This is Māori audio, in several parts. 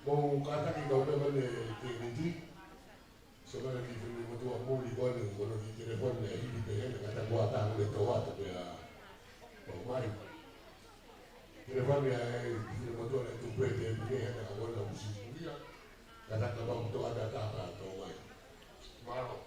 Mo kata ki kau memang tekniki sebenarnya di sini waktu aku di mana kalau di telepon lagi di PN kata gua tahu le toa tu ya mau mai telepon ya di waktu ada tu PN dia ada awal dah usi dia kata kalau tu ada apa tu mai mau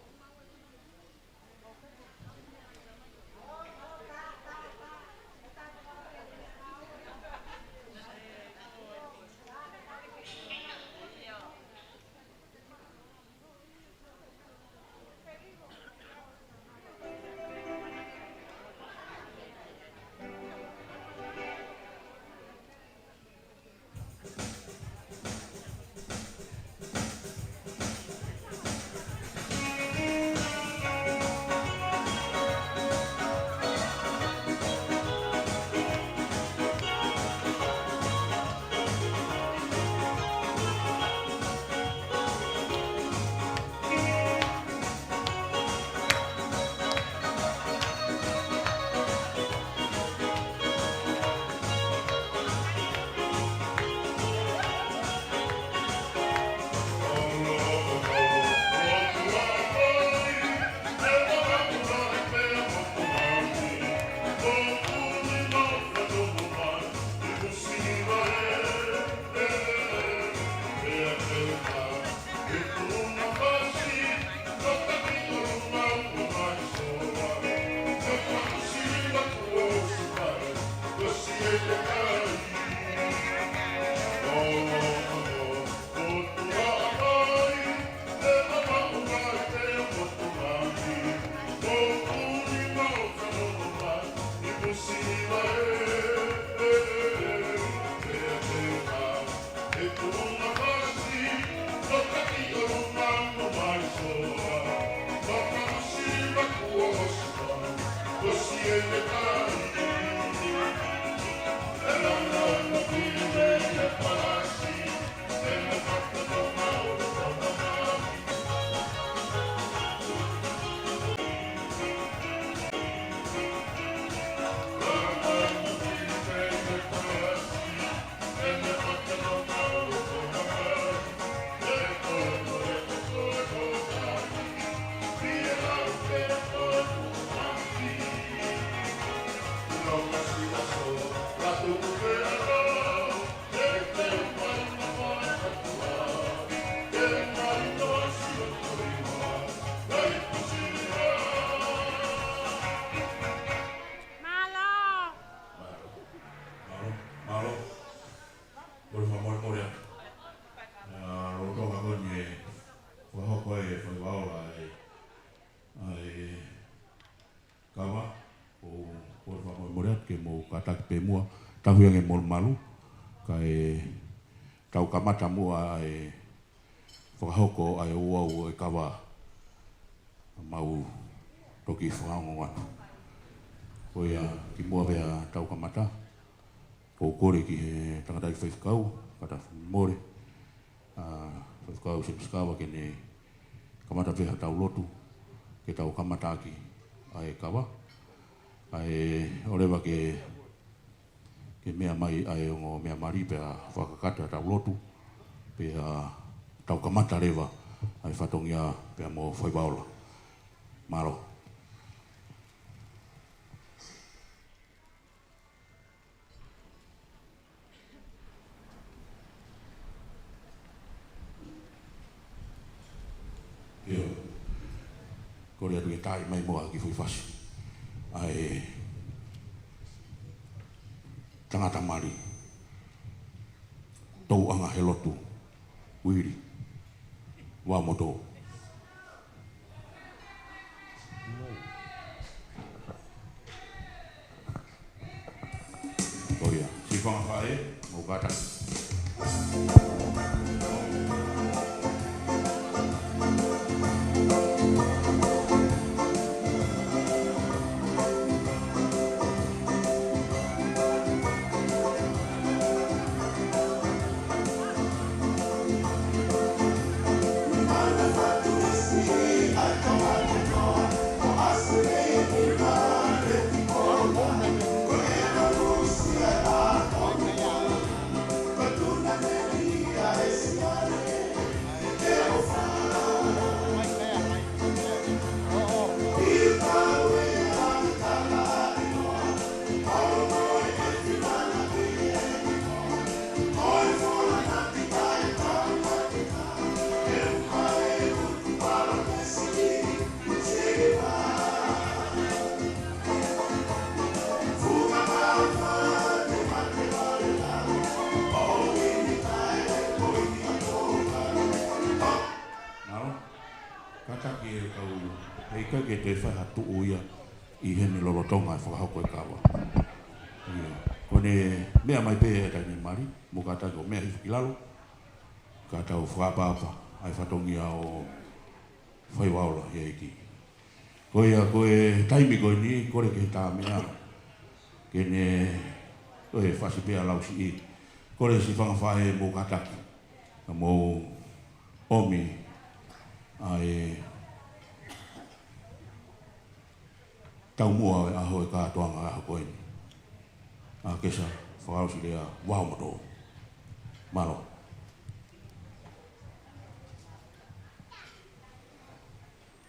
Por favor, moria. Lo tonga konye wa hoko e fa waola ai kawa o por favor moria ke mo katak pe mua tahu yang mol malu kai tau kamata mua ai whakahoko ai ua e kawa mau toki whango atu. Ko ia ki mua vea tau kamata ko kore ki he tangatai whaifkau kata more whaifkau se piskawa ke ne kamata vea tau lotu ke tau kamata ki ai kawa ai orewa ke mea mai ai ongo mea mari pea whakakata tau lotu pea tau kamata rewa ai whatongia pea mo whaibaola. Malo. Yo, kore atu e tai mai moa ki fui fasi. Ai tangata mari. Tau anga he lotu. Wiri. Wa moto. Oh ya, si whangawhae, mo kata. Ika ke te whai hatu o ia I hene lolotonga e whakahoko e kawa. Kone mea mai pēhe e taini mari, mo kata ko mea hifu ki lalo, kata o whakapapa ai whatongia o whai waola hea iki. Koe taimi koe ni, kore ke tā mea, kene koe whasi pēha lausi I, kore si whangawhae mo kataki, mo omi ai tau mua e aho e kātoanga aho koe ni. A kesa, whakausi lea, wau mato. Malo.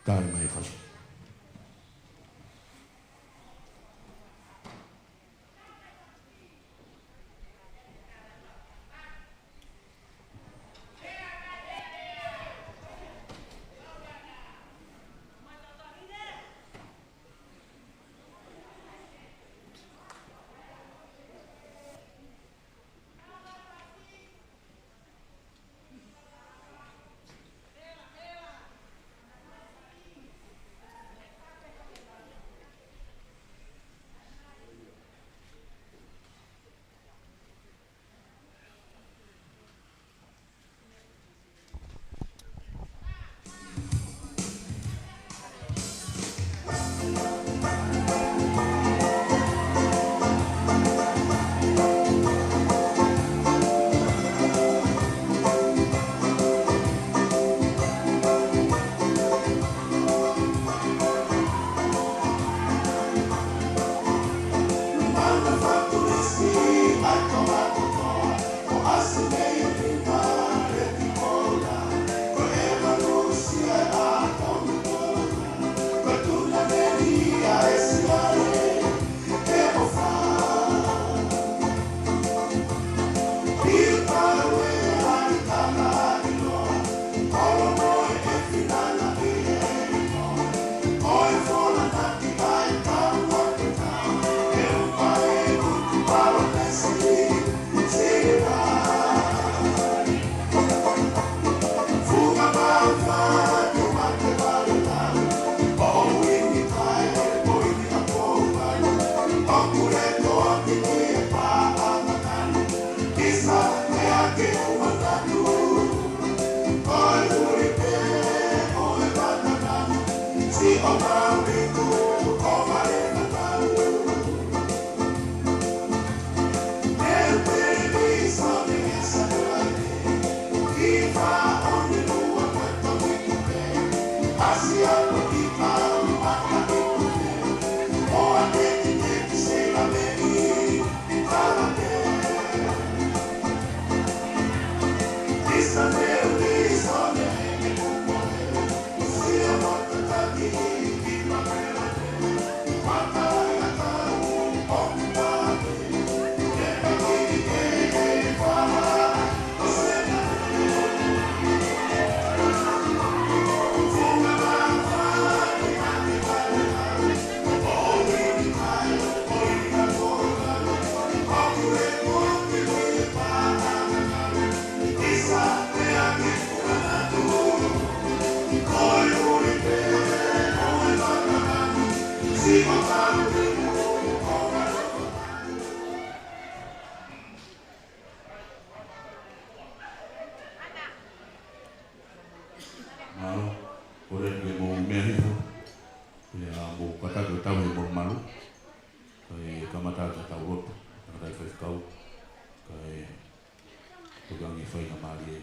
Tāre mai whasi. Tugangi whai na maari e.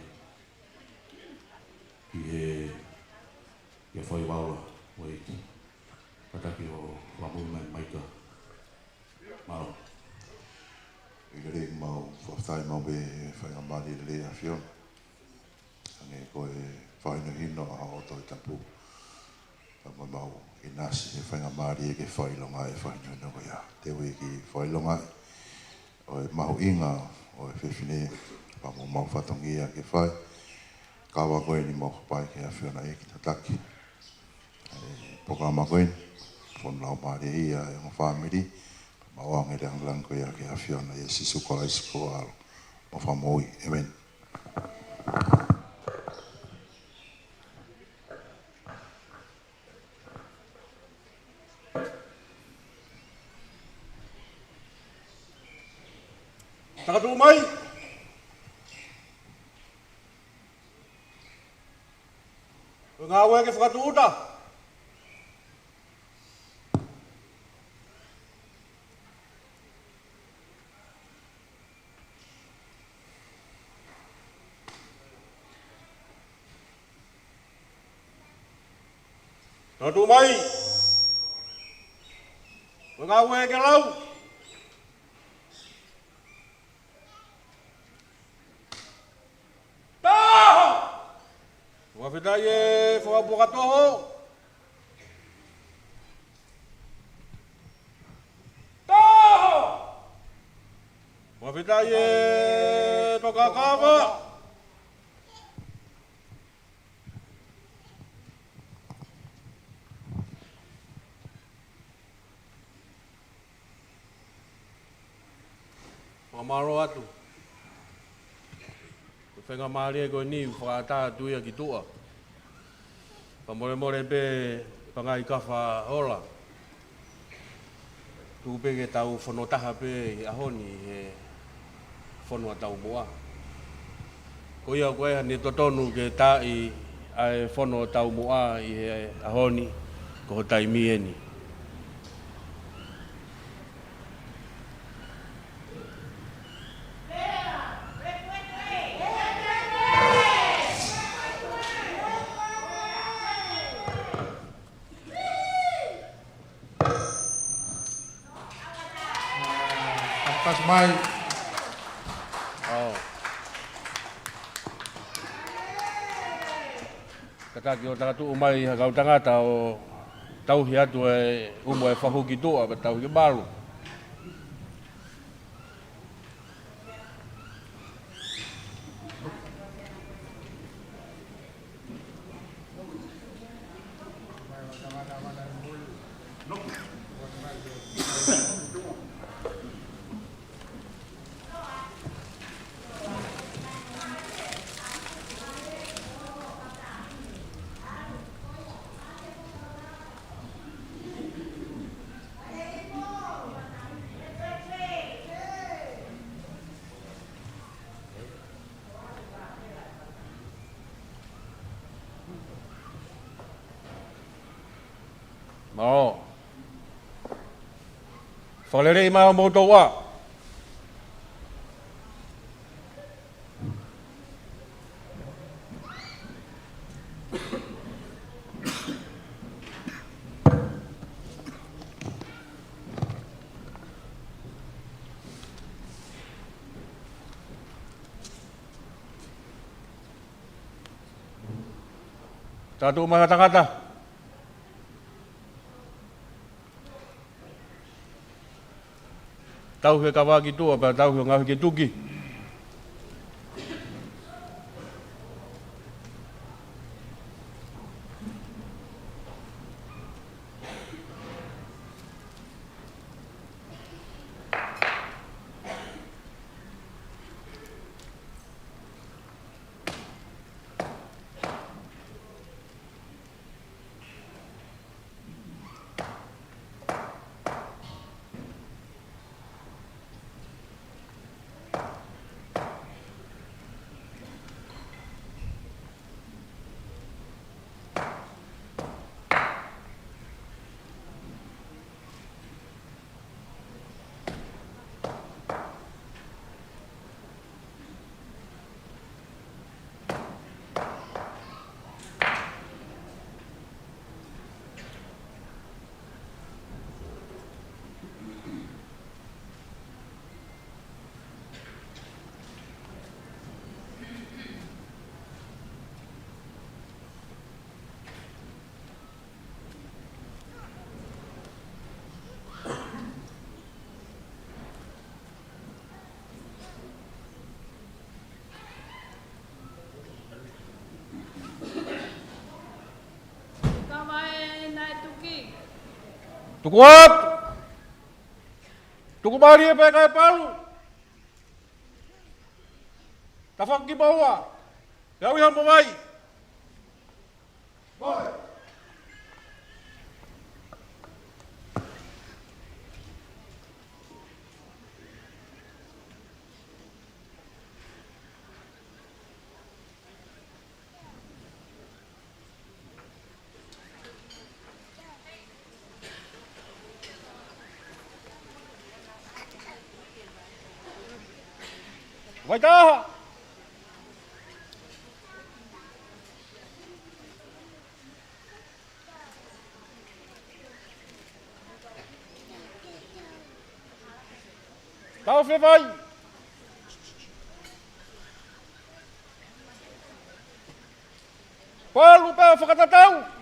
I he whai waura o eki. Pataki o wamui mai maika. Maro. I re mau whaftai mau be whai na maari le a whion. Ange koe whai no hino a o toi tapu. Mau i nasi e whai na maari e ke whai longa e whai no ko ia. Te ui ki whai longa o e mahu inga o e whiwhine. Pa mo mau whatongia ke whai. Kawa koe ni mau whapai ke a whiona e ki tataki. Poka ma koe. Whon lau maari ia e ngā whamiri. Mawang e lang ko ia ke a whiona e sisuko ai siko alo. Mo whamoi. Amen. Takatu mai. Ngawe ke whakatuuta. Takatu mai. Ngawe ke lau. Wafidai e whabuka toho. Toho! Wafidai e toka kawa. Mamaro atu. Whenga maari e koe ni whakata tuia ki tua. Pamore pe pangai kawha hola. Tupe ke tau whanotaha pe ahoni he whanua tau moa. Ko ia koe hane totonu ke tai ai whanua tau moa i he ahoni ko tai mieni. Pas mai. Oh. Kataki o takatu umai hakau tangata o tauhi atu e umo e whahuki toa pa tauhi balu. Mao. Whalerei mai o moto wa. Tatu mga kata-kata. Tau he kawaki tua pa tau he ngahi ke tuki. Tukuat! Tukubali e peka e palu. Tafaki bawa. Yawi hampa mai. Boy. Vai cá! Tao phê vai! Qual o pé focatatão?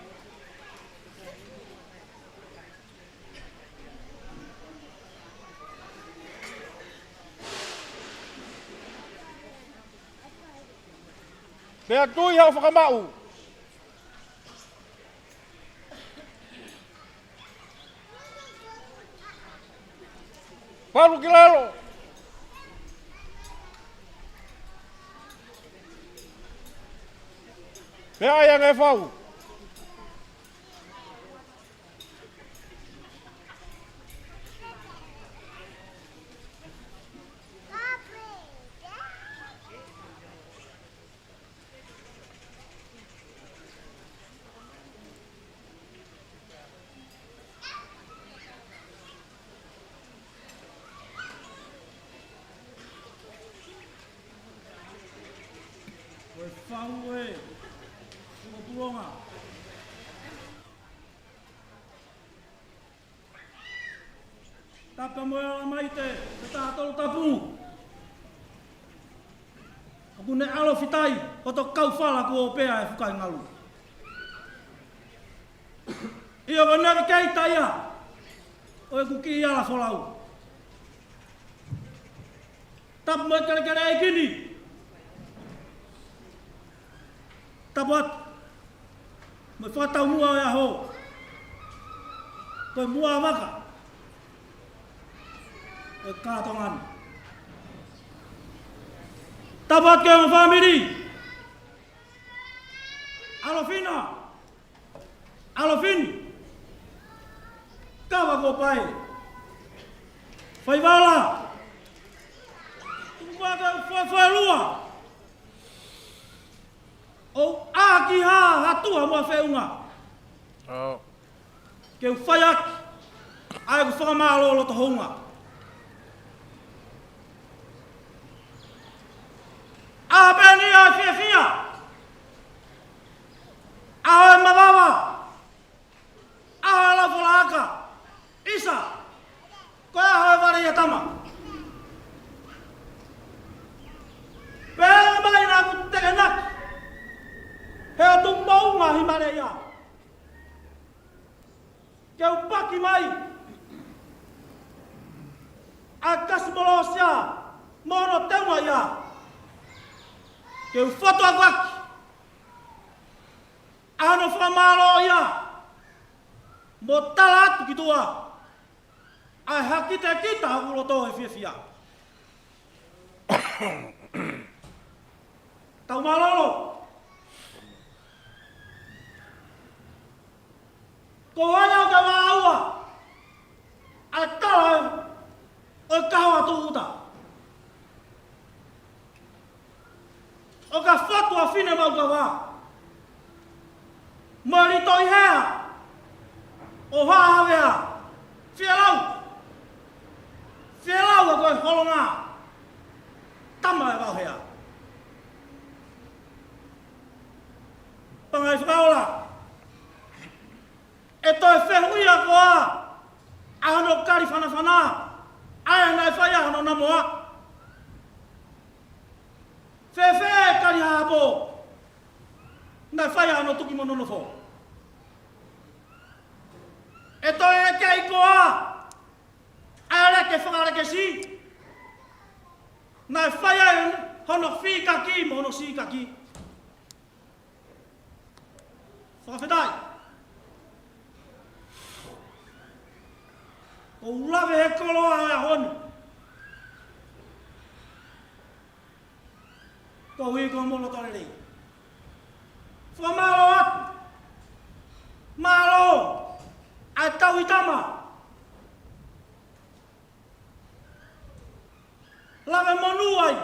Pea tui hau whakamau. Palu ki lalo. Pea yang e whau. Whau e, kua puronga. Tapa moe ala maite, te tātolu tapu. Aku ne alo fitai, koto kau whala ko o pēa e whukai ngalu. Ia ko nari kei taia, o e kuki i ala wholau. Tapa moe kare e kini. Tapat, me whatau mua e aho. Koe mua waka. E kātongan. Tapat ke o family. Alofina. Alofini. Kawa ko pai. Whai wala. Tumpaka whai lua. O aki ha hatua mua wheunga. Ke u whaiak, ai ku whakamalo lo to honga. A beni a whiawhia. A hoi mawawa. A hoi lawhalaka. Isa. Koe a hoi wari a tama. Pēra mai nā ku teke nak. Hea tu maunga hi mare ia. Keu paki mai. A kasmolosia. Mono teunga ia. Keu whatu a waki. Ano whamaro ia. Mo tala atu ki tua. Ai hakite kita hakulo tō he whiawhia. Tau malolo. Ko hana o ka wāua, a tala o kaua tuuta. O ka whatua whine mau ka wā. Mari toi hea, o hāhawea, whialau. Whialau a koe holonga, tama e wauhea. Pangai whakaola. E toi whenhuia koa, ahano kari whanawhana, aia nai whai ahano na moa. Whewhe kari hāpo, nai whai ahano tuki mononofo. E toi e kei koa, aia reke whakareke si, nai whai ahano hono whikaki mono sikaki. Whakawhetai. O ulawe he koloa e honi. Ko hui ko molo tole rei. Fua malo atu. Malo. Ai tau i tama. Lawe monu ai.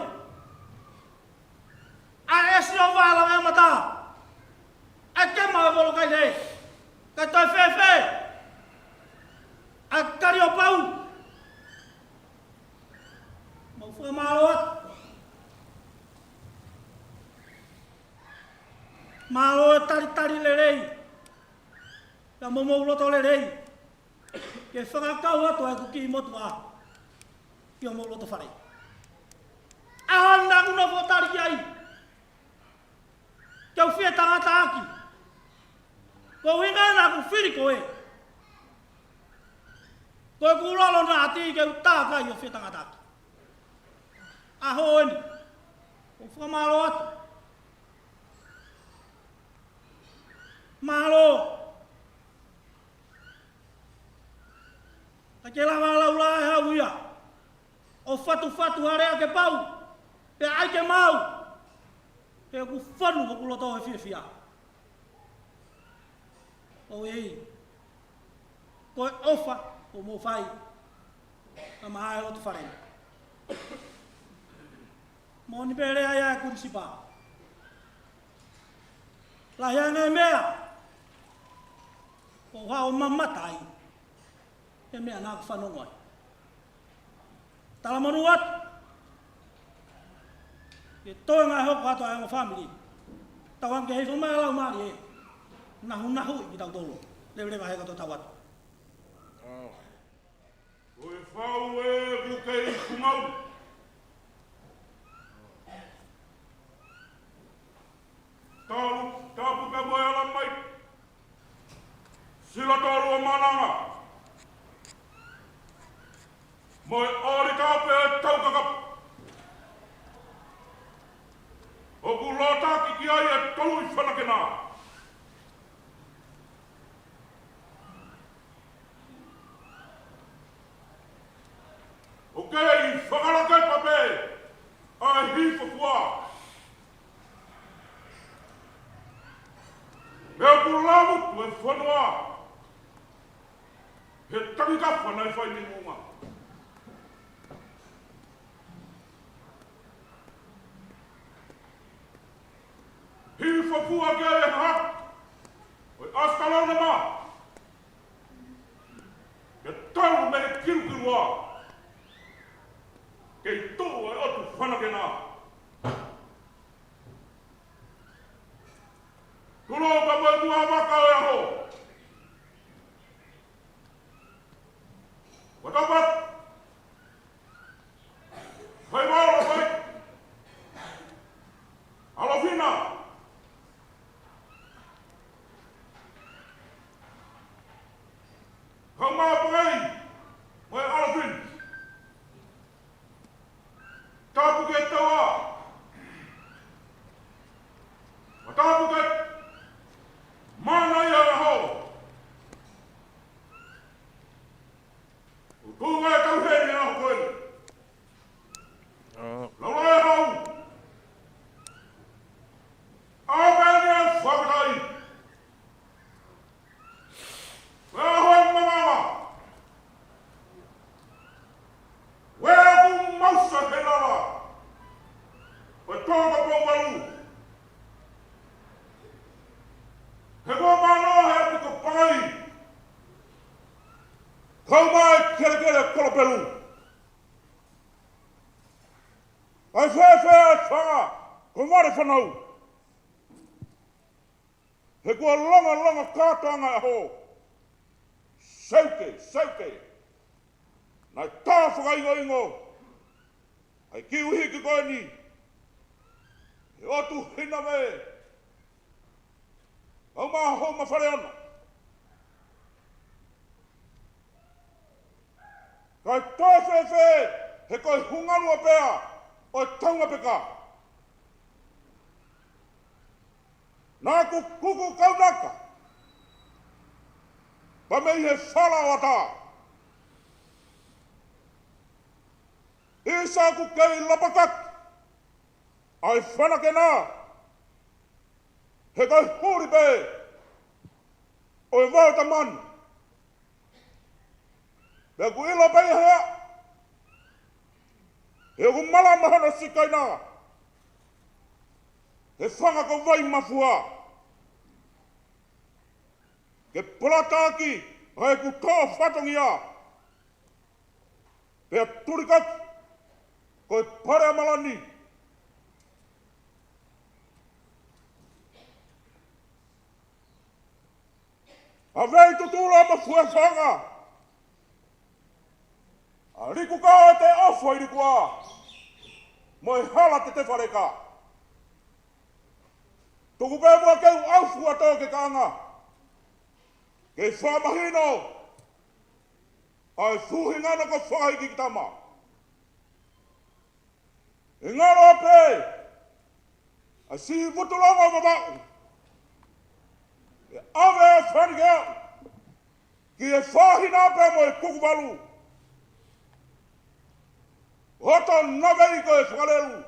Ai esi o wā lawe amata. Ai kema e volo kai rei. Kai toi fefe. Ai kari o pau. Mau fua malo atu. Malo e tari le rei. Ka momo uloto le rei. Ke whakakau atu e kuki i motu a. Ki o mo uloto whare. Ahana kuna whotari ki ai. Kia uwhia tangata aki. Ko winga na ku whiri koe. Koe ku ulolo na ati ke utakai o whia tangata aki. Aho eni. Ko whamalo atu. Malo. Ka ke lawa laula e hauia. O fatu harea ke pau. Pe ai ke mau. Pe ku whanu ko kuloto e whiawhia. O ei. Koe ofa o mo whai. Ka maha e lotu whare. Moni pere ai ai kunsipa. Lahia mea. O hao mamatai. E mea nā ku whanongai. Tala manu atu. E toi ngai hoko ato ai o family. Tawang ke heifo mai lau maari e. Nahu i ki tau tolo. Lewa heka to tau atu. Koe whau e rukei kumau. Tapu ka moe ala mai. Sila toru o mananga. Moe ori kaupe e taukakap. O ku lotaki ki ai e tolu i whanakena. Okei, whakarakai pape. Ai hifa fua. Mea kulamu tu e whanua. He tangi ka whanai whai ni munga. Hi whapua ke e hak. Oi askalona ma. Ke taru me he kirukirua. Kei tō e atu whanakena. Kulo ka moe mua waka o aho. Watapat. Whai maoro whai. Alofina. Hama pai. Moe alofin. Tapu ke tawa. Tapu ke mana ia ho. Utunga e tauheri a koe. Laura e hau. Aupeni e whakatai. Wea hoi mamama. Wea ku mausa henara. Wea tōka pōmaru. He kua mano he apiko pai. Kau mai kere kolopelu. Ai whewhe a whanga, ko mare whanau. He kua longa kātanga e ho. Sauke. Nai tā whakaingo. Ai ki uhi ki koe ni. He otu hina me. Au maha hou ma whare ana. Kai tō whewhe, he koe hungarua pēa, o taunga peka. Nā ku kuku kaunaka. Pa mei he whala o ata. Isa ku kei lapakat. Ai whanakena. He kai huri pe. Oi wauta man. Pe ku ilo pe hea. He ku mala mahana sikaina. He whanga ko vai mafua. Ke pulataki. Hai ku tō whatongia. Pea turikat. Koe pare malani. A vei tutula ma fuefanga. A riku ka te ofo i rikua. Moi hala te whareka. Tuku pē mua keu aufua tō ke kaanga. Ke whamahino. Ai fuhingana ko whahiki ki tama. E ngaro pē. A si mutulonga mabau. E ave e whanike. Ki e whahina pē mo e kukumalu. Hoto navei ko e whakalelu.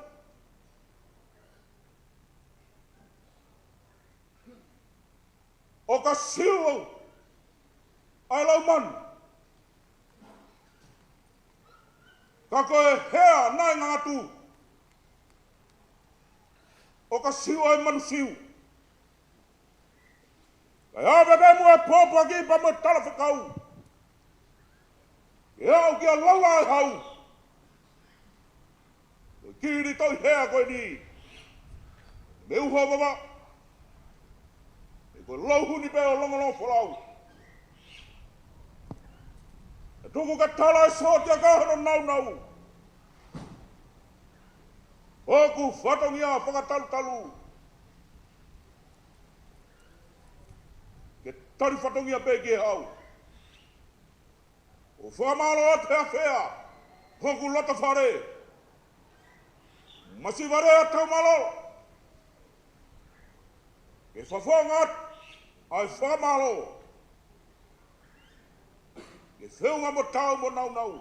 O ka siu. Ai lau man. Ka koe hea nai ngatu. O ka siu ai manu siu. Kai awe pe mua pōpua ki pa mo tala whakau. E au ki a laula ai hau. Kiri toi hea koe ni. Me uho baba. E koe lauhuni pe o longolong whalau. E tuku ka tala e sōtia kahano nau nau. Oku whatongia whakatalu talu. Ke tari whatongia pe ki hau. O whamalo o te awhea. Hoku lata whare. Masi ware a tau malo. Ke whawhangat. Ai whamalo. Ke whiunga mo tau mo nau nau.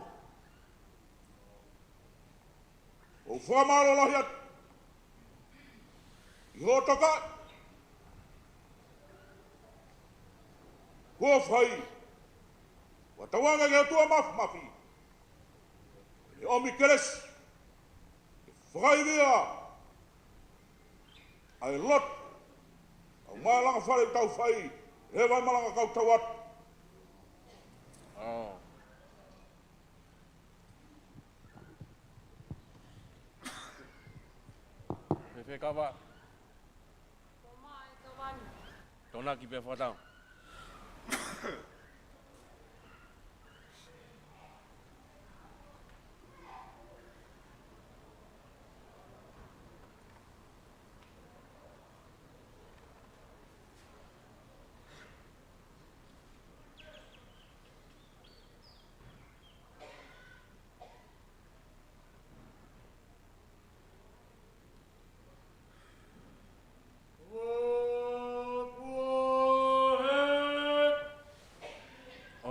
O whamalo lahiat. I hotoka. Kua whai. Wa tawanga ke tua mafi. E omi keres. E whai via. Ai lot. Au mai langa whare tau whai. E vai malanga kau tauat. Pepe kawa. Tona ki pe whatau.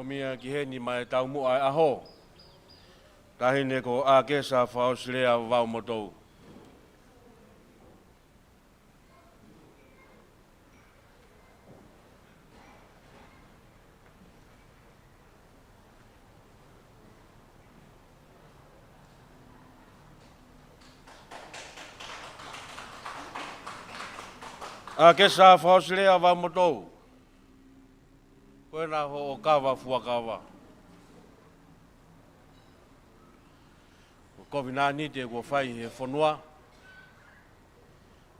Mia ki he ni mai tau mu ai aho. Tahine ko a ke sa whaosilea wau motou. A ke sa whaosilea wau motou. Koe nā ho o kawa fua kawa. Ko kovi nā ni te kua whai he whanua.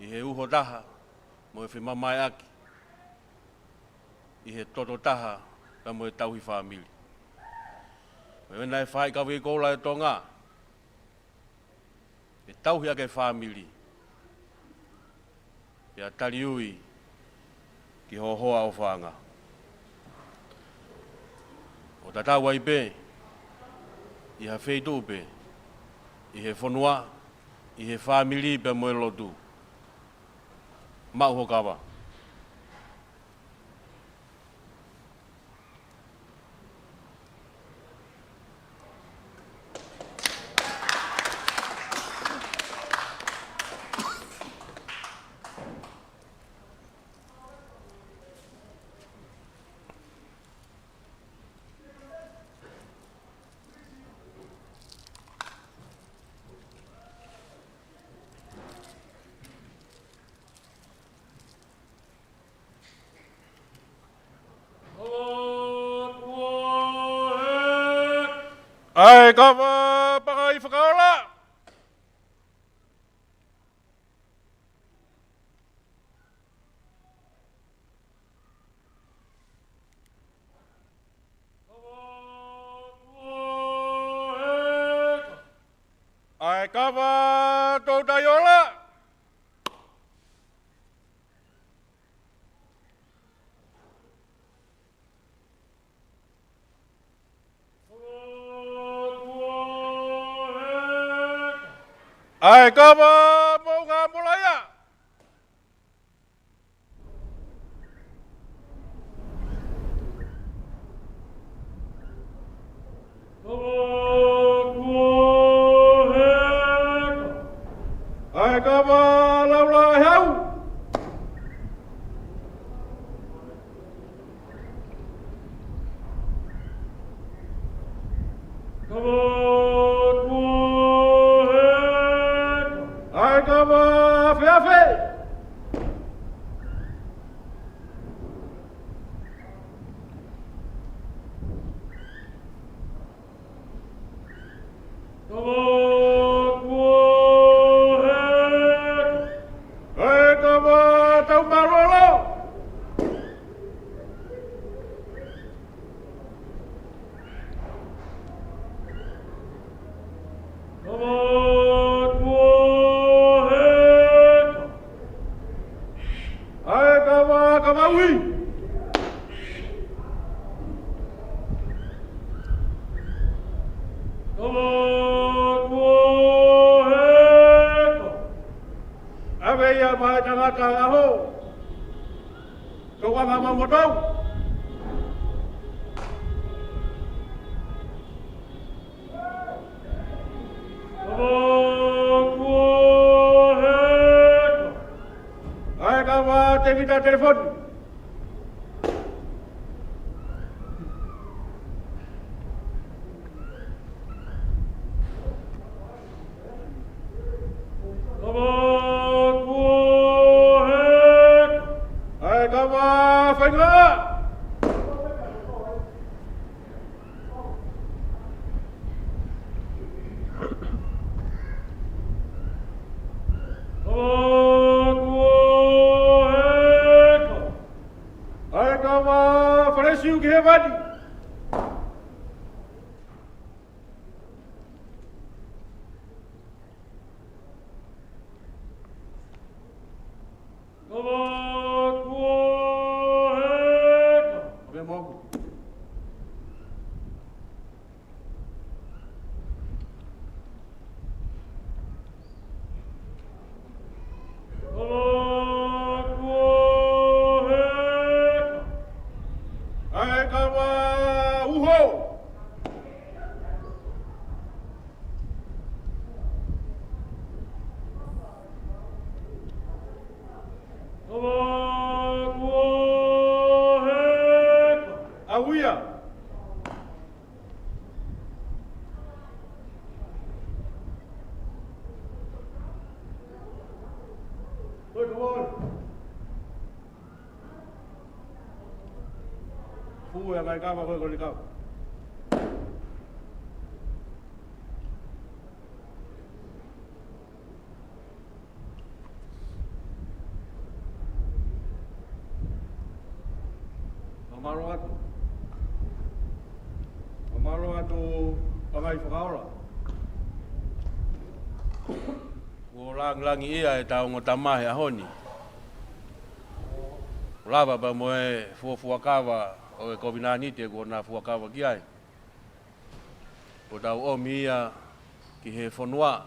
I he uho taha. Mo e whemamai aki. I he toto taha. Pa mo e tauhi whamili. Me wena e whai kawi koula e tonga. E tauhi ake whamili. Ia tariui. Ki hohoa o whanga. O tata wai pe, i ha wheitu pe, i he whanua, i he whamili pe moe lotu. Mau ho kawa. Ai kawa pakai whakaola. Ai kawa tau daiola. Ai kawa mau ngamulaya. Ai kawa laula hau. Ai kawa feafe. Ai kawa tau marolo. Ai kawa kawawi. Ave ya mai tangata aho. Kau ngama motong. Ai kawa te minta telefon. Ai kawa fenga. Ai kawa fresiu ke badi. Ai kawa uho. Awia. Oi, come on. Fu yang kau apa kau kau? Mamalo atu pangai whakaora. Ko lang ia e tau ngotamahe ahoni. Lava ba moe fuakawa o e kovinani te ko na fuakawa ki ai. Ko tau o mia ki he fonua.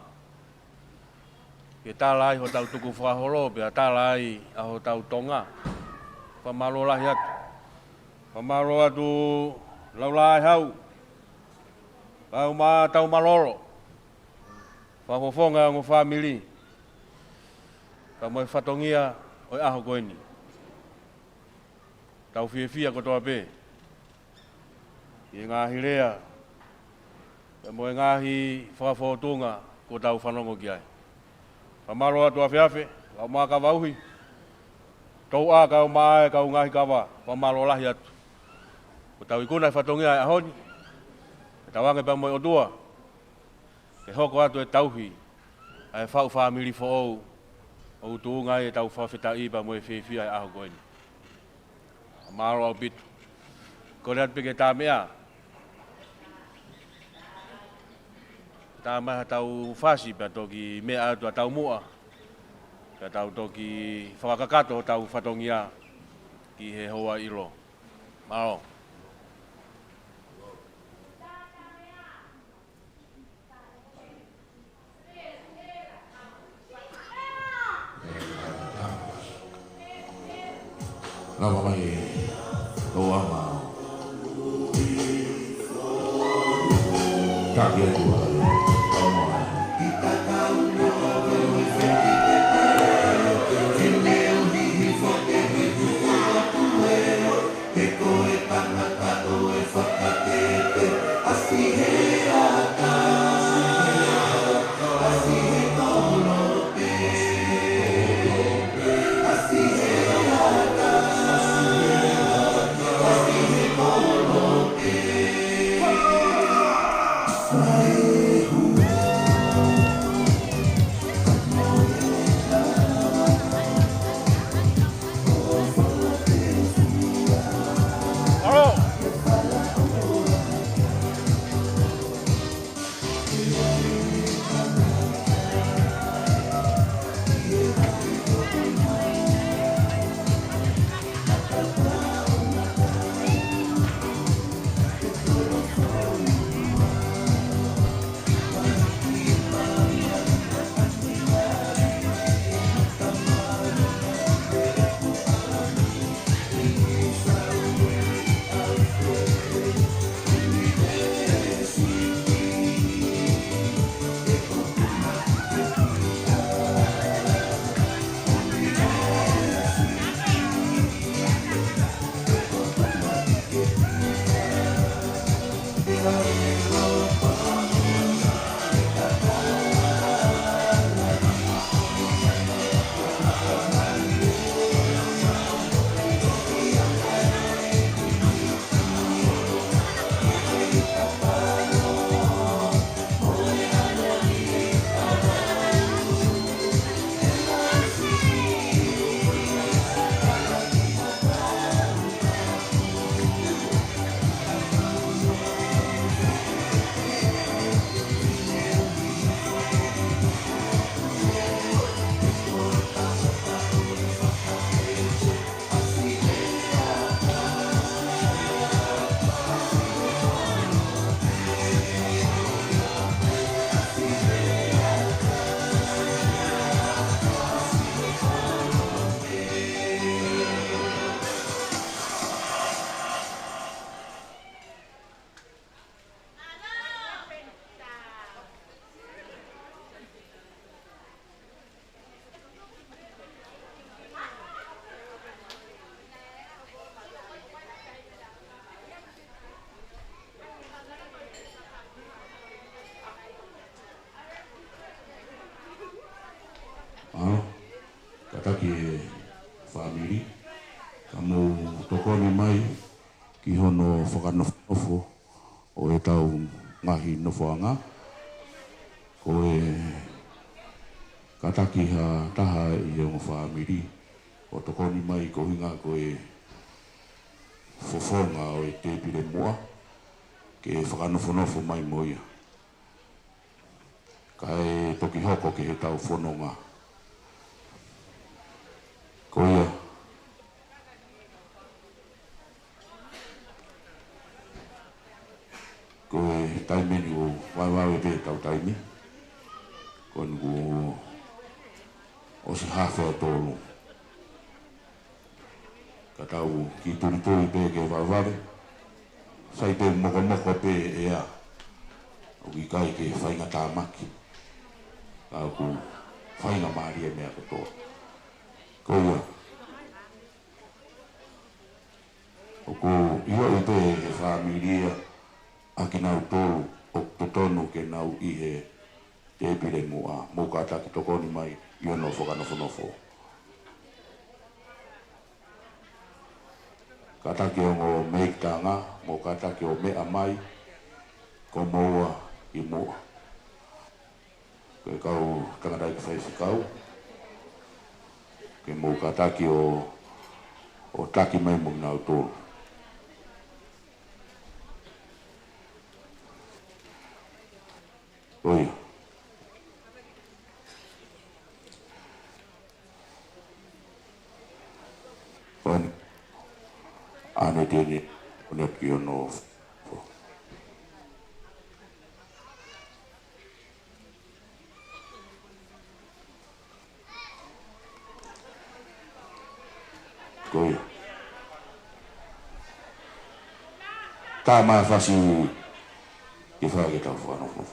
Ke talai ho tau tuku whahoro pe talai a ho tau tonga. Pamalo lahi atu. Pamalo atu laulai hau. Pau ma tau maloro. Whafofonga ngō whamili. Ka moe whatongia oi aho koeni. Tau whiawhia kotoa pē. I ngāhi rea. Ka moe ngāhi whawhotunga ko tau whanongo ki ai. Pamalo atu a whiawhe, lau mā ka wauhi. Tau a kau mā e kau ngāhi kawa, pamalo lahi atu. Ko tau ikuna whatongia ai ahoni. tawange pa mo otua. E hoko atu e tauhi. Ai fau family fo ou. O tu ngai tau fa fita I pa mo e fefi ai aho koini. Maro au bitu. Ko rat peke ta mea. Ta ma tau fasi pa toki mea atu tau mua. Ka tau toki whakakato tau whatongia ki he hoa ilo. Maro. Lava mai toa ma taki e tua tau mai Kataki e family kamu tokoni mai ki hono whakanofo o e tau ngahi nofoanga ko e kataki ha taha i o family o tokoni mai ko hinga ko e fofonga o e te pire moa ke whakanofo mai moia ka e toki hoko ke he tau whanonga ko ia ko e taimeni o waiwawe pe tau taimi ko ngu o si hafa o tolu ka tau ki turituri pe ke waiwawe sai pe moko pe ea o ki kai ke whainga tāmaki ka ku whainga maari e mea katoa ko ia o ko iwa e pe e whaamiria a ki nau tolu o totonu ke nau i he te pire mua mō kata ki tokoni mai i ono whakanofo. Kata ki o ngō meiktanga, mō kata ki o mea mai ko moa I moa. Ke kau tangadai ke whai whikau. Ke mō ka taki o taki mai mo ngā utoro. Oia. Wani. Ane tēne uneki ono. Oia. Tā maa whasi I whake tau whanofo.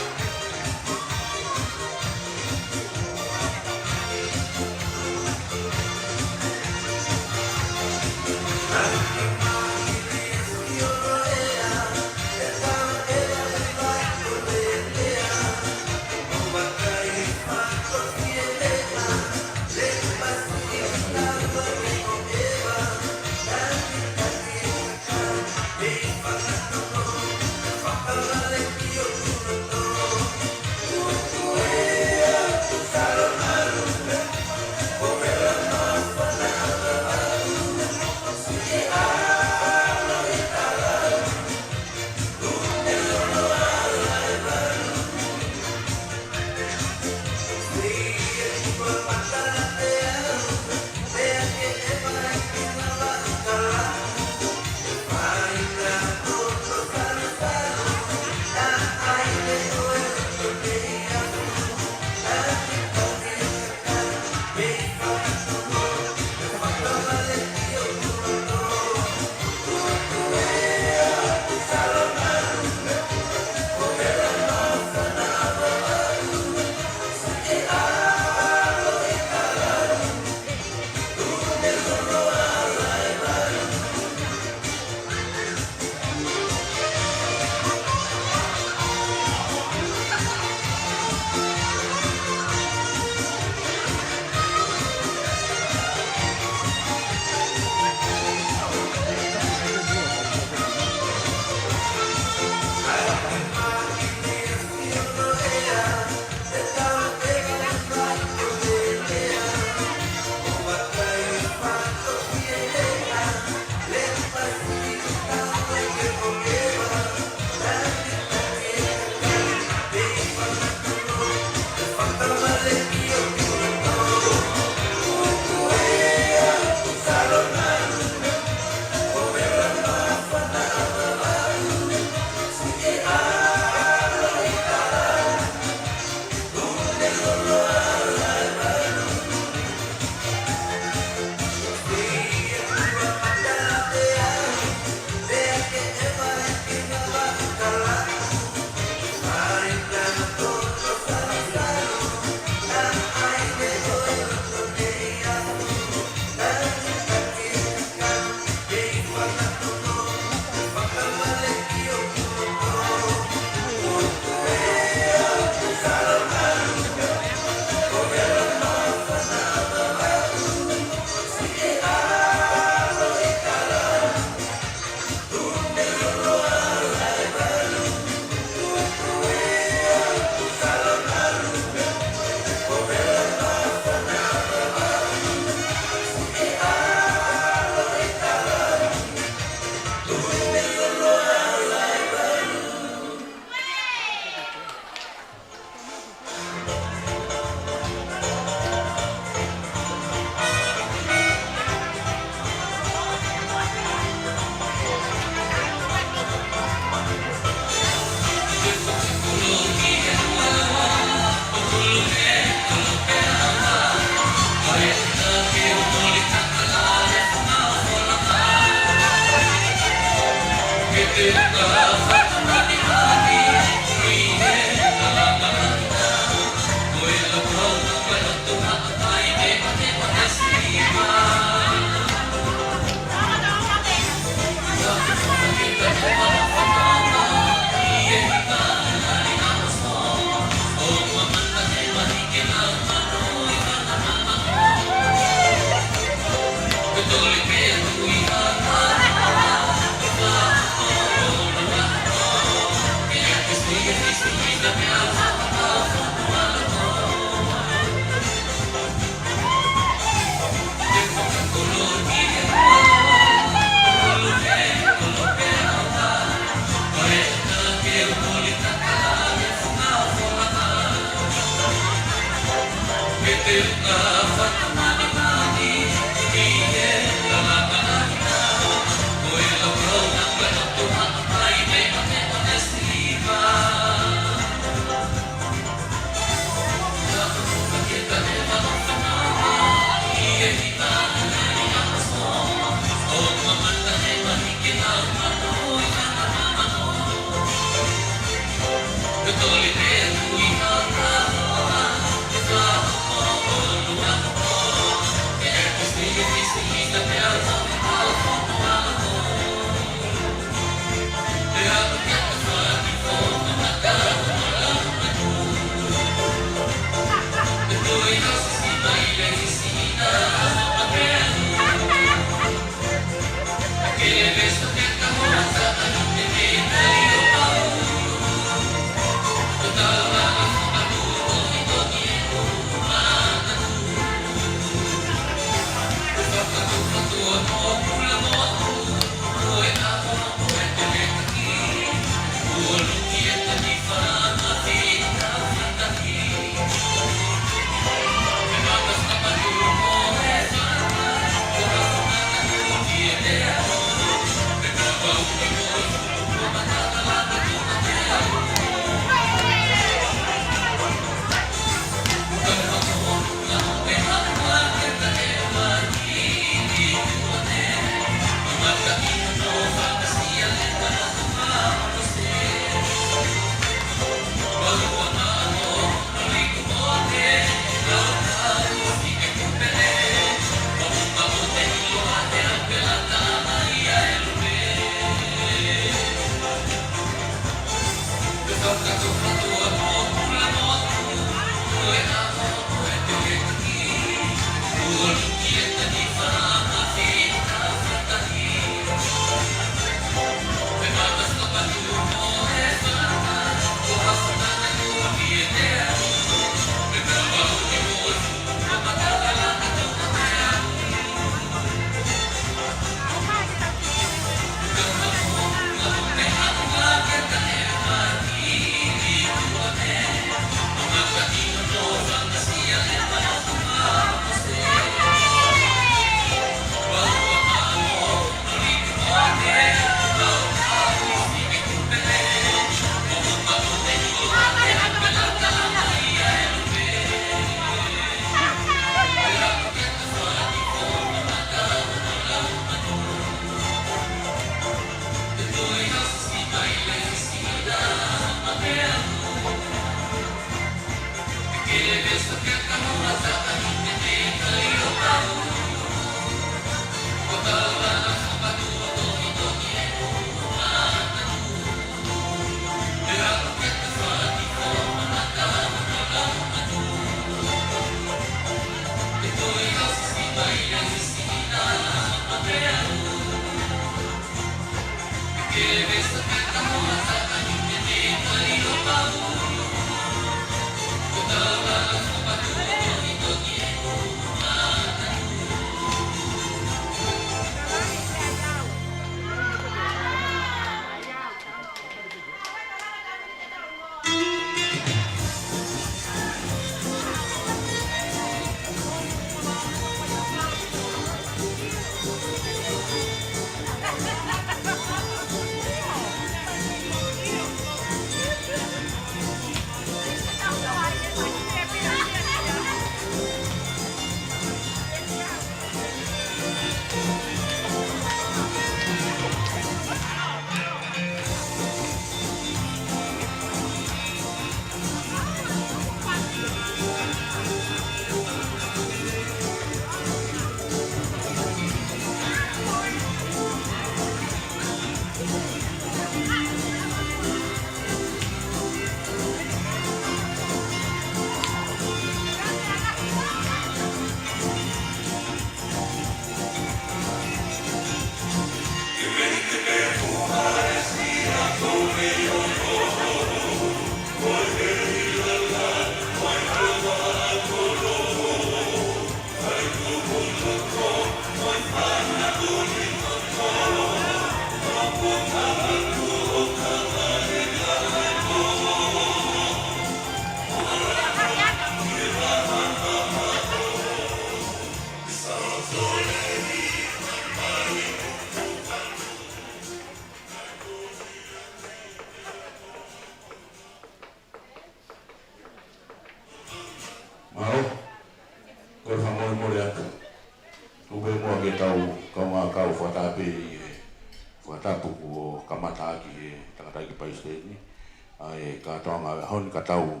ai ka tonga hon ka tau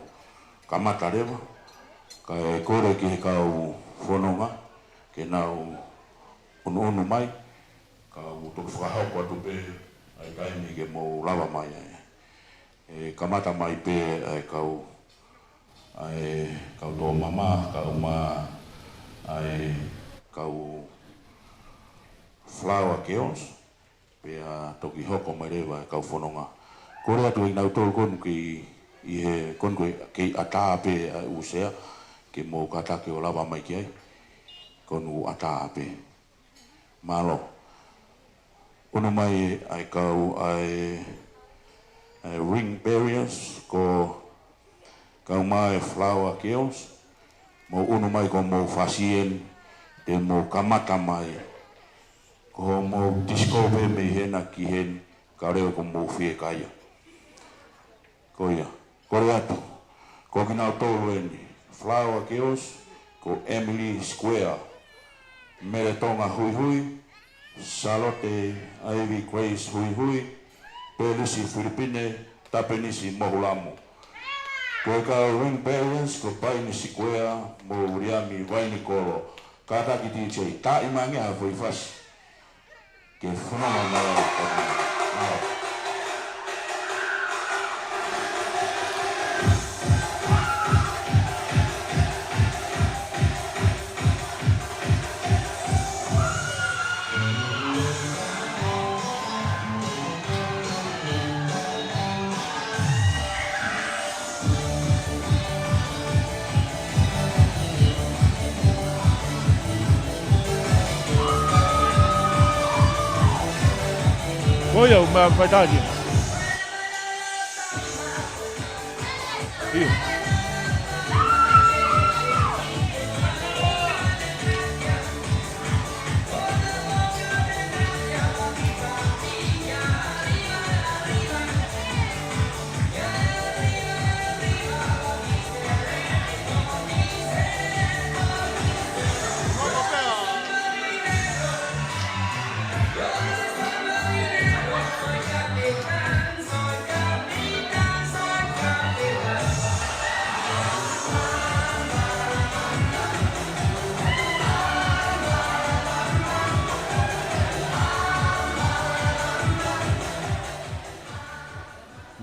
ka mata rewa ka e kore ki he kau whanonga ke nau unu mai ka utoki whakahau kua tupe ai kaini ke mo lawa mai e ka mata mai pe ai kau tō mama kau ma ai kau flower chaos pe a toki hoko mai rewa kau whanonga kore atu i nau tōru konu ki i he konu ki ata pe usea ke mo katake o lawa mai ki ai konu ata pe malo ono mai ai kau ai ring barriers ko kau mai flower chaos mo ono mai ko mo fasien te mo kamata mai ko mo discover me hena ki hen ka reo ko mo fie kaya koia kore atu ko kina tolu eni flower chaos ko Emily Square Meretonga hui hui Salote Ivy Grace hui hui Pelisi Filipine Tapenisi Mohulamu ko ka ring balance ko Paini Square mo Uriami Vaini Kolo kata kiti cei ta imangi a foi fas ke fenoma na Olha uma verdade.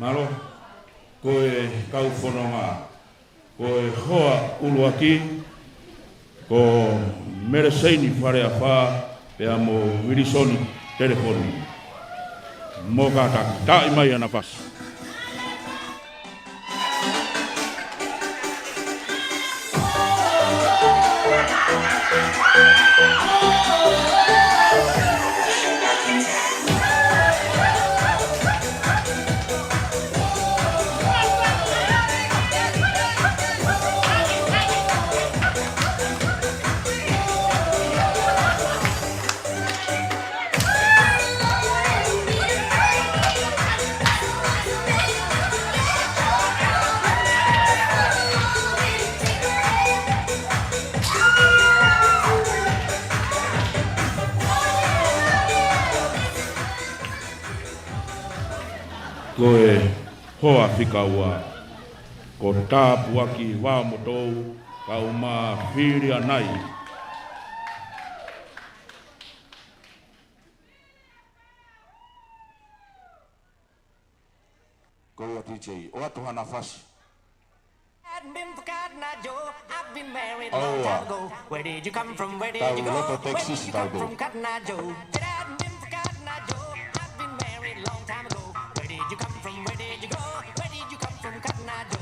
Malo, koe kau whanonga, koe hoa uluaki, ko mereseini whare a wha, pea mo wirisoni telefoni. Mō kātaki, tāi mai ana pas. Koe hoa whikaua, ko tāpu aki wā motou, kau mā whiria nai. Koe a DJ, o atu hana whasi. I've been forgotten, Joe. I've been married a long time ago. Where did you come from? Where did you go? Where did you come from, Cotton Eye Joe? I've been forgotten, Joe. I've been married a long time ago. Where did you come from? Where did you go? Where did you come from, Cotton Eye Joe?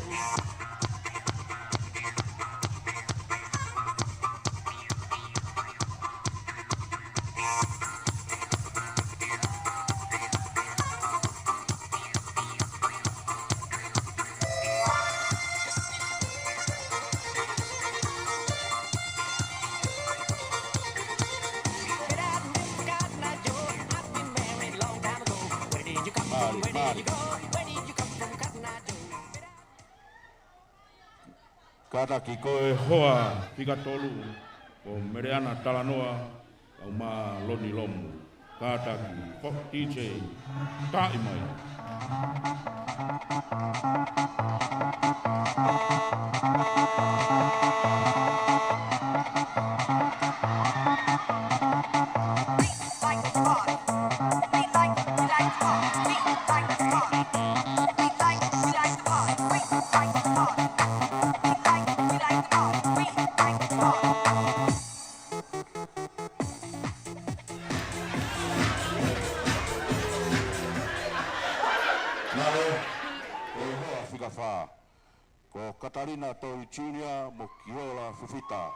Kata ki koe hoa whikatolu, ko mereana talanoa, au mā loni lomu. Kata ki DJ, tāi mai. o hoa whika wha. Ko Katarina Toi Junior mo Kiola Fifita.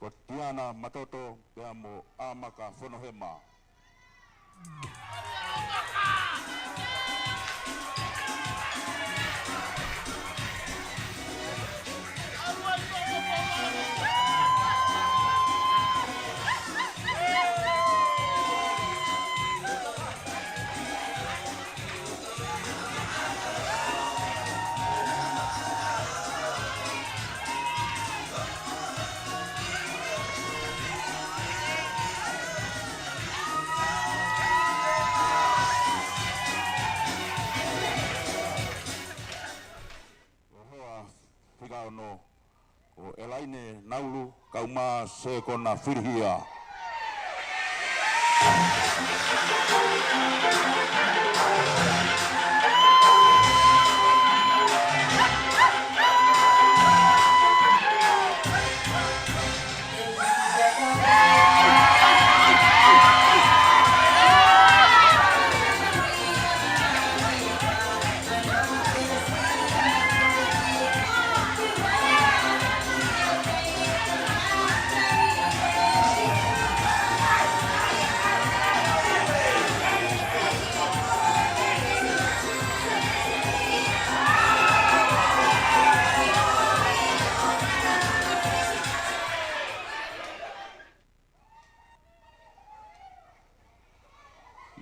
Ko Tiana Matoto pea mo Amaka Fonohema. No o Elaine Naulu kauma se kona firhia.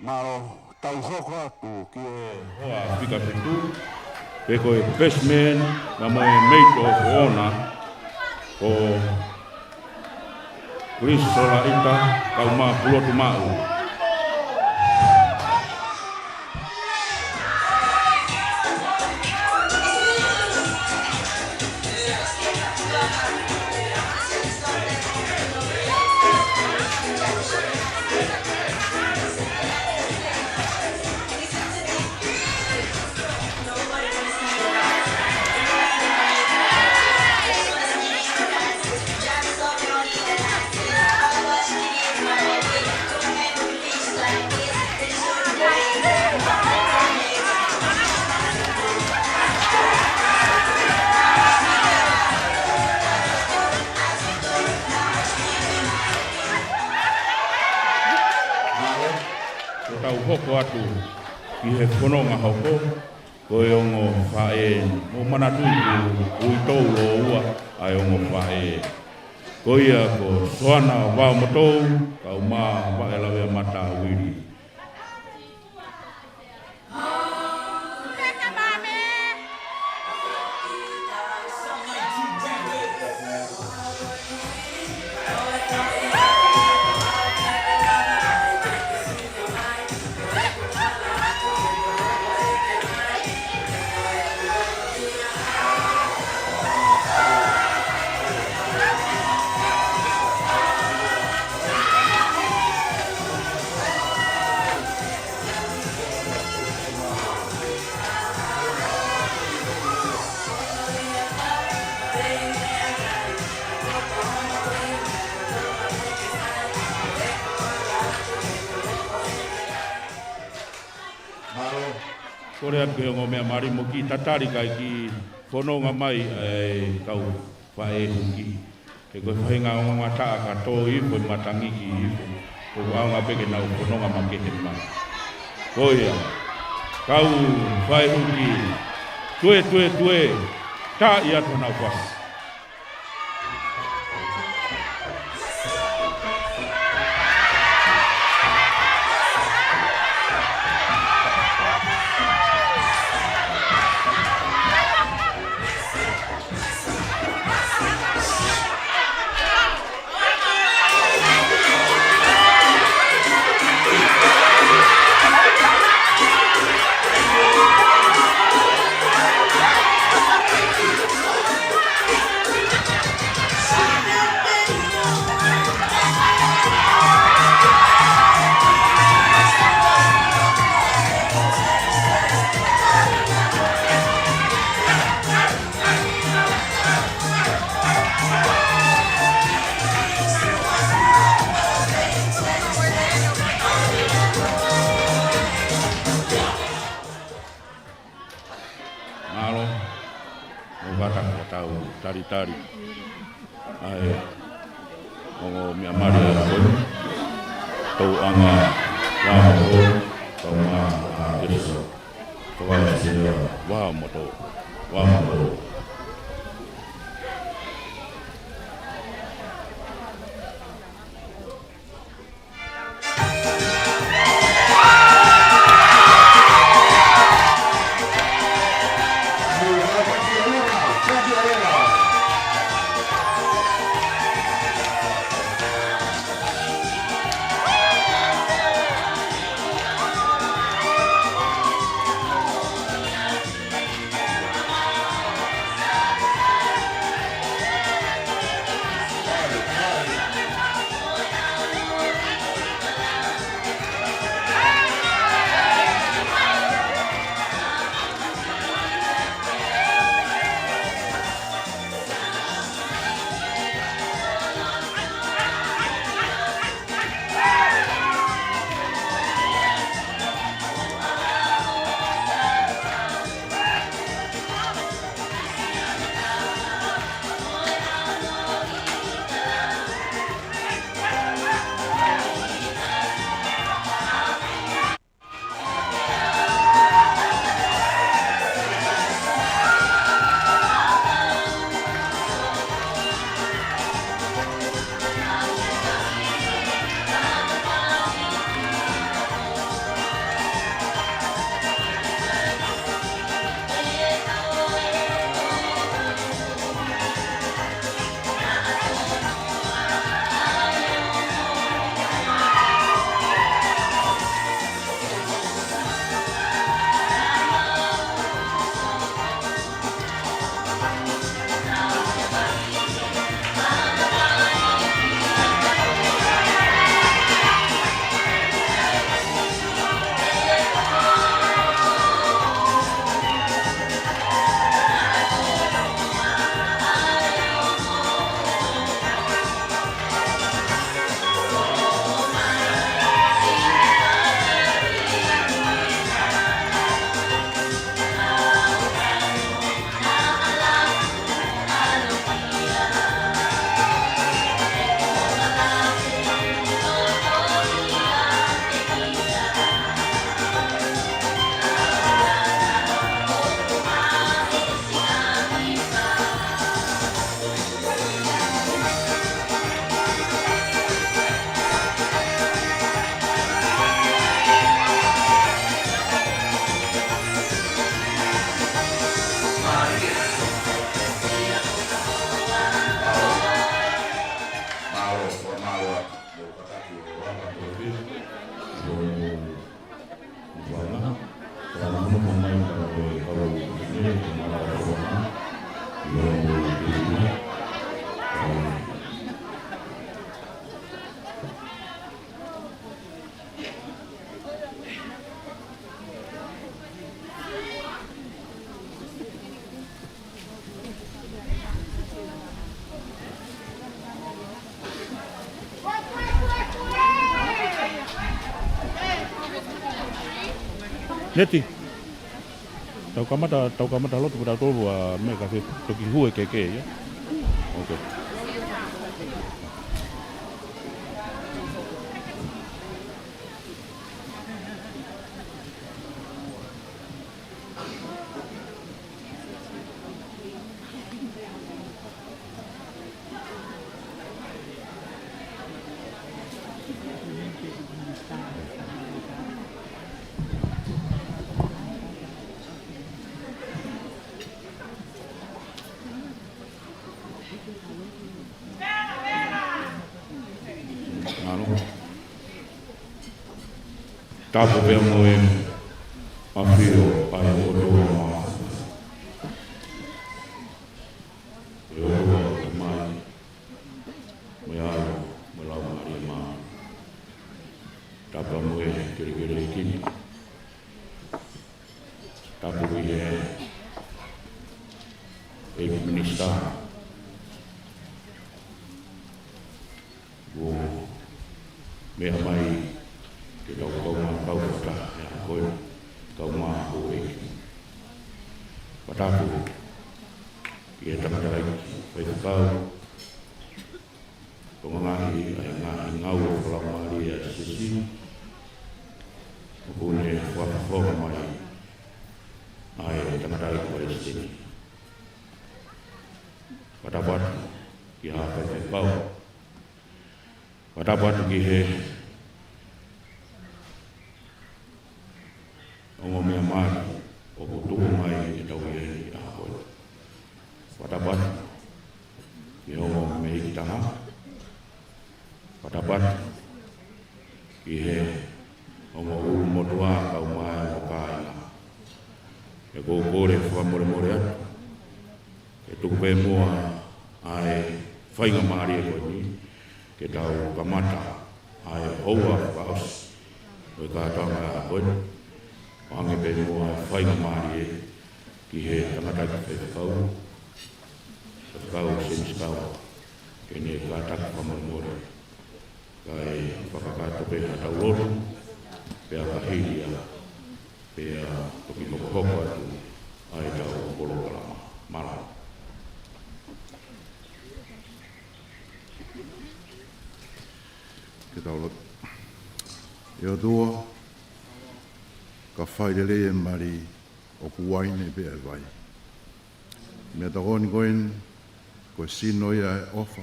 Malo tau hoko atu ki hoa whika whetu. Pe koe best man na moe mate of honor o Chris Sola Ita kauma Pulotu Mau. Tau hoko atu ki he whanonga hoko ko e ongo whae mo manatui ku ui tau o ua ai ongo whae ko ia ko soana wao motou ka uma wae lawe mata wiri. Kore atu e mea mari mo ki tatari kai ki whanonga mai kau whae huki. E koe whainga o ngā taa ka tō i koe matangi ki i ko aunga peke nau whanonga ma ke he mai. Koia, kau whae huki, tue, tā i atu nau whasi. tari. Ai o mi amari ko tau anga wa mo tau ma eso to wa se wa mo to Neti. Tau kamata lotu pada tolu a me ka toki hue keke ya. Okay. Tapo pe moe afiro ai o do ma. Yo mai. Moyalo, molau mari ma. Tapo moe kiri kini. Tapo ye minister. Wo me mai ke kau mau kata ya kau mau boleh. Pataku Ia tangata pai kau. Pengangahi ai ngau pelamari ya sisi. Pune wafo mai. Ai tangata pai sini. Padapat ia pai kau. Padapat gihe Ongomi amar o kutu mai e tau e ahoi. Padapat i ongo me i tanga. Padapat i he ongo uru motua kau mai o kaina. E kou kore wha more more atu. E tukupe mua ai whainga maari e koe ni. Ke tau kamata ai oua whaos. Koe kātanga a koe. Wange pe mua whainga maari e ki he tangata ki whekau. Whekau sinis kau. Kene kātaka whamormore. Kai whakakato pe hatau loro. Pea kahiria. Pea toki hoko atu. Ai tau kolo kalama. Mara. Ke tau lot. Eo tua. Ka whairele e mari o kuwaine pe e vai. Mea takoni koen, koe sino ia e ofa,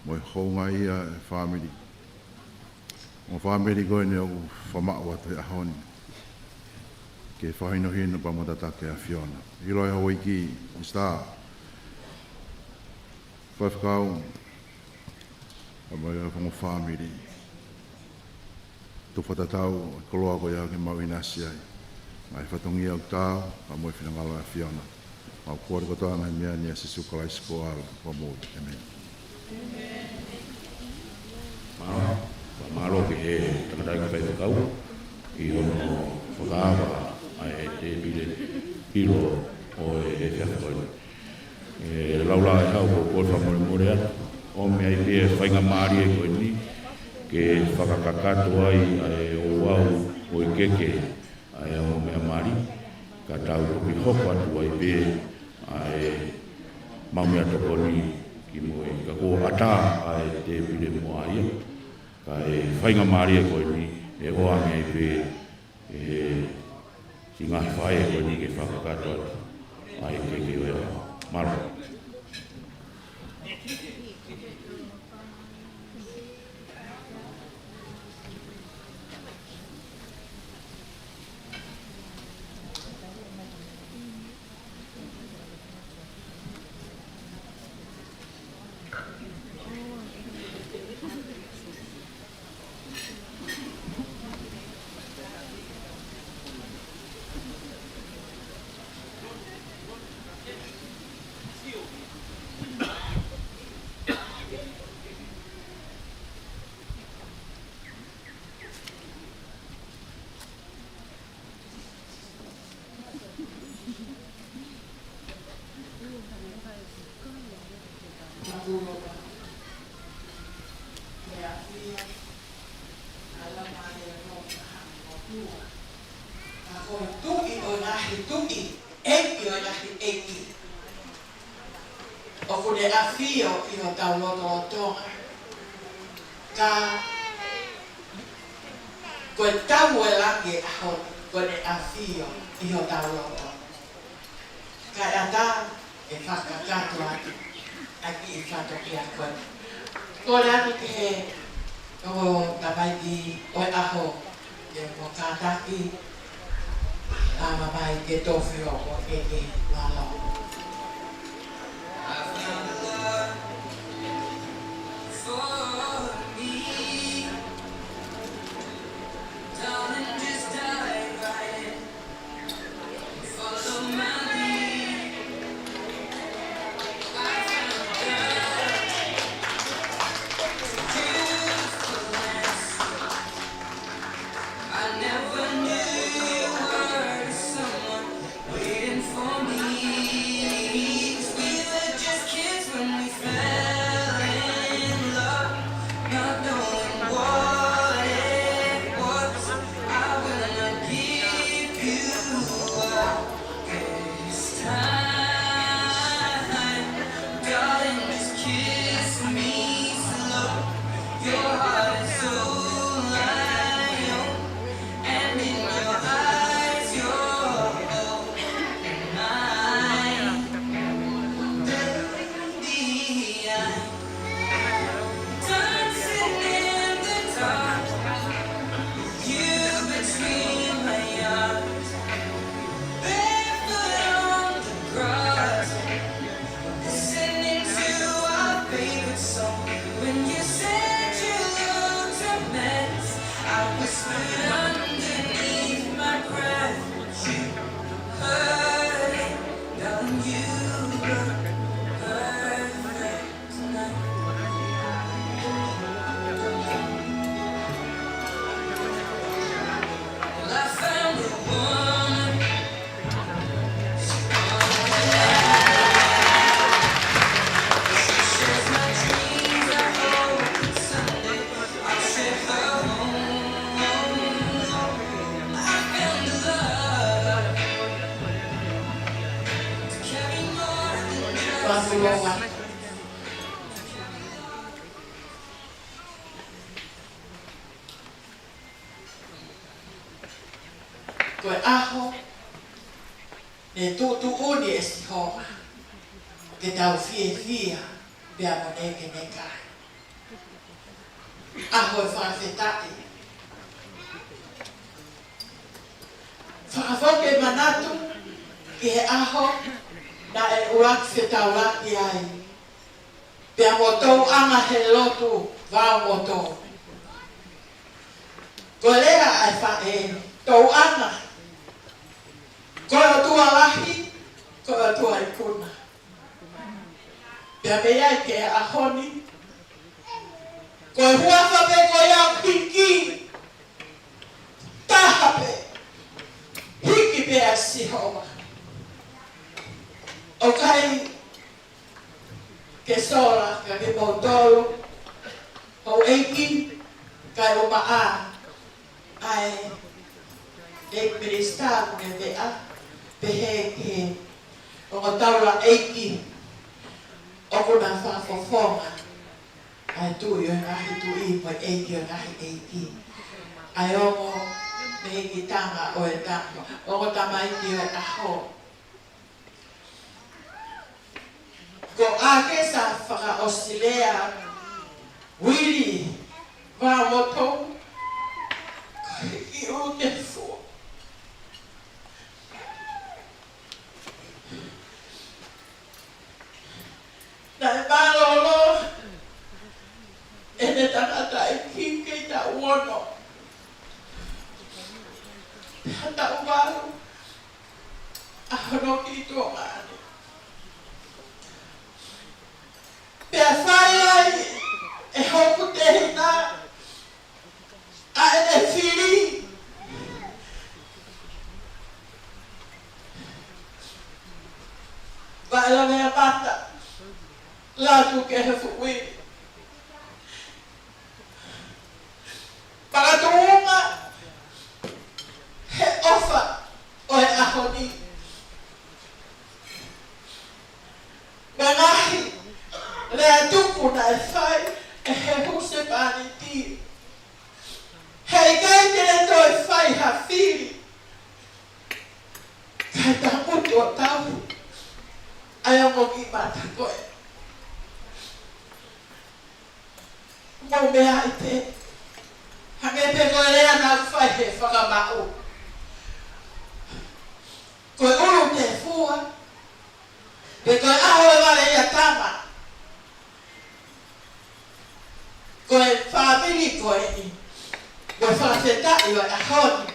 mo e honga ia e whamiri. Mo whamiri koen e o whamau atu e ahoni. Ke whahino hino pa motatake a Fiona. Hilo e hoi ki, i staa. Whafkau, a mai a whango whamiri. Tu whatatau, koloa ko ia ke mau inasi ai. Mai whatongi au tau, a moi whinangalo a Fiona. Mau kuare kotoa ngai mea ni a sisu kalai skoala, kwa mōi, amen. Malo ke he tangata ki whai kau, i hono whakaawa ai te bile hiro o e whiakoini. E laula e hau ko kore whamore more atu, o mea i pia whainga maari e koe ni, ke whakakakato ai o wau o i keke ai o mea mari ka tau toki hoko atu ai pe ai maumea toko ni ki moe ka ko ata ai te pile mo ai ka e whainga mari e koe ni e oange ai pe e singa whae e koe ni ke whakakato atu ai keke o ea maro. Never knew you were someone waiting for me. Koe aho, ne tutu uni e si hoa, ke tau fia, bea mo neke ne kai. Aho e whakawhetai. Whakafoke manatu, ki he aho, na e uak whetau laki ai. Bea mo tau anga he lotu, vau mo tau. Koe lea ai whae, tau anga. Koe o tua lahi, koe o tua ikuna. Pea mea i ke ahoni. Koe huafa pe koe au hiki. Taha pe. Hiki pe a sihoa. O kai ke sola, ka ke mautolo. O eiki, kai o maa. Ai, e ministaru ne vea. Pehe ke o taula eiki o kuna whafofonga ai tu i o ngahi tu i mo eiki o ngahi eiki ai ongo me hiki tanga o e tango ongo tamaiki o e aho ko ake sa whaka osilea wili wā moto ko hiki o ne fua na e malolo e ne tangata e kike ta uono ta uwaru a hono ki tō ngāne pea whai ai e hoku te hina a e ne whiri vai la mea mata Latu ke he fuwi. Pakatunga he ofa o he ahoni. Mengahi lea tuku na e whai e he huse pani ti. Hei kai tene to e whai ha whiri. Kai tamutu o tau. Ai ongo ki mata koe. Mo mea i te. Hange pe koe lea nā whai he whakamau. Koe uru te fua. Pe koe aho e wale ia tama. Koe whamiri koe ni. Koe whakawhetai o ahoni.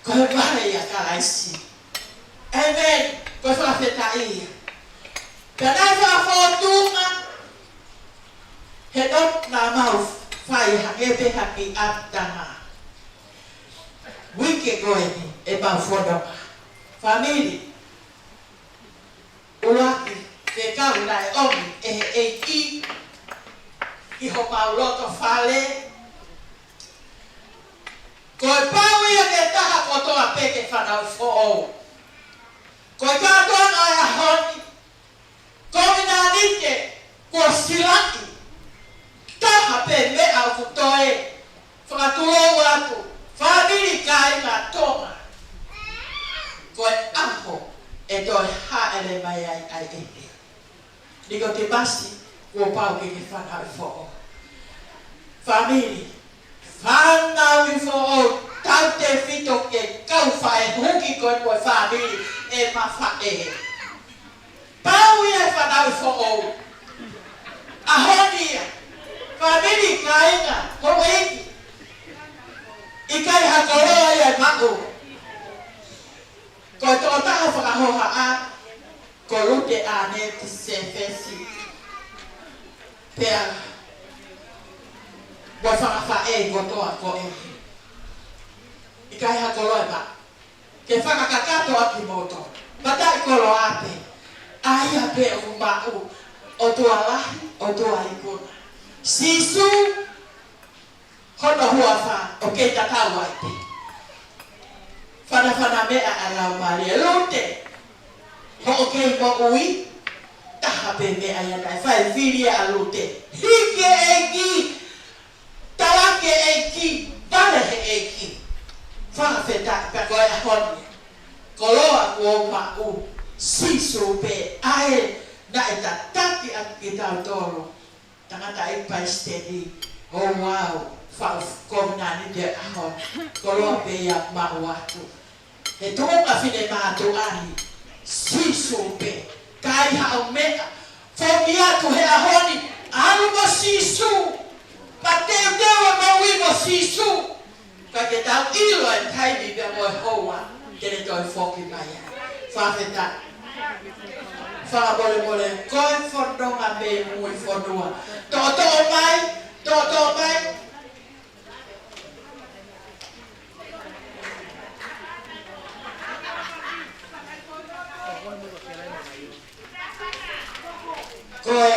Koe wale ia karaisi. Amen. Koe whakawhetai ia. Pe nai whakawhotunga. He dot na mau whai hangepe haki atanga. Wike koe ni e mau whodonga. Famili. Uraki te kau nai omi e he eiki. I ho mau loto whale. Koe pau ia ke taha kotoa peke whanau who'ou. Koe kātona e ahoni. Koe nā nike kua silaki. Taha pe me au kutoe, whakatulou atu, whamiri kai ngā tonga. Koe aho e toi haere mai ai eke. Niko te masi, kua pau ke ke whanau i who'o. Whamiri, whanau i who'o, tau te whito ke kau whae huki koe koe whamiri e mawhae. Pau ia whanau i who'o. Ahonia. Famili kainga, ho eki. Ikai hakoloa ia mako. Ko to ta whakahoha a ko rute ane te se fesi. Pea wa whakawha e gotoa ko e. Ikai hakoloa ma. Ke whakakakato aki moto. Mata i kolo ate. Aia pe o ma'u. O tua lahi, o tua ikuna. Sisu hono hua wha o kei tatau ai te. Whana mea alau maria lute. Ho o kei mo ui. Taha pe mea ianai. Whai whiria a lute. Hike e ki. Tarake e ki. Parehe e ki. Whanga whetaki pa koe a honi. Koloa kua ma'u. Sisu pe ae. Na e tataki a ki tau toro. Tangata e pai stedi. Oh wow. Whau kominani te ahon. Koloa pe ia ma'u atu. He tonga whine mātou ahi. Sisu pe. Kai hao mea. Whomi atu he ahoni. Alu mo sisu. Pa teo tewa maui mo sisu. Ka ke tau ilo e taimi pe moe hoa. Kene toi whoki mai. Whawheta. Whakabole koe whondonga me mui whondua. Tō mai. Tō mai. Koe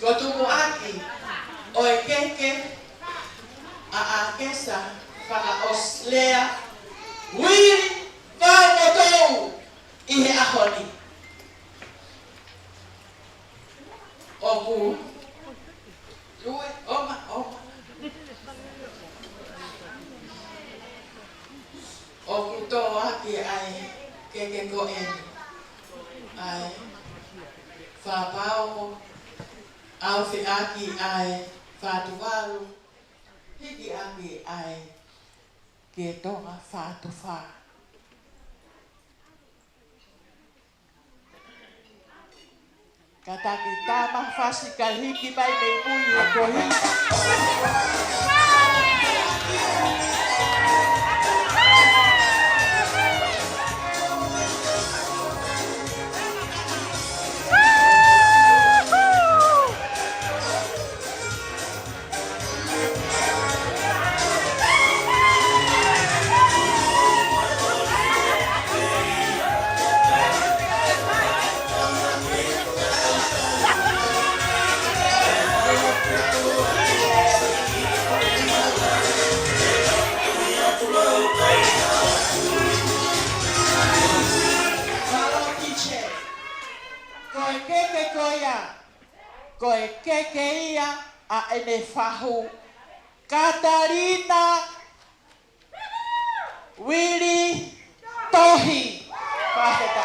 ko tumu aki o e keke a kesa whaka oslea wiri whaumotou i he ahoni o ku lue oma o ku tō aki ai keke ko eni ai whapao au fi aki ai whatuwaru hiki aki ai ke tonga whatuwha kataki tama whasika hiki mai me mui o ko koe keke ia a ene whahu Katarina Wiri Tohi Whawheta.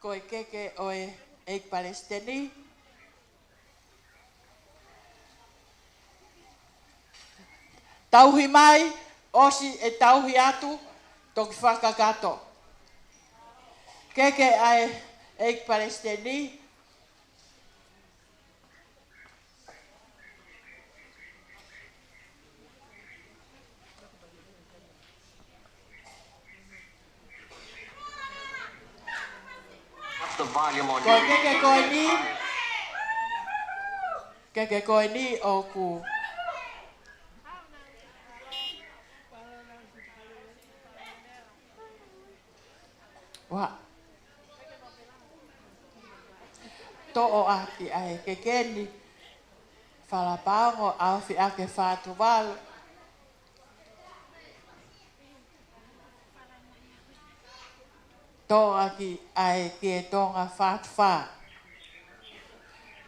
Koe keke oe eik Palestini. Tauhi mai, osi e tauhi atu, toki whakakato. Keke ai eik Palestini. The volume on Koe keke koe ni. ke koe ni o ku wa to o aki ai ke keni falapango au fi ake fatu walo to aki ai ke tonga fatu fa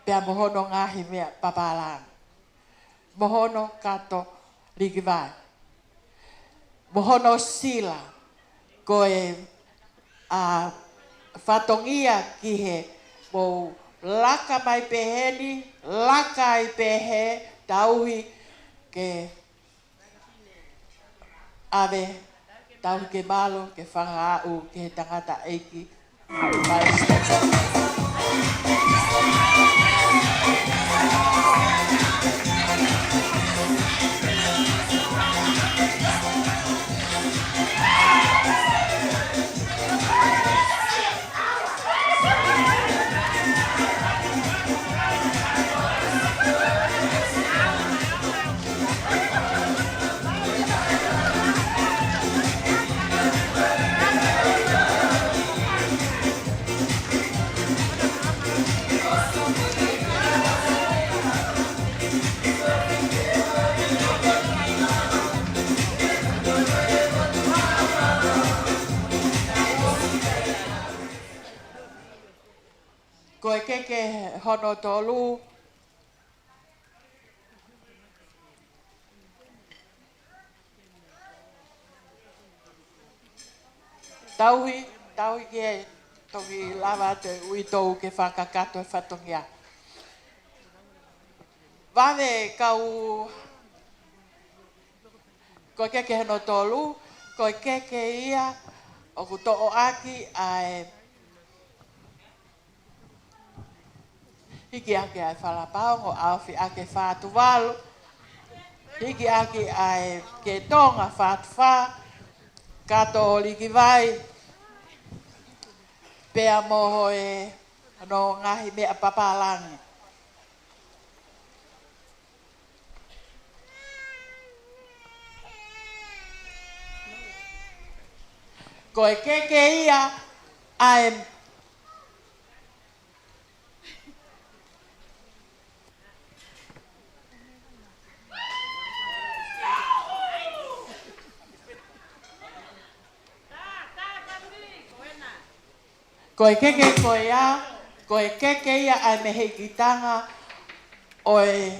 pea mohono ngahi mea papalang mohono kato ligivai mohono sila koe a fatongia ki he mo laka mai peheni laka i pehe tauhi ke ave tauhi ke malo ke whanga au ke tangata eiki koe keke hono tolu tauhi ke toki lava te ui tou ke whakakato e whatongia wale kau koe keke hono tolu koe keke ia o ku to'o aki ai hiki ake ai whalapaongo awhi ake whātu walu. Hiki ake ai ke tonga whātu whā. Kato o liki vai. Pea moho e no ngahi mea papalangi. Koe keke ia ai koe keke koe keke ia ai me hekitanga oe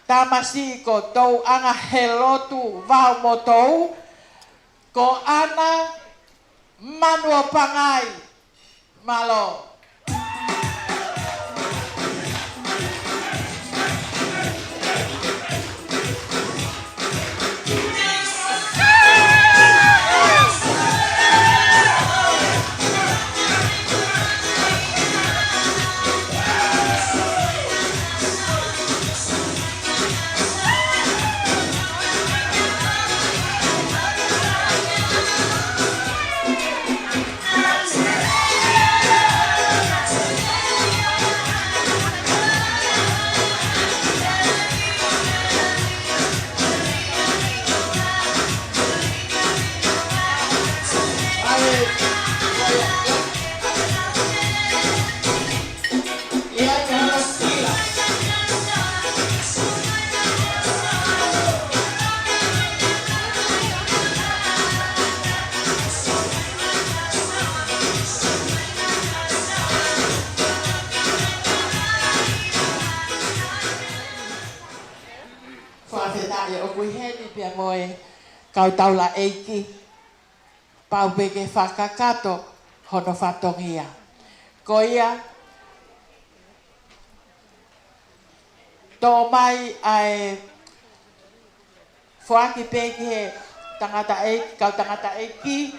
tamasi ko tau anga helotu vau motou ko ana manua pangai malo. Kau taula eiki pau peke whakakato hono whatongia. Ko ia tō mai ai whaki peke tangata eiki, kau tangata eiki,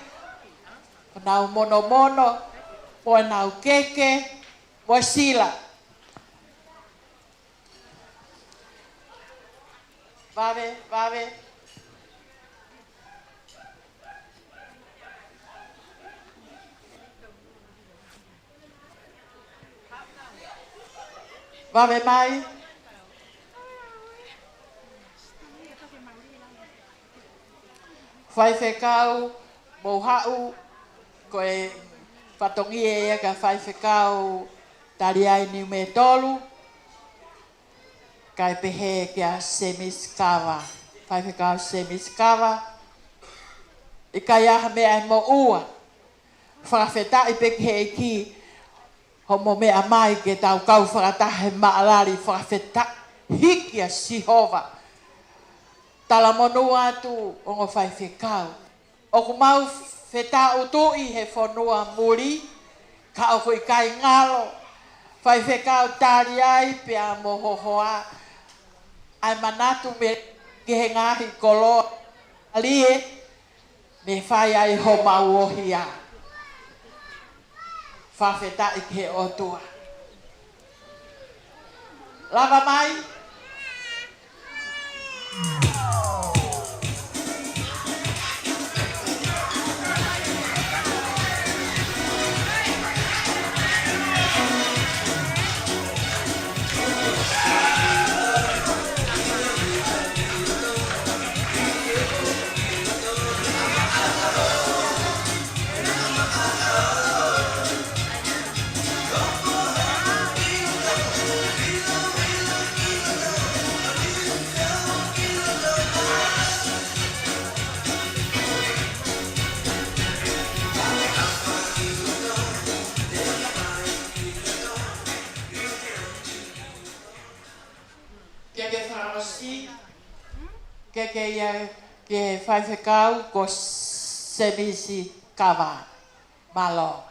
nau mono mono, po nau keke, po sila. Vave. Vave mai, Whai whekau, mō hau, koe whatongi e ka whai whekau tari ai ni me tolu, kai pehe kia semiskawa, whai whekau semiskawa, i kai aha mea e mo ua, whakawheta i peke he ki, ho mo mea mai ke tau kau whakatahe maalari whakawheta hikia sihova. Tala monua atu o ngā whai whekau. O ku mau wheta utui he whanua muri, ka o kui kai ngalo, whai whekau tari ai pia mohohoa, ai manatu me ke he ngahi kolo alie, me whai ai ho mau ohia. Wha wheta i ke o tua. Lava mai. Ke whai whekau ko semisi kawa malo.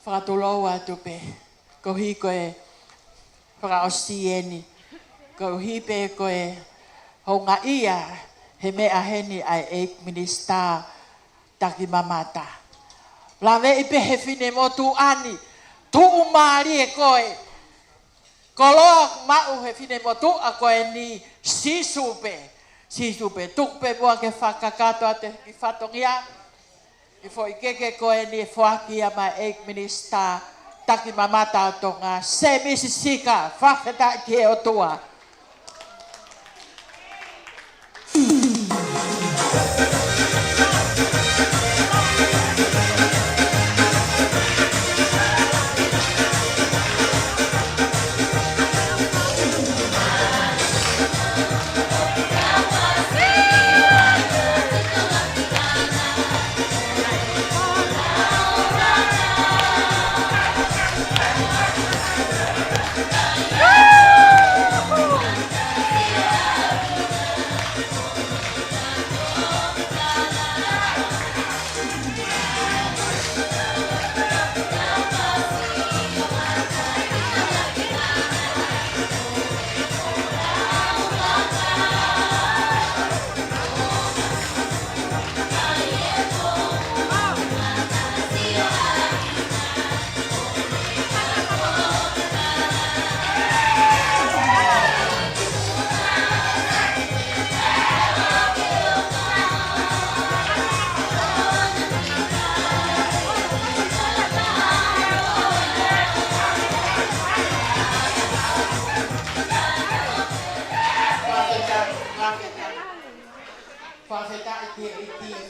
Whakatulou atu pe, ko hi koe whakaosi eni, ko hi pe koe honga ia he mea heni ai eik minista taki mamata. Lawe i pe he fine motu ani, tu umari e koe, koloa mau he fine motu a koe ni sisupe, tukpe mua ke whakakato ate ki whatongia, i fo i keke koe ni e whaki a mai eik minista taki mamata o tonga se misisika whawheta ki e o tua.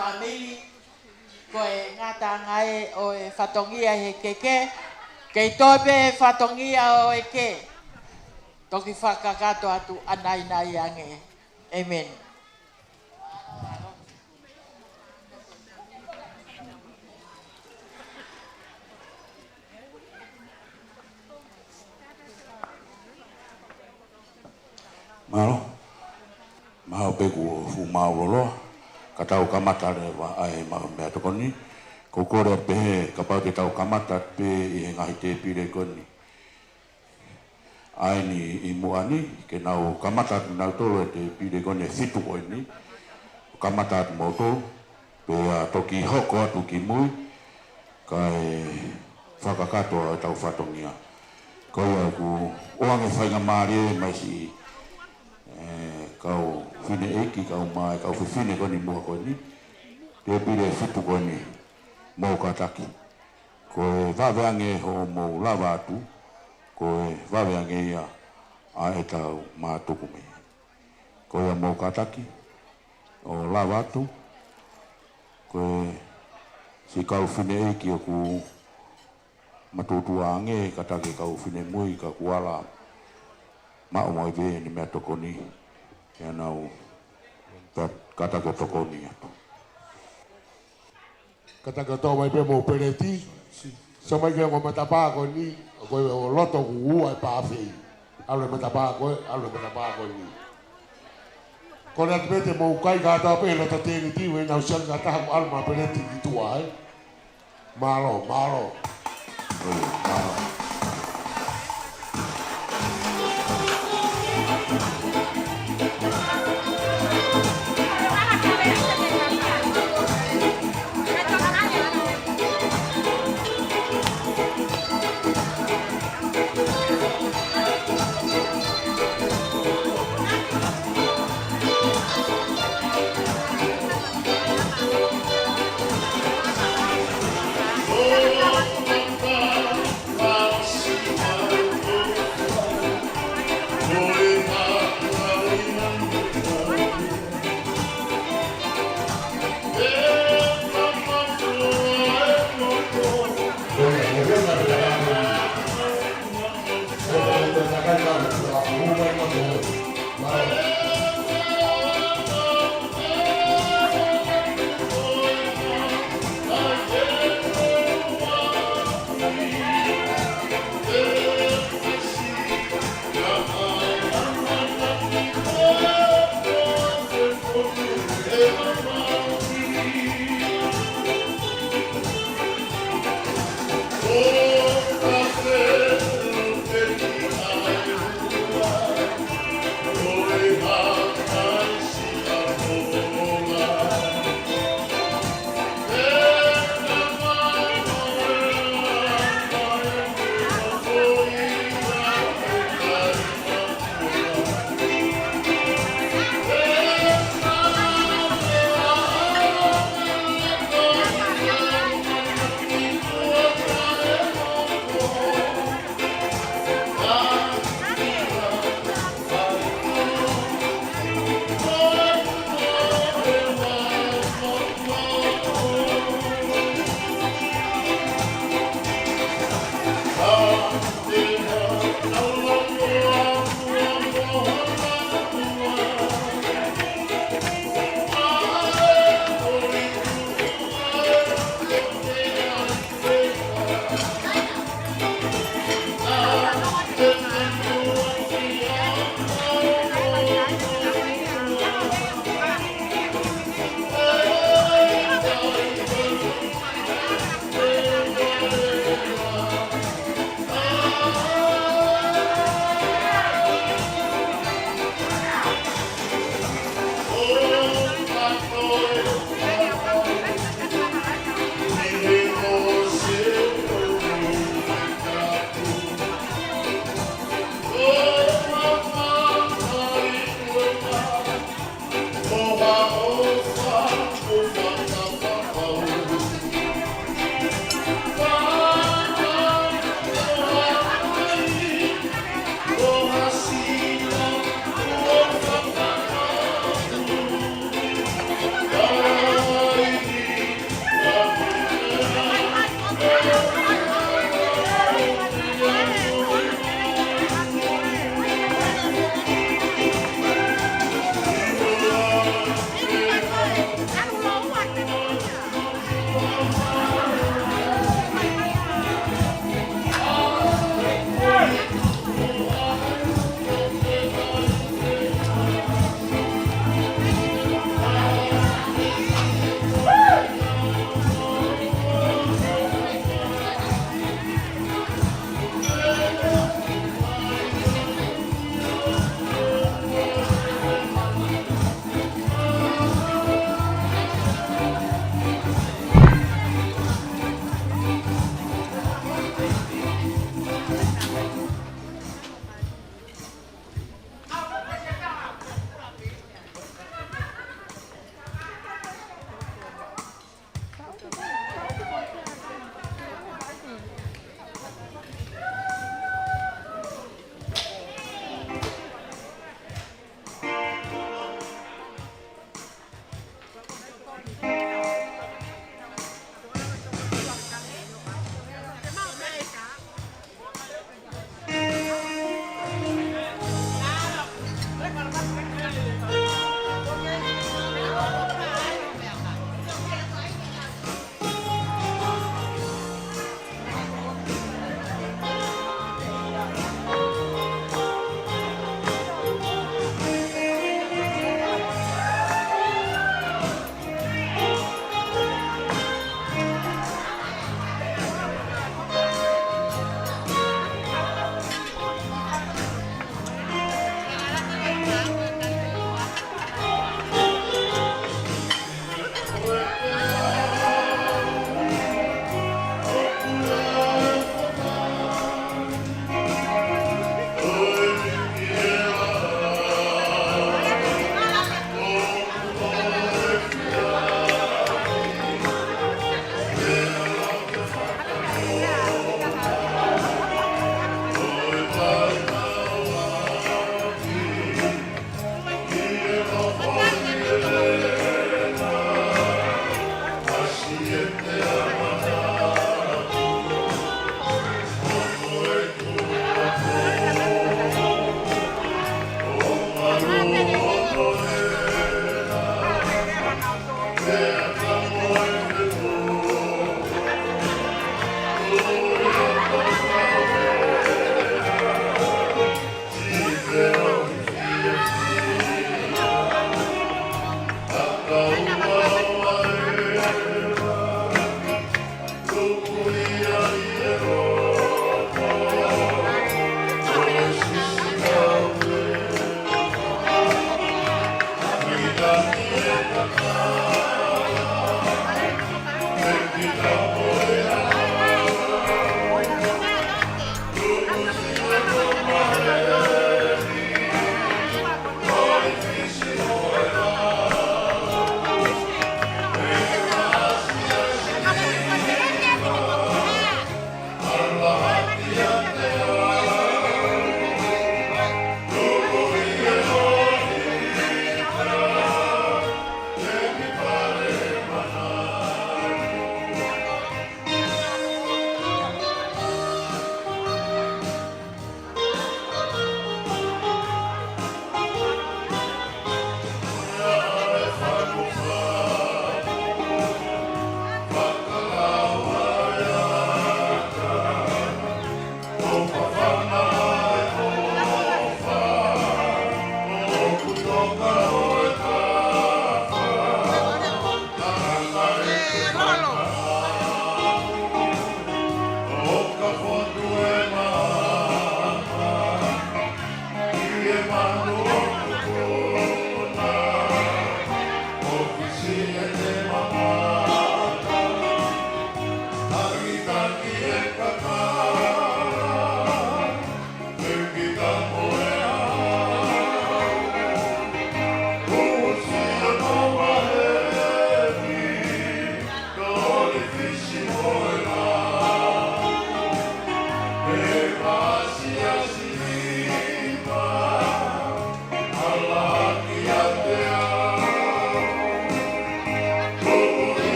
Family koe ngata ngai o e whatongia he keke Kei toi pe whatongia o eke. Toki whakakato atu anai nai ange. Amen. Malo. Mau peku fu mau lolo. Katau kamata le wa ai mau me tokoni. Ko kore pe ka pau te tau kamata pe I ngai te pire koni. Ai ni I muani ke nau kamata nau tolo te pire koni fitu koni. Kamata moto pe toki hoko atu ki mui kai whakakato tau whatongia. Ko ia ku oange whainga maare mai si kau fine eki kau mai kau fine koni mua koni te pire fitu koni mau kataki ko vaveange ho mau lava atu ko vaveange ia a etau matuku me ko ia mau kataki o lava atu ko si kau fine eki ku matutua ange kataki kau fine mui ka kuala ma o mai ve ni me tokoni ya nau kata ko tokoni atu kata ko to mai pe mo pereti sama ke mo matapa ko ni ko loto ku ai pa fe alo matapa ko ni ko na bete mo kai ga ta pe lo ta te ni ti we na usal ga ta alma pereti tu ai malo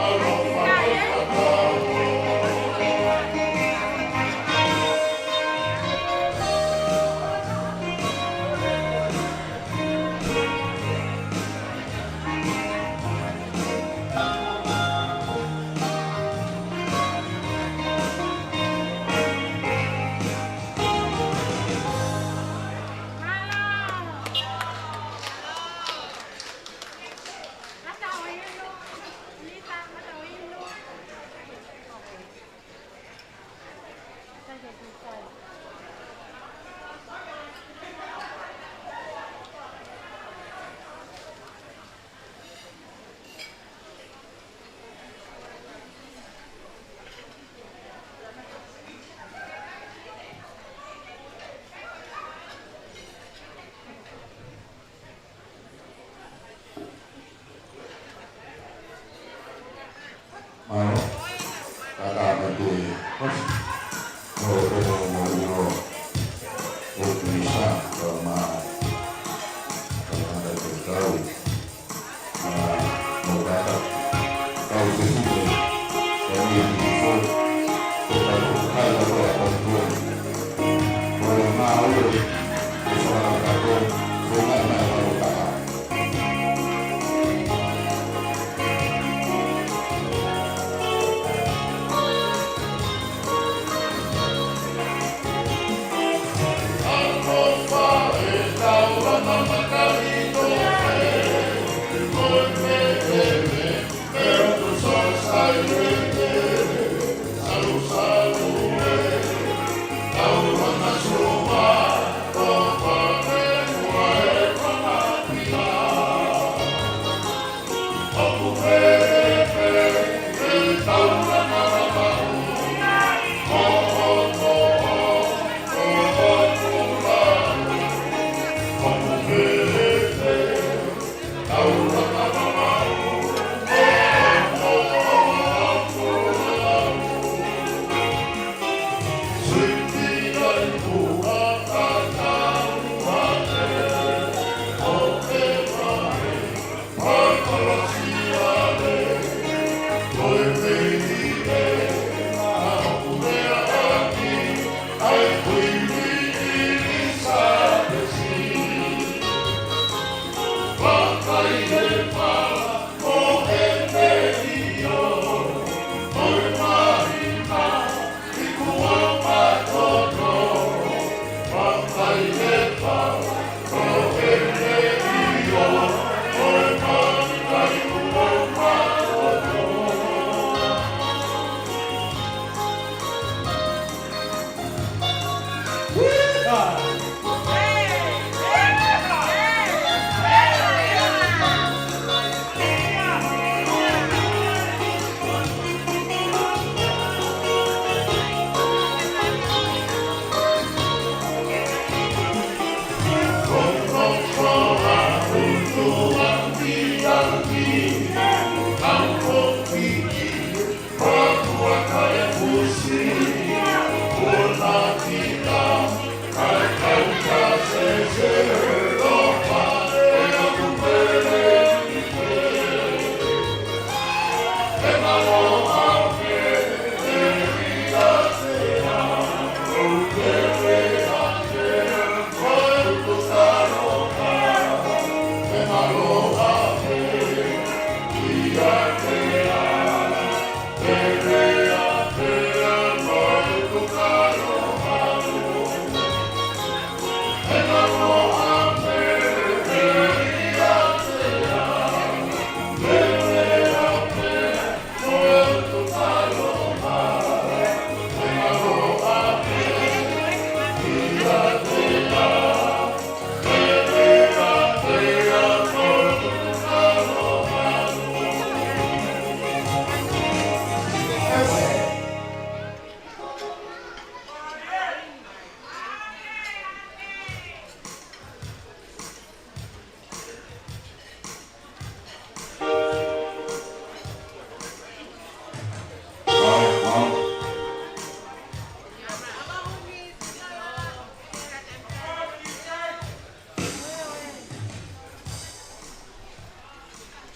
Alofa,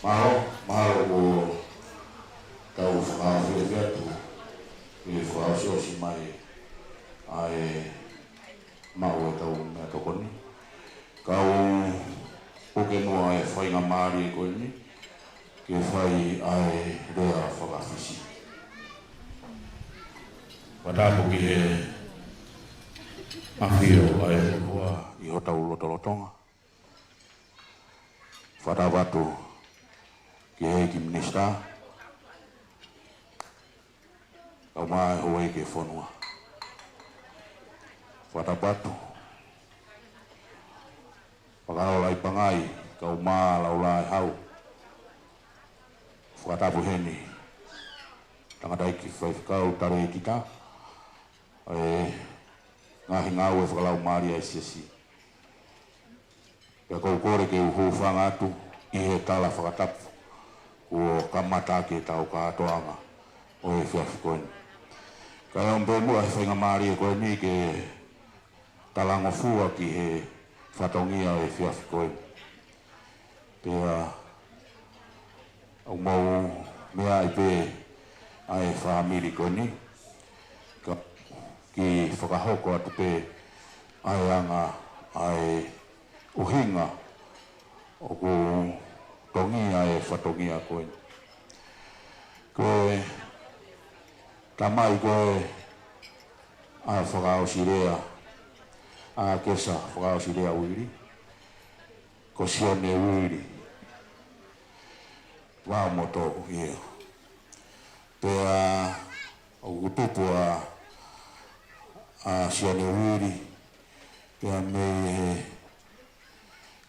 mahalo o tau whakawhiawhia tu e whakawhiosi mai ai mau e tau mea tokoni. Kau poke noa e whainga maari e koe ni ke whai ai rea whakawhisi. Watapo ki he awhio ai hua i ho tau lotolotonga. Whatawatu ki he ki minista. Kau mai hoe ke whanua. Whatawatu. Pakaolai pangai kau maa laulai hau. Whatapu heni. Tangatai ki whaifkau tare kita. Ngahi ngau e whakalau maari ai siasi. Pea kou kore ke uhu whangatu i he tala whakatapu. Kua kamata ke tau katoanga o e whiawhikoeni. Kai on pe mua he whainga maari e koe ni ke talango fua ki he whatongia o e whiawhikoeni. Pea au mau mea i pe ai whaamiri koe ni. Ki whakahoko atu pe ai anga ai uhinga o ku tongia e whatongia koe. Koe tamai koe a whakaosirea a kesa whakaosirea uiri ko sione uiri wā moto ia. Pea o kutupu a sione uiri pea me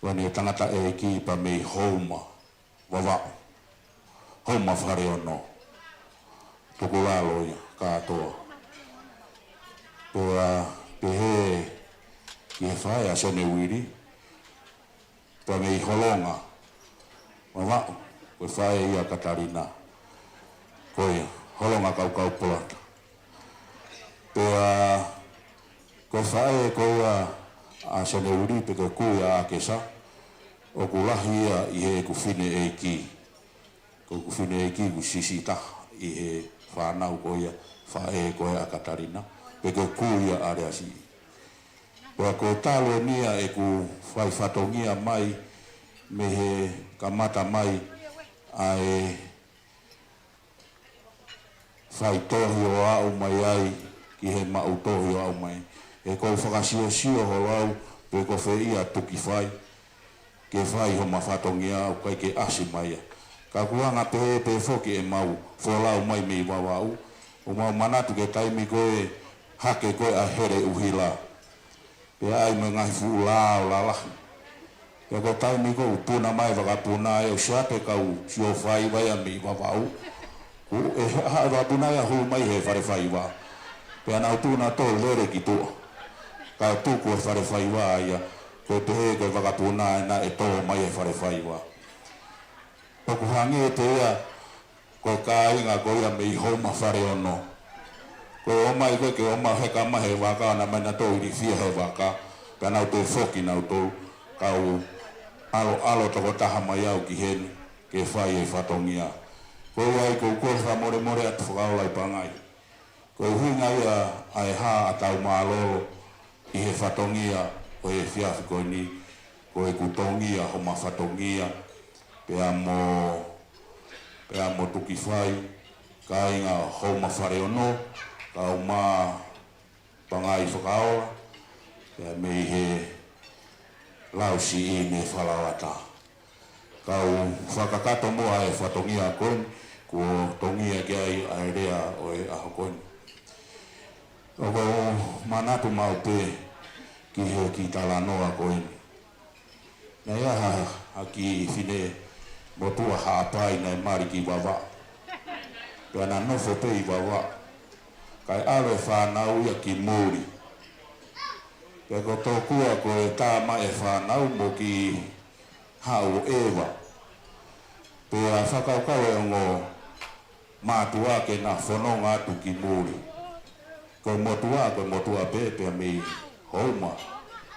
wane tangata e ki pa me houma wawao houma whare ono tuku lalo ia katoa pea pehe ki he whae a sione uiri pa me holonga wawao koe whae ia Katarina koe holonga kau polata pea ko whae koe a sione uiri pe koe kuia a kesa o ku lahi ia i he ku whine e ki. Ko ku whine e ki ku sisita i he whanau ko ia whae koe a Katarina. Pe koe kuia a reasi. Pea ko talo nia e ku whai whatongia mai me he kamata mai a e whai tohi o au mai ai ki he mau tohi o au mai. E kou whakasio ho lau pe ko whe ia tuki whai. Ke whai ho mawhatongia au kai ke asi mai. Ka kuanga pe whoki e mau wholau mai mei wawau. O mau manatu ke taimi koe hake koe a here uhila. Pe ai me ngai fu lao la lahi. Pe ko taimi koe puna mai wakapuna e o siape kau sio whai vai a mei wawau. E haa wapuna ia hu mai he whare whai wa. Pe anau tūna tō lere ki tua. Ka tūku e whare whai wa ia. Ko te he koe wakapuna e na e tō mai e whare whai wa. Toku hangi e te ia, ko ka inga ko ia mei homa whare ono. Ko o mai koe ke o ma heka mahe waka na mai na tō iri fia he waka. Ka nau tō whoki nau tō kau alo toko taha mai au ki henu ke whai e whatongia. Ko ai ko koe wha more more atu whakaolai pangai. Ko huinga ia ai haa atau maalolo i he whatongia o e whiawhiko ni, ko e kutongia ho ma whatongia, pea mo tuki whai, ka inga ho ma whare ono, ka o ma pangai whakaola, pea mei he lausi i me whalawata. Ka o whakakato moa e whatongia koe, ko tongia ki ai ai rea o e aho koe. Ko manatu mau pe, ki he ki tala noa koe. Nei aha aki whine motua haapai nei mari ki wawa. Pea na nofo pe i wawa. Kai alo e whanau ia ki muri. Pea ko tōkua koe tā mai e whanau mo ki hau ewa. Pea whakaukau e ongo mātua ke na whanonga atu ki muri. Ko motua pe pea mei houma,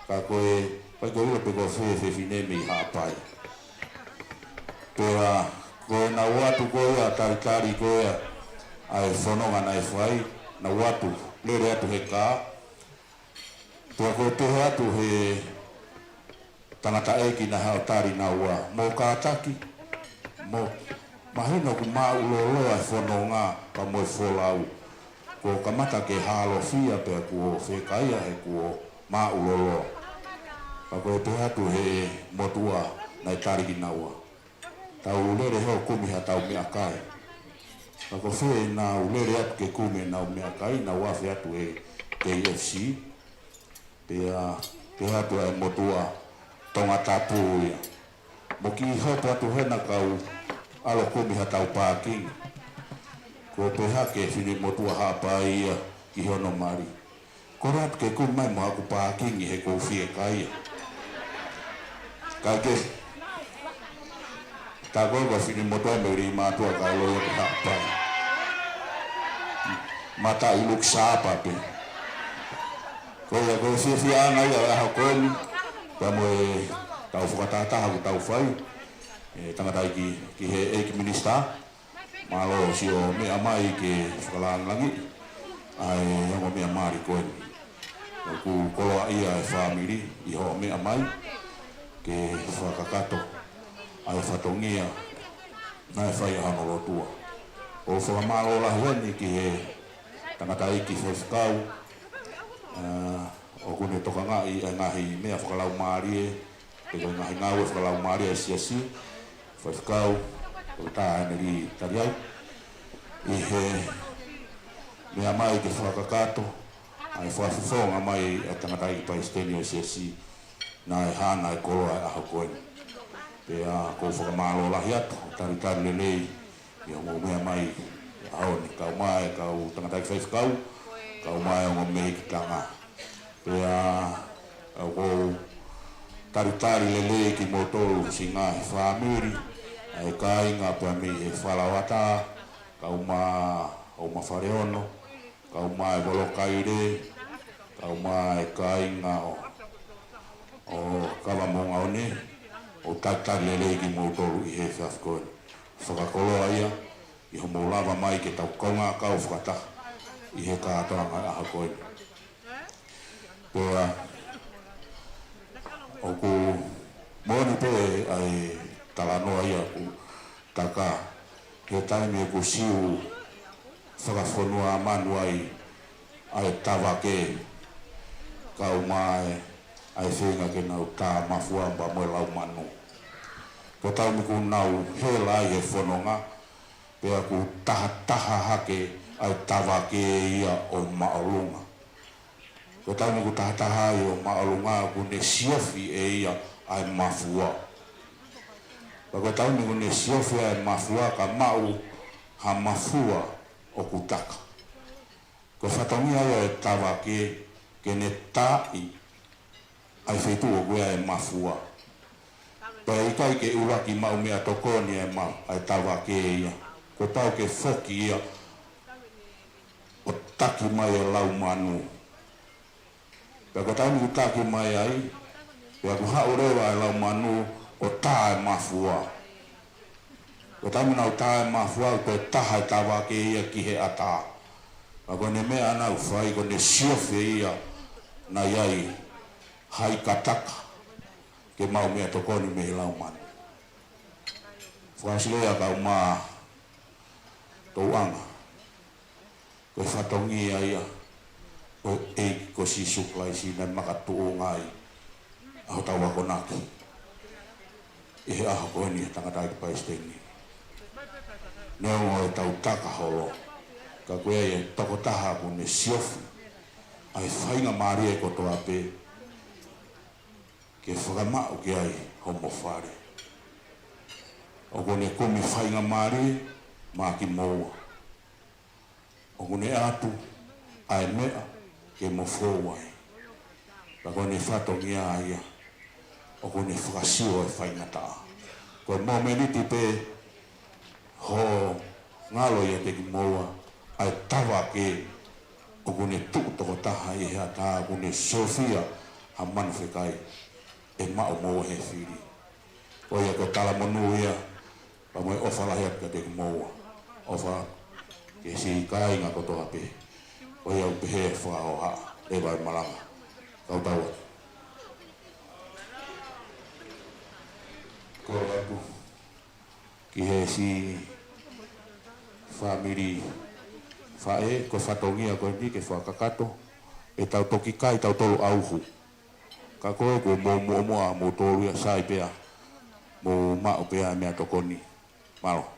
ka koe, pai koe ua pe koe whewhi ne mei hāpai. Pea koe na watu koe a taritari koe ai whanonga nei whai na watu lere atu he kā. Pea koe tehe atu he tangata eki na hao tari na ua mō kātaki mō mahino ku mauloloa e whanonga ka moe wholau. Ko kamata ke halo fia pea kuo whekaia he kuo mauloloa. Pa koe tehe atu he motua nei tari ki na ua. Tau lere heo kumi ha tau mea kai. Ako whee na ulere atu ke kumi na mea kai na wafi atu e KFC. Pea atu e motua tonga tapu ia. Mo ki hopo atu hena kau alo kumi ha tau parking. Ko peha ke whini motua hapa ia ki hono mari. Kore atu ke kumi mai mo haku parking i he kou whie kai. Kai ke ta gogo fini moto me ri ma to ka lo ka pa mata iluk sapa pe ko ya go fi ana ya ha ko ni pa mo ta fu ta ha ta fai tanga dai ki he ek minista malo si o me amai ke skalan langi ai mo me amari ko ku ko ia family i ho me amai ke fa kakato ai whatongia nai whai hano rotua. O whakamaro la huani ki he tangata iki whewhikau o kune toka ngai e ngahi mea whakalau maari e te koe ngahi ngau e whakalau maari e siasi whewhikau o tā eneri tariau i he mea mai ke whakakato ai whawhifonga mai e tangata iki paisteni o siasi na e hana e koroa e aho koeni. Pea ko whakamalo lahi atu, taritari lelei, i o mea mai aoni, kau mai, kau tangatai whaifkau, kau mai o mei ki tanga. Pea ko taritari lelei ki motoru si ngahi whamiri, ai kainga pea mi he whalawata, kau mai o mawhareono, kau mai walokaire, kau mai kainga o kawamonga one, o tatari lelei ki motoru i he whafkoen. Whakakoloa ia, i ho lava mai ke tau kaunga kau whakata i he kātoanga aha koen. Pea, o ku moni pe ai talanoa ia ku taka ke taimi e ku siu whakawhanua manu ai tawake kau mai ai whenga ke nau tā mafuamba moe lau manu. Ko tau miku nau hela ai he whanonga, pea ku taha hake ai tawake ia o maolunga. Ko tau miku taha ai o maolunga ku ne siofi e ia ai mafua. Ko tau miku ne siofi ai mafua ka mau ha mafua o kutaka. Ko whatongia ia e tawake ke ne tai ai whetu o koe e mafua. Pea ikai ke uraki mau mea tokoni e mau ai tawa ke ia. Ko tau ke whoki ia o taki mai e lau manu. Pea ko tau miku taki mai ai, pea ku hao rewa e lau manu o tā e mafua. Ko tau minau tā e mafua ko e taha e tawa ke ia ki he ata. Pea ko ne mea anau whai ko ne siofe ia na iai hai kataka ke mau mea tokoni me he lau manu. Whasilea kau maa touanga. Koe whatongia ia o eiki ko si suklai sina makatu o ngai aho tau wako naki. I he aho koe ni tangata ki paisteni. Neo e tau taka holo. Ka koe e toko taha ku ne siofu. Ai whainga maari e kotoa pe. Ke whakamau ke ai homo whare. O kone kumi whainga maari mā ki moua. O kone atu ai mea ke mo whowai. Ka kone whatongia aia. O kone whakasio e whainga taa. Ko mō meniti pe ho ngalo ia te ki moua ai tawa ke o kone tūtoko taha i hea taa kone Sofia ha manu whekai. E mao mo he whiri. O ia ko tala monu ia, Pa mo ofa la hiat ka te mo. Ofa ke si kai nga ko to ape. O ia pehe fa o ha e vai malanga. Kau tahu. Ko aku ki he si family fae ko fatongia ko ni ke fa kakato e tau toki kai tau tolu auhu. Ka koe ko mo tolu ya sai pea. Mo ma o pea mea tokoni. Malo.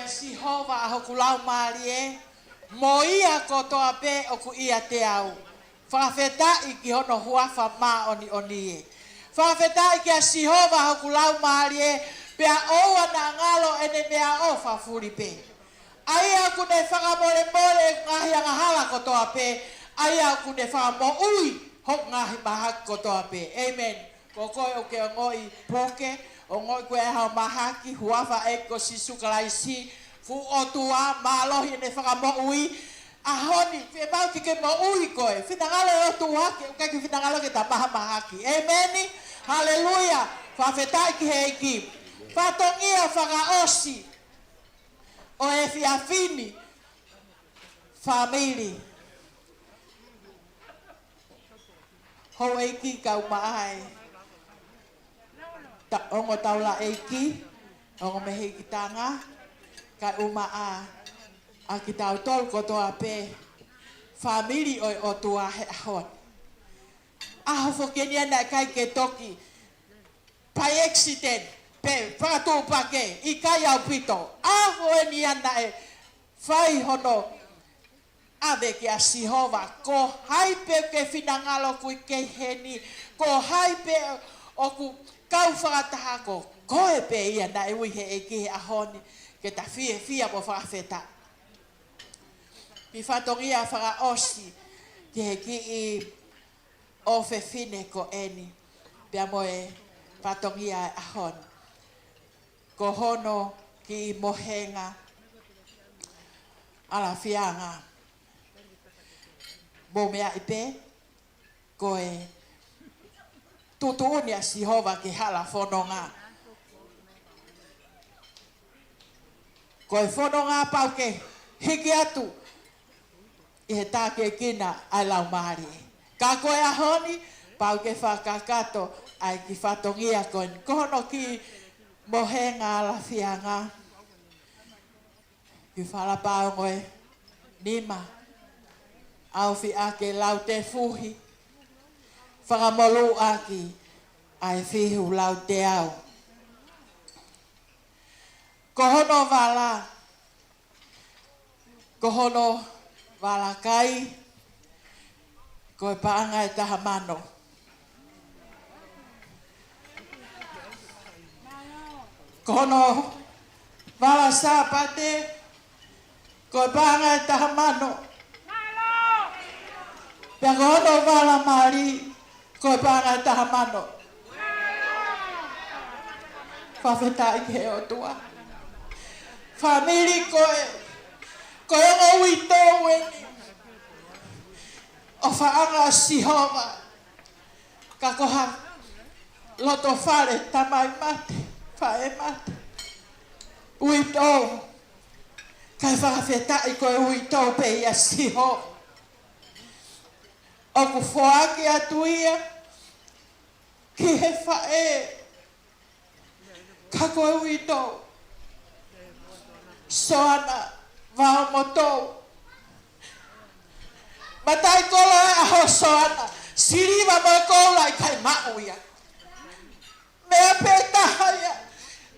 Sihova ho kulau malie moia kotoa pe o ku ia te au whawheta i ki hono huafa ma oni whawheta i ki a Sihova ho kulau malie pea oua na ngalo ene mea o whafuri pe ai aku ne whakamore ngahi anga hala kotoa pe ai aku ne whakamo ui ho ngahi mahak kotoa pe amen kokoe o ke ngoi poke o ngoi koe hao mahaki huafa eko sisukalaisi fu o tua malohi ne whakamo ui ahoni fe mau ke mo ui koe finangalo o tua ke ke finangalo ke tamaha mahaki amen haleluya whawhetai ki heiki whatongia whakaosi o e fiafini family ho eiki kau maai ta ongo taula eiki ongo mehi kitanga kai umaa a ki tau tol kotoa pe family oi o tua he ahon aho fokeni ana kai ke toki pai accident pe whakatō pake i kai au pito aho eni ana e whai hono ave ke a Sihova ko hai pe ke finangalo kui ke heni ko hai pe o ku kau whakataha ko koe pe ia na e ui he e ki ahoni ke ta fia mo whakawheta. Pi whatongia whakaosi ke he ki i o whewhine ko eni. Pea mo e whatongia e ahon. Ko hono ki i mohenga ala whianga. Mo mea i pe ko e tutuunia Sihova ki hala whanonga. Ko e whanonga pau ke hiki atu i he tāke kina ai lau mahari. Ka koe ahoni pau ke whakakato ai ki whatongia koe. Kohono ki mohenga ala whianga. Ki whalapau ngoe nima. Au fi ake lau te fuhi. Whakamolu aki ai whihu lau te au. Kohono wala. Kohono wala kai. Koe paanga e taha mano. Kohono wala sāpate. Koe paanga e taha mano. Pea kono wala mali koe pāngai taha mano. Whawheta i he o tua. Famili koe o wito weni. O whaanga sihova. Ka koha loto whare tamai mate. Whae mate. Wito. Kai whawheta i koe wito pe ia sihova. O ku whaake atu ia. Ki he whae. Ka koe wito. Soana vao motou. Matai kola e aho soana. Siriwa mo kola i kai mauia. Mea petaha ia.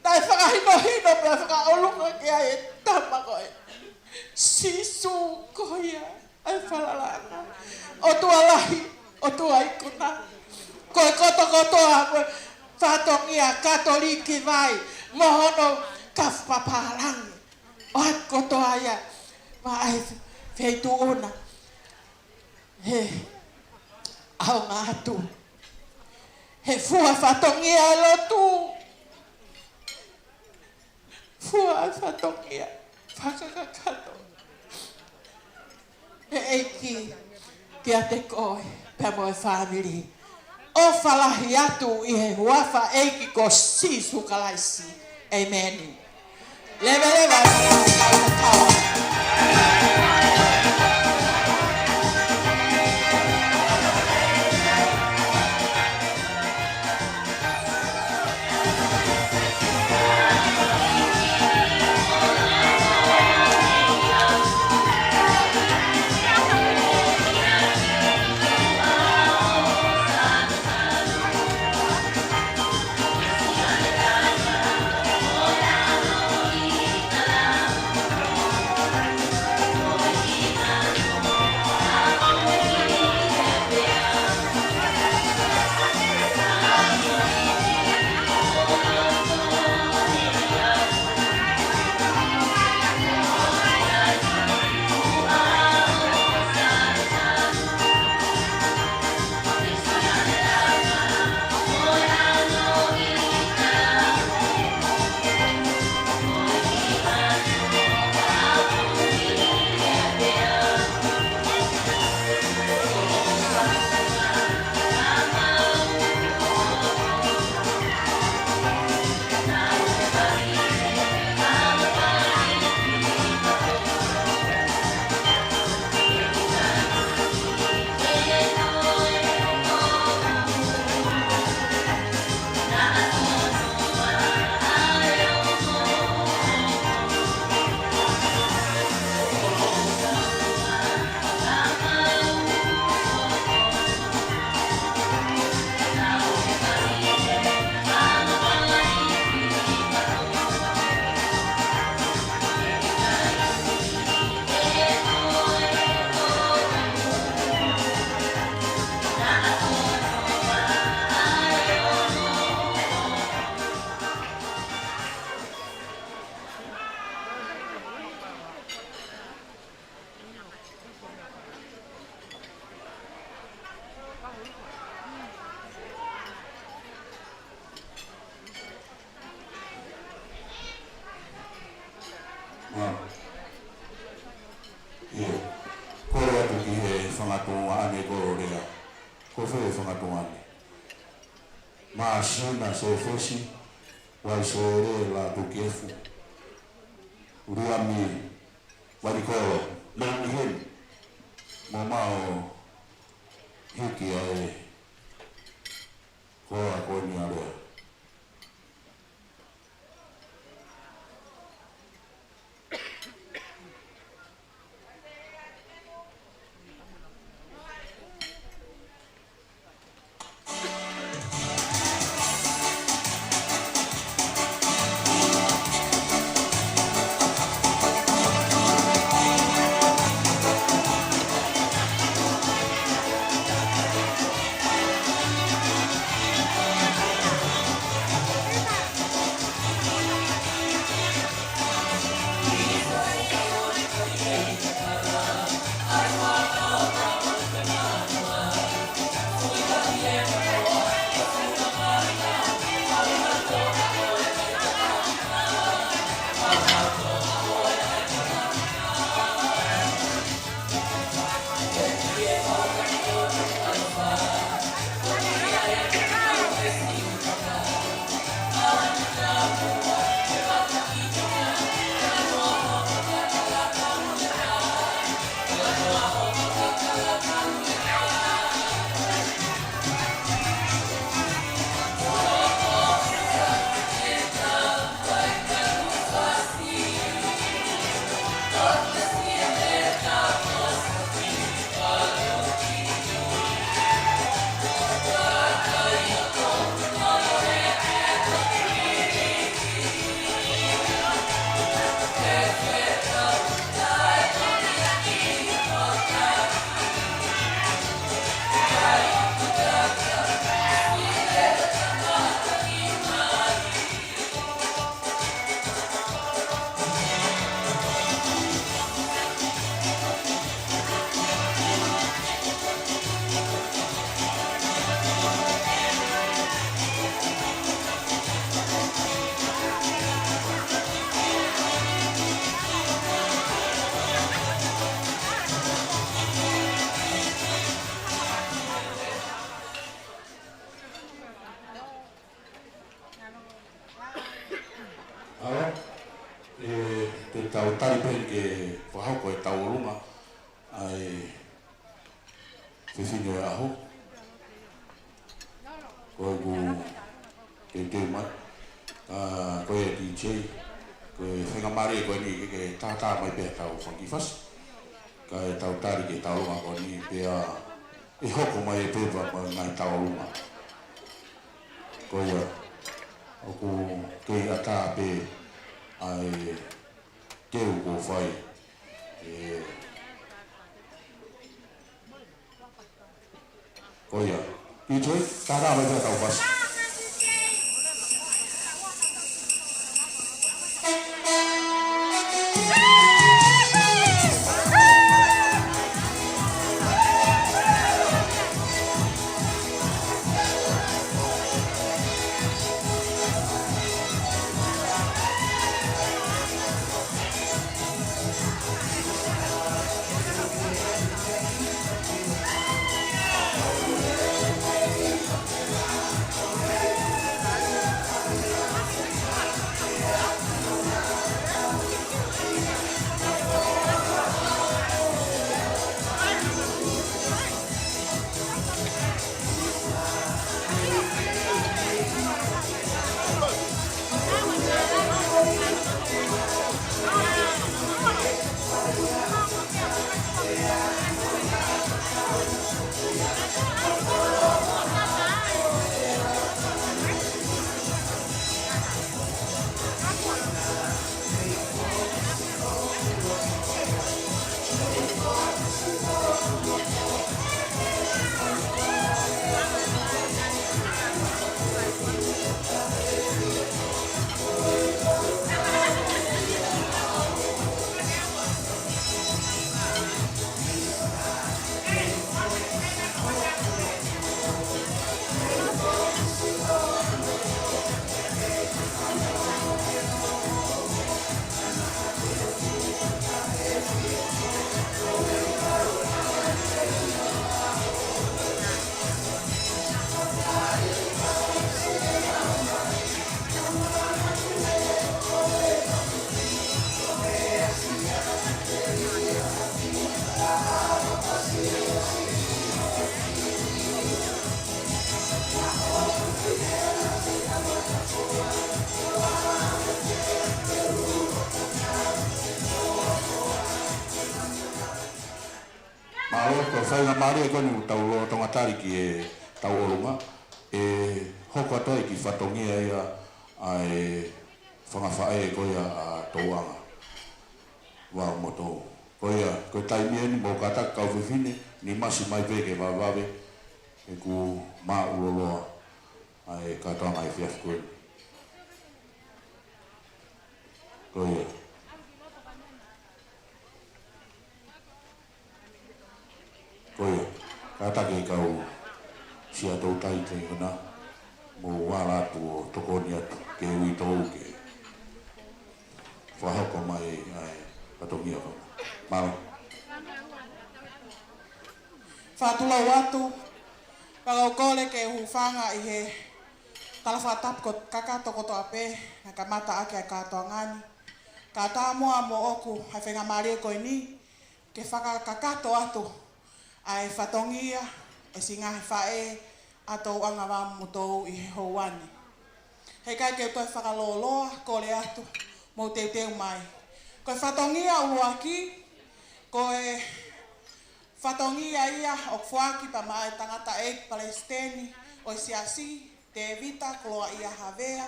Tai whakahino mea whakaolunga kia e tama koe. Sisu koia. Ai whalalanga. O tua lahi. O tua ikuna. Koe kotokotoa koe. Whatongia katoliki vai. Mohono kawpapalangi. O at kotoa ia. Vai feitu una. He. Au ngātu. He fua whatongia e lotu. Fua whatongia. Whakakakato. He eiki. Kia te koe. Pea moe whāmiri. O whalahi atu i he huafa eiki ko sisu kalaisi. Amen. Leva. Maashina sefeshi waishoere la bukefu Uriami Warikolo Lanihin Momao Hiki ae Koa koni area ke whahoko e taurunga ai whiwhine aho. Koe ku te mai, koe e DJ, koe whengamare koe ni ke tātā mai pēr tau whangiwhas. Ka e tau tari ke taurunga koe ni pēr e hoko mai e pēpa mai ngai taurunga. Koe ia, oku kei ata pē ai teu ko whai koe ia. I toi, tātā mai pēr tau whas. Malo ko whainga mare e koni tau lo tonga tariki e tau orunga e hoko atoa ki whatongia ia ai whangawhae e koia a tauanga wao moto koia koe taimieni mo kata kau whiwhine ni masi mai veke wawawe e ku maa uloloa ai katoanga e whiaf koe koia koe, kātake kau sia tau taite hana mo wala atu o tokoni atu ke ui tau ke whahako mai ai patongia kau. Maro. Whātulau atu, pagau kole ke hufanga i he talawhatap ko kakato koto ape na kamata ake ai katoa ngani. Ka tā moa mo oku hai whenga maria koe ni ke whakakato atu ai whatongia e singahi whae atou anga wamu tau i he houani. Hei kai keu toi whakaloloa kole atu mo teu mai. Koe whatongia uaki, koe whatongia ia o fuaki pa mai tangata e Palestini o siasi, te evita kloa ia havea,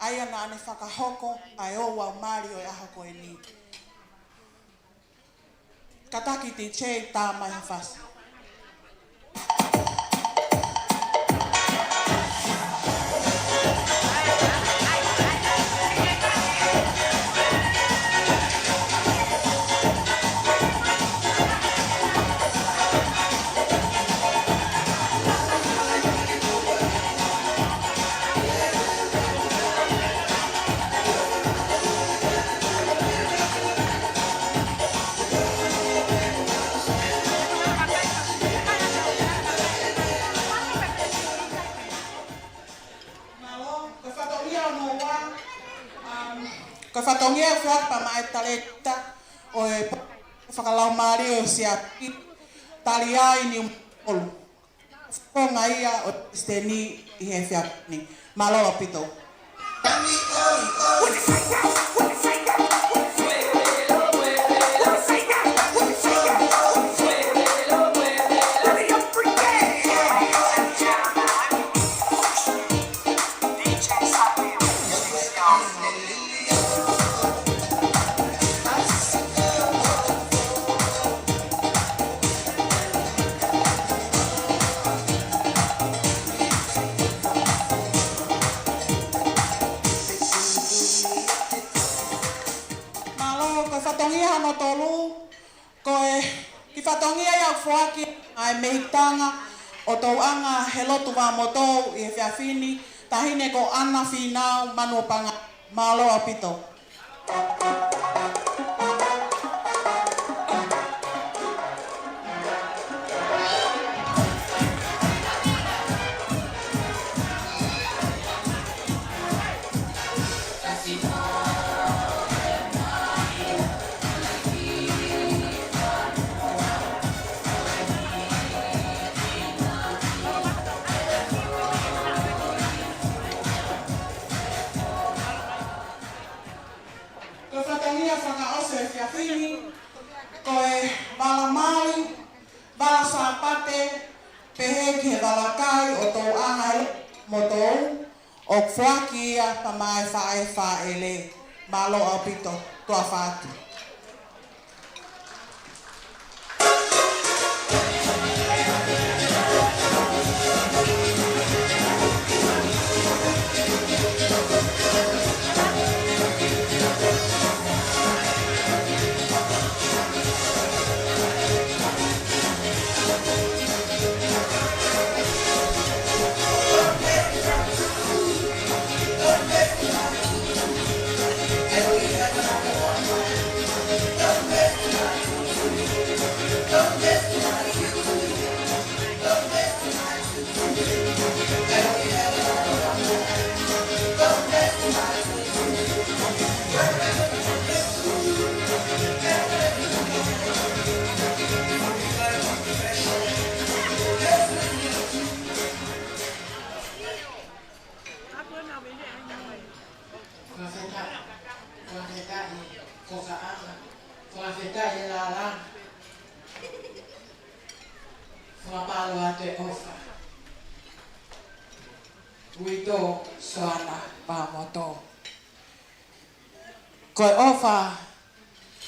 aia na ane whakahoko ai o wau mari o aho koe ni. Kataki ti che tā mai hawhasi. Ko whatongia whak pa mai taleta o e whakalau maari o siapi tali ai ni olu. Whakonga ia o steni I he whiapini. Malo pito. Ai meitanga o tau anga he lotu wā motou I he whiawhini tahine ko ana whinau manuapanga māloa pito. Koe malamali, bala sapate, peheke balakai o tau anga motou, o whakia pamai whae malo au pito, tua whatu. Wito soana pamoto. Koe ofa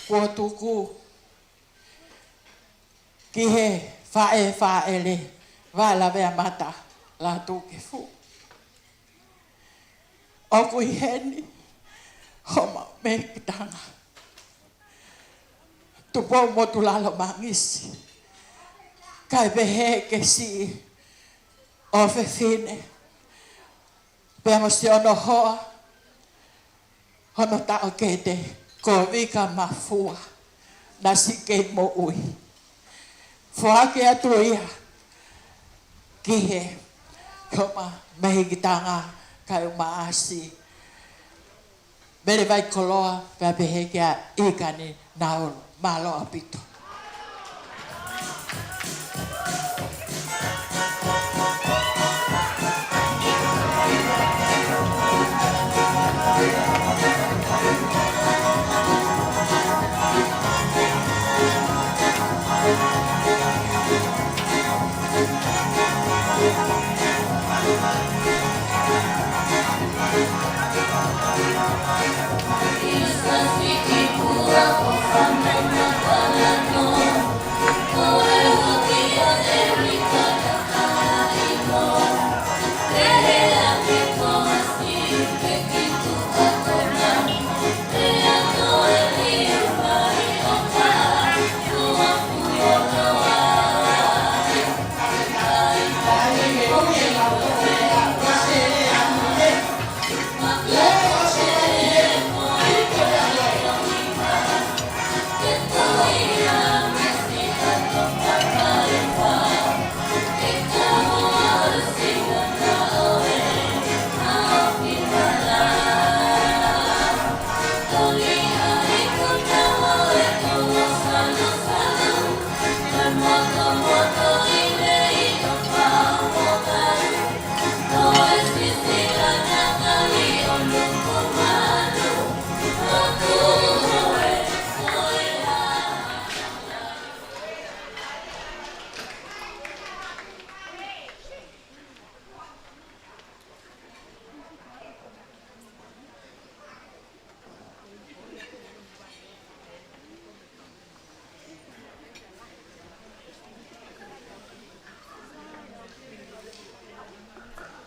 kua tuku ki he whaele wala vea mata la tuke fu. O kui heni homa mektanga. Tupo motulalo mangisi. Kai behe ke si o fefine. Peamos te ono hoa, ono tao kete, ko vika mafua, nasi ke mo ui. Fuake atuia, kihe, koma mehigitanga, kai umaasi. Mele vai koloa, peapehekea ikani nauru, malo apito.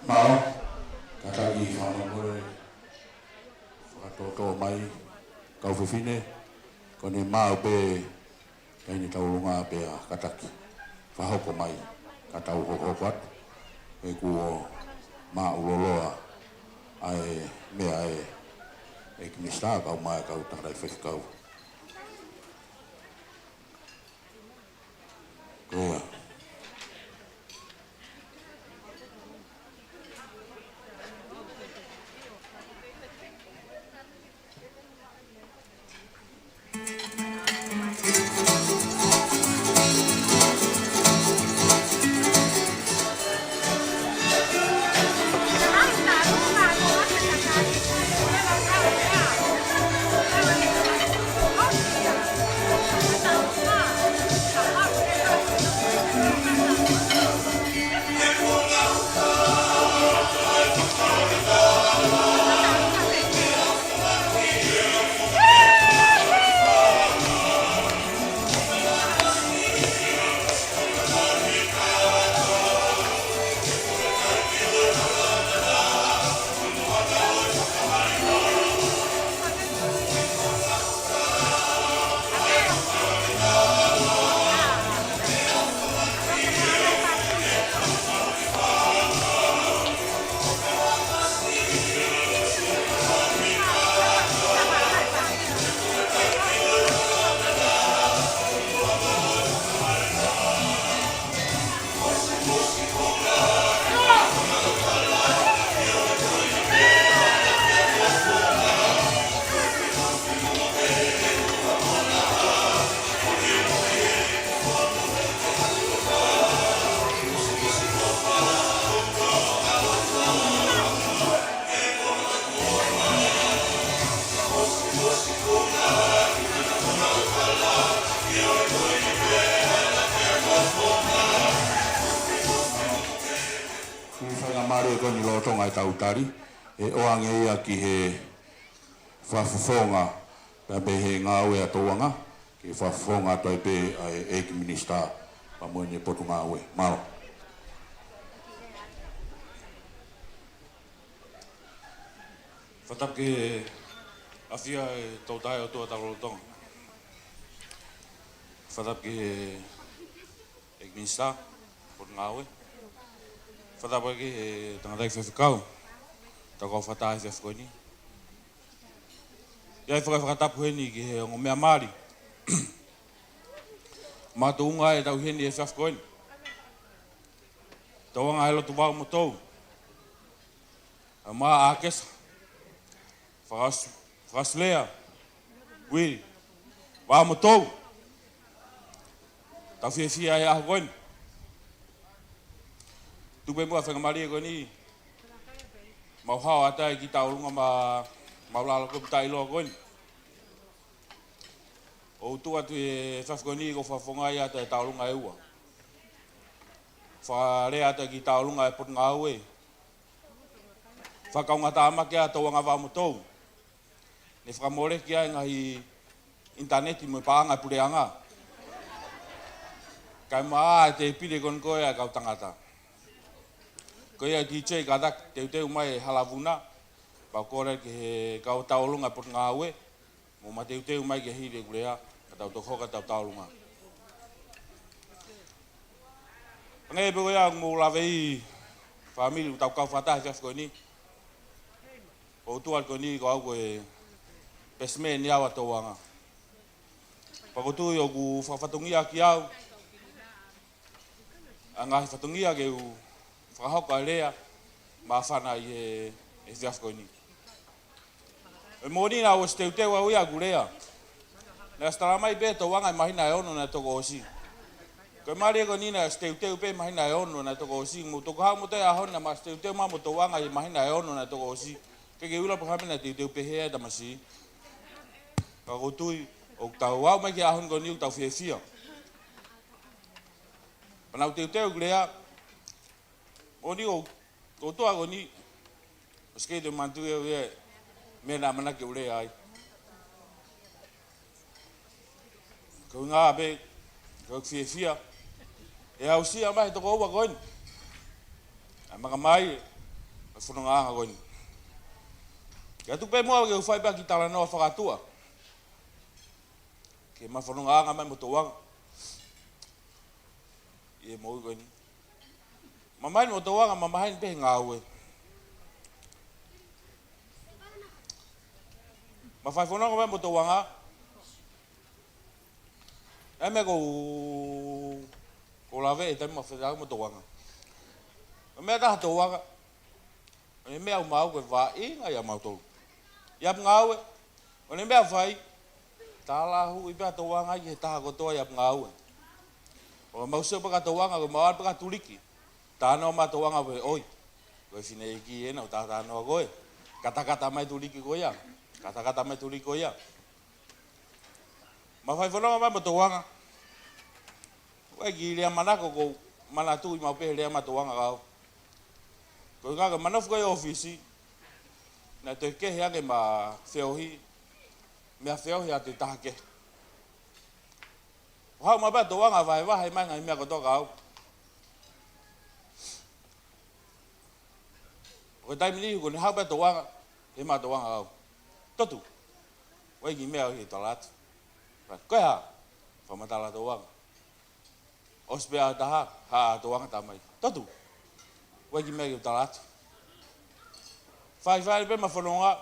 Mau, kata i whanau kore, whakatoto mai, kau whiwhine, kone mau pe, kei ni taurunga pe a kataki, whahoko mai, katau hoko atu, e kuo maa uloloa, ai mea e kinista kau mai kau takarai whekau. Koea. Tautari e oange ia ki he whafufonga pe be he ngāwe atoanga ki whafufonga toi pe e ki minista pa moene potu ngāwe maro. Whatap ke awhia e tautai o tua tarolotonga. Whatap ke e ki minista potu ngāwe. Whatapa ke e tangatai whewhikau, takau whatai whewhikoini. Iai whakatapu heni ki he o mea Māori. Mātu unga e tau heni e whewhikoini. Tauanga he lotu wau mo tau. Mā ākesa. Whakaslea. Wiri. Wau mo tau. Tau whiawhia e aho koini. Tupe mua whengamari e koe ni, mau hao atai ki taurunga mau lala koe putai loa koe ni. O utu atu e whawhikoe ni ko whawhonga i ata e taurunga e ua. Whare ata ki taurunga e potunga au e. Whakaunga ta amake a tauanga wā motou. Ne whakamore ki ai ngahi interneti mo paanga pureanga. Kai maa te pire kon koe a kau tangata. Ko ia DJ kadak teu mai halavuna ba kore ke kau taulunga pot ngawe mo mateu mai ke hire gurea ka tau hoka tau taulunga ngai be ia mo lavei family tau kau fata jas ko ni o tual ko ni ko au e pesme ni awa toanga pa ko tu yo gu fafatungia ki au anga fatungia ke u whakahoka lea, mā whana i e whiawhkoini. E mōni nā o steuteu au ia gu lea. Nā staramai pē tō wanga i mahina e ono nā toko osi. Koe mare ko nina steuteu pē mahina e ono nā toko osi. Mō toko hao mo te ahona mā steuteu mā mo tō wanga i mahina e ono nā toko osi. Keke ula pahamina teuteu pē hea damasi. Ka kotui, o tau wau mai ki ahon ko niu tau whiawhia. Panau teuteu gu lea, Oni o toa ko ni skei de mantu e me na mana ke ule ai. Ko nga be ko fia. E au sia mai to ko wa kon. A maka mai whanonga koe ni. Kia tu pe mua ke ufai pa ki tala noa whakatua. Ke ma whanonga mai mo tōwanga. Ie mo koe ni. Mamain mo tōwanga mamain pe ngā ue. Ma whai whanonga mai mo tōwanga. E me ko lawe e taimu ma whetau mo tōwanga. Ma mea taha tōwanga. O ne mea umau koe wā inga ia mau tōru. Iap ngāue. O ne mea whai. Tālahu i pēha tōwanga i he taha kotoa iap ngāue. O mausio paka tōwanga koe mawar paka tuliki. Tānoa ma tōwanga koe oi. Koe whine i ki ena o tānoa koe. Katakata mai tuliki koe ia. Katakata mai tuliki koe ia. Ma whai whanonga mai mo tōwanga. Koe ki rea manako kou mana tui mau pehe rea ma tōwanga kau. Koe kaka manofu koe ofisi. Nā te kehe ake ma whiohi. Mea whiohi a te taha kehe. O hau ma pēr tōwanga vai wahe mai ngai mea kotoa kau. Koe taimini ko ne hau pēr tōwanga. He ma tōwanga kau. Totu. Koe ki mea hi talatu. Koe ha. Whamatala tōwanga. Ospea taha. Ha tōwanga tamai. Totu. Koe ki mea hi talatu. Whai pe ma whanonga.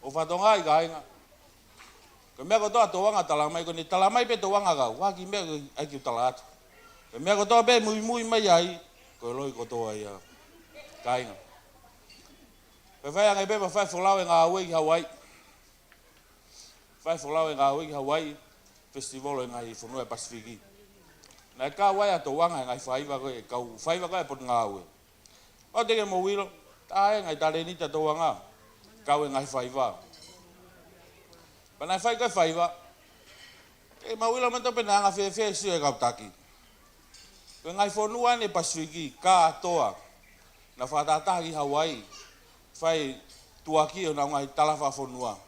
O whatonga i ka inga. Ko mea kotoa tōwanga talamai. Ko ni talamai pe tōwanga kau. Waki mea ai ki talatu. Ko mea kotoa pe mui mai ai. Ko loi kotoa ia. Ka inga. Ko whai angai pe ma whai wholau e ngā ue ki Hawaii. Whai wholau e ngā ue ki Hawaii. Festival e ngai whanua e Pasifiki. Nai ka wai a tōwanga e ngai whaiva koe. Kau whaiva koe pot ngā ue. O teke mo wilo. Tae ngai tare ni ta tōwanga. Kau e ngai whaiva. Panai whai koe whaiva. E ma wilo mento pe nanga whewhe sio e kau taki. Koe ngai whanua ne Pasifiki. Ka atoa. Na whatataha ki Hawaii. Whai tuaki o na ngai talawa whanua.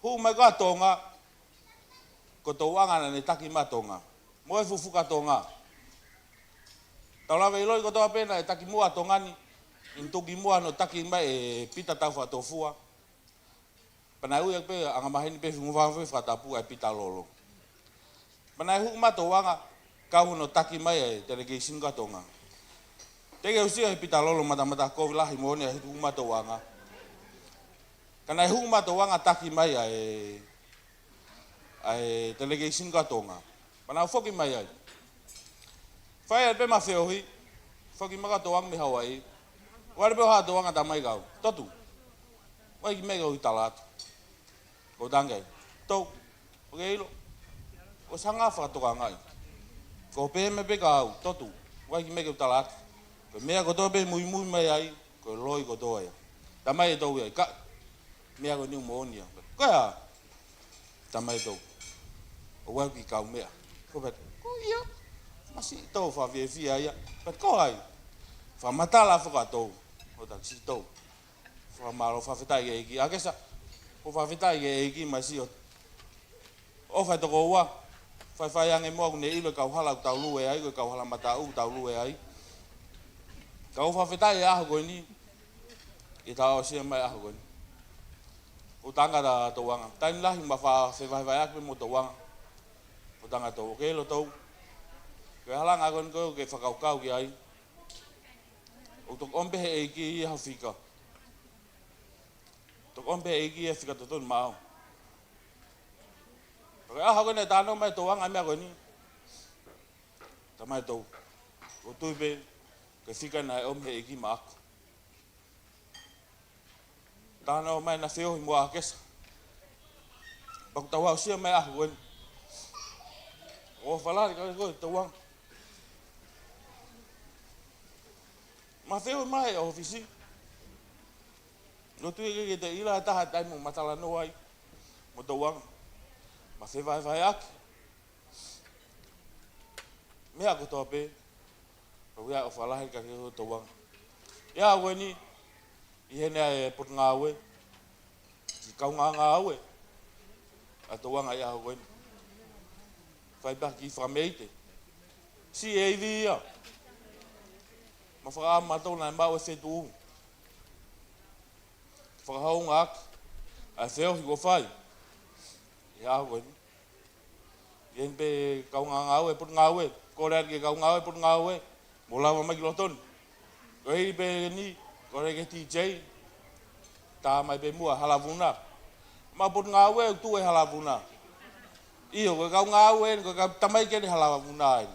Hu mai ka tonga. Ko tōwanga na ne taki ma tonga. Mo e fufuka tonga. Taulawe iloi ko toa pena e taki mua tongani. Intuki mua no taki mai e pita tau whatofua. Panai ui pe anga mahini pe whunguwawhi whatapu e pita lolo. Panai hu ma tōwanga. Kau no taki mai e delegation ka tonga. Tege usia e pita lolo mata kovi lahi moone e hu ma tōwanga. Kanai hu ma tōwanga taki mai e delegation ka tonga. Panau whoki mai ai. Whai pe ma whiohi. Whoki maka tōwanga mi Hawaii. Ware pe hoa tōwanga ta mai kau. Totu. Wai ki mega ui talatu. Ko tangai. Tau. Oke ilo. Ko sanga whakatoka ngai. Ko pēme pe kau. Totu. Wai ki mega ui talatu. Ko mea kotoa pe mui mai ai. Ko loi kotoa ia. Ta mai e tau ia. Ka. Mea ko niu moonia. Koe ha. Ta mai tau. O wau ki kau mea. Ko pet. Ko ia. Masi tau whawhiawhia ia. Pet ko hai. Whamatala whakatou. O tak si tau. Whamaro whawhetai e iki. Akesa. O whawhetai e iki mai si o. O whai toko ua. Whai ange mua kune ilo kau hala u tau lue ai. Kau hala mata u tau lue ai. Kau whawhetai e aho koe ni. I tau sia mai aho koe ni. O tanga ta tauanga. Taini lahi ma whawhai ake mo tauanga. O tanga tau. O kelo tau. Koe halanga koe ni koe ke whakaukau ki ai. O tok ompehe e ki i hau whika. Tok ompehe e ki e whika totonu mao. Koe aha koe ne tāno mai tauanga mea koe ni. Ta mai tau. O tuipe. Koe whika na e ompehe e ki ma ako. Tāno mai na whiohi mua a kesa. Paku tau hau sia mai aha koe ni. O whalari koe tauanga. Ma wheo mai o ofisi. No tui ke te ila taha taimu matala no ai. Mo tauanga. Ma whe vai ake. Mea ko toa pe. Ko wea o whalahi ka keo tauanga. Ia awe ni. I hene e pot ngā awe. Si kau ngā awe. A tauanga ia awe ni. Whai baki whameite. Si e iwi ia. mawhaka matou na mau e se tu. Whakahaunga ak, a theo hi ko whai. Ia koe ni. Ien pe kaunga ngau e put ngau e, kore ke kaunga ngau e put ngau e, mo lava mai loton. Ko hei pe ni, kore ke TJ, ta mai pe mua halavuna. Ma put ngau e tu e halavuna. Iyo ko kaunga ngau e, ko tamai ke ni halavuna e.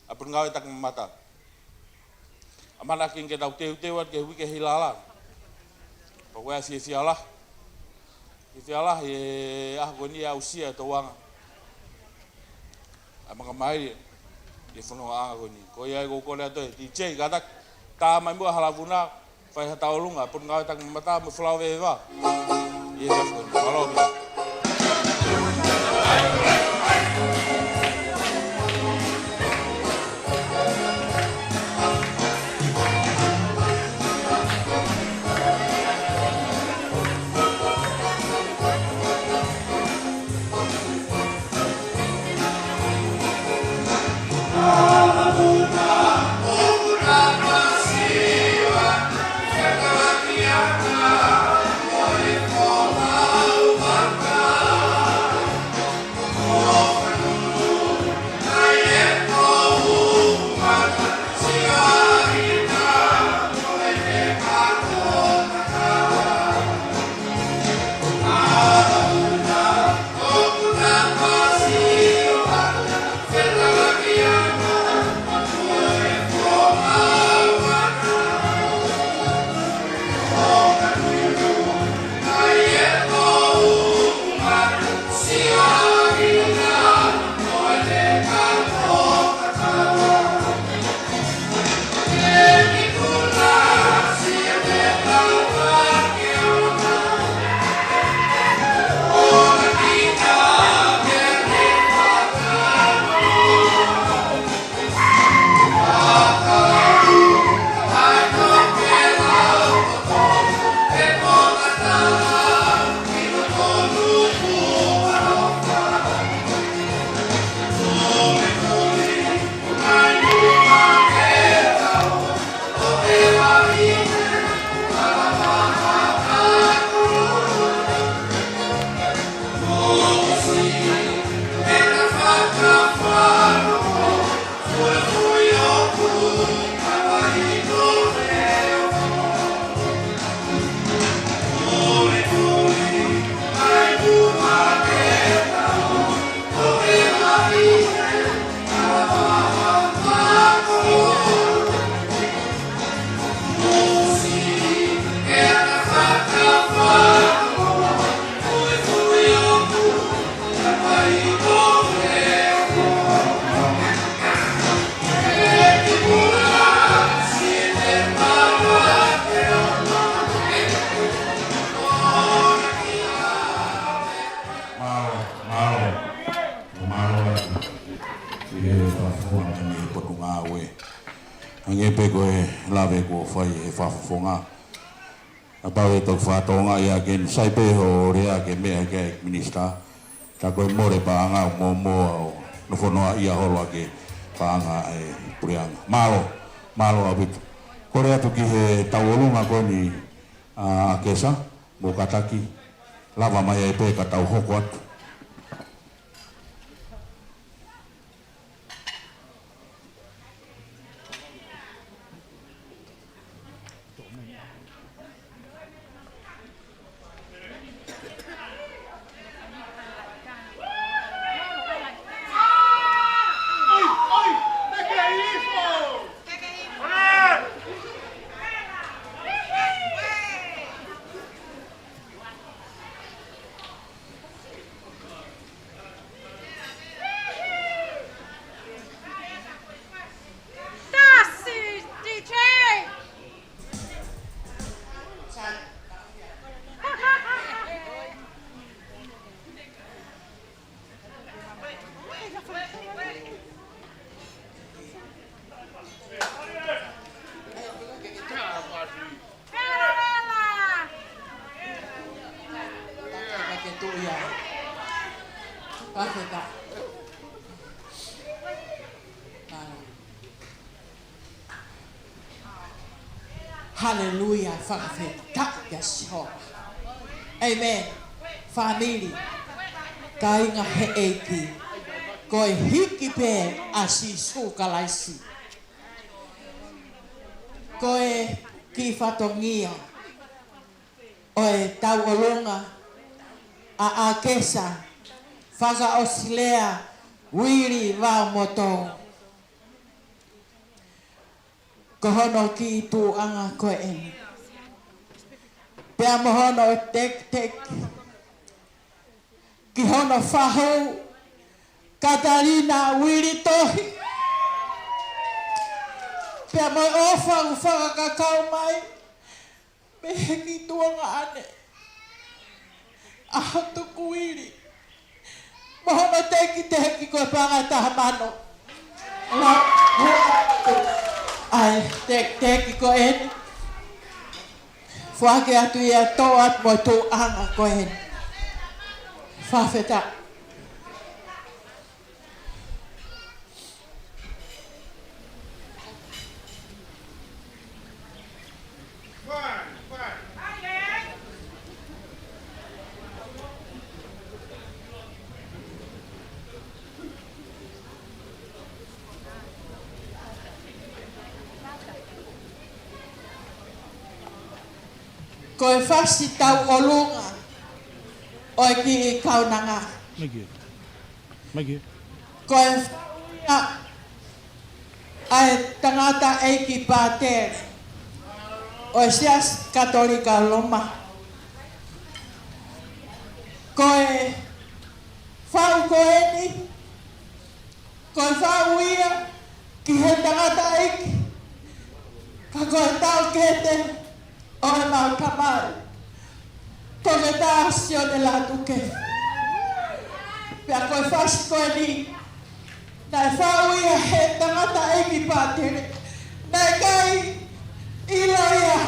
A put ngau e tak mata. Amana king ke tau teu at ke hui ke hilala. Pokoknya sia-sialah. Sia-sialah ko ni usia toanga. Amang mai di fono ko ni. Ko ia ko le to DJ katak ta mai mo halavuna fai taulunga pun ngau tak mata mo flawe va. Ia ko kalau Angepe ko lave ko fai e fafonga. Apawe to fatonga ya gen sai pe ho rea ke me ke minista. Ta ko more pa nga mo no fono ia holo ke pa nga e priang. Malo abit. Korea tu ki he tawolunga ko ni a kesa mo kataki lava mai e pe ka tau hokot. Haleluya, whakawheta Yeshua. Amen. Family, kainga he eiki, koe hiki pē a sisu kalaisi. Koe ki whatongia, oe tau olunga, a kesa, whaka osilea, wiri wā moto. Kohono ki tu anga koe eni. Pea mohono tek. Ki hono whahou. Katarina wiri tohi. Pea moi ofa whakakakau mai. Mehe ki tuanga ane. Aho tuku wiri. Mohono teki koe pangataha mano. Ai, teki ko eni. Whake atu ia toat mo tu anga ko eni. Whawheta. Koe whasi tau olunga oi ki I kaunanga. Magi. Koe whia ai tangata eiki pātere oi sias katolika loma. Koe whau koeni, koe whau ia ki he tangata eiki. Ka koe tau kete oe mau kamai. Toge tāsio de la duke. Pea koe whasi koe ni. Nai whau ia he tangata eki pātere. Nai kai ilo ia.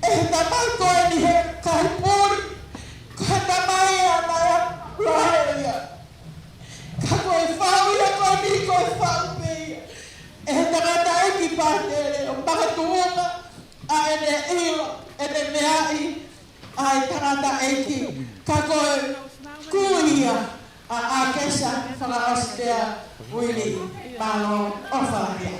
E tamai koe ni he kai puri. Koe tamai ia mai rohe ia. Ka koe whau ia koe ni koe whau me ia. E tangata eki pātere. O makatuunga. A ene ilo, ene meai, ai tangata eiki, ka koe kuia a kesa whakaostea wili malo ofaria.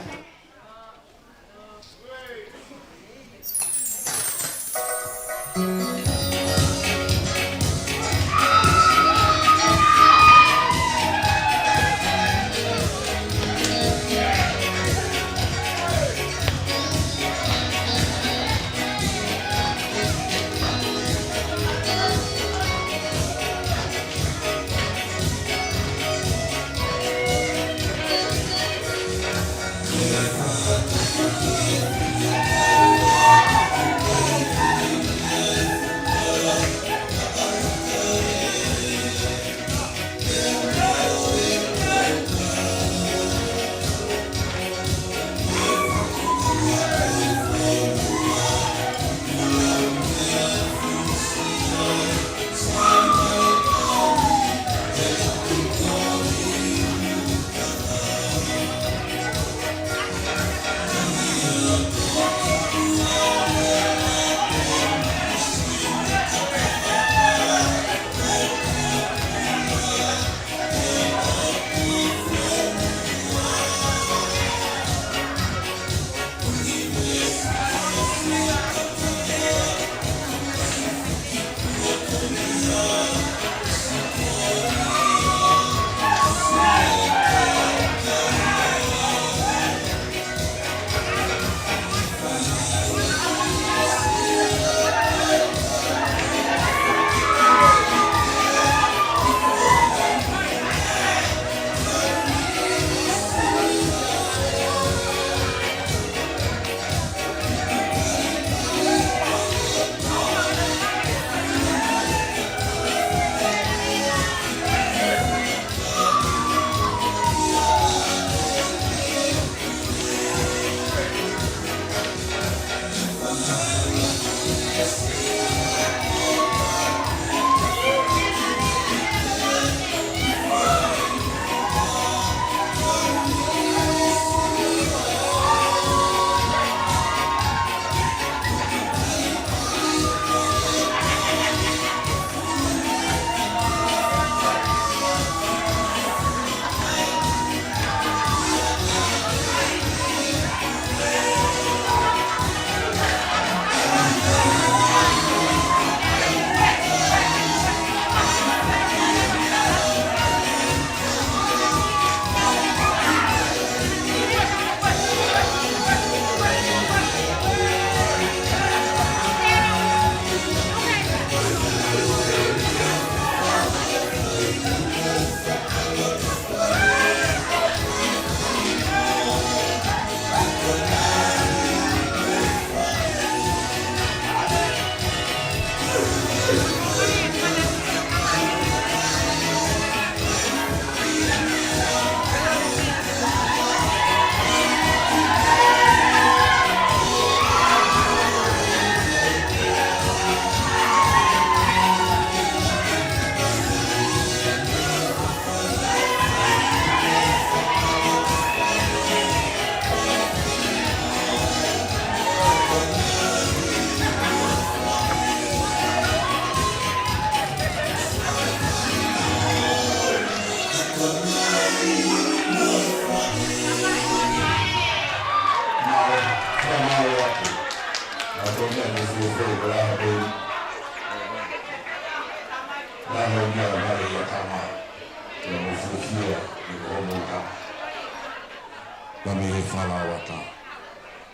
Kami falawata.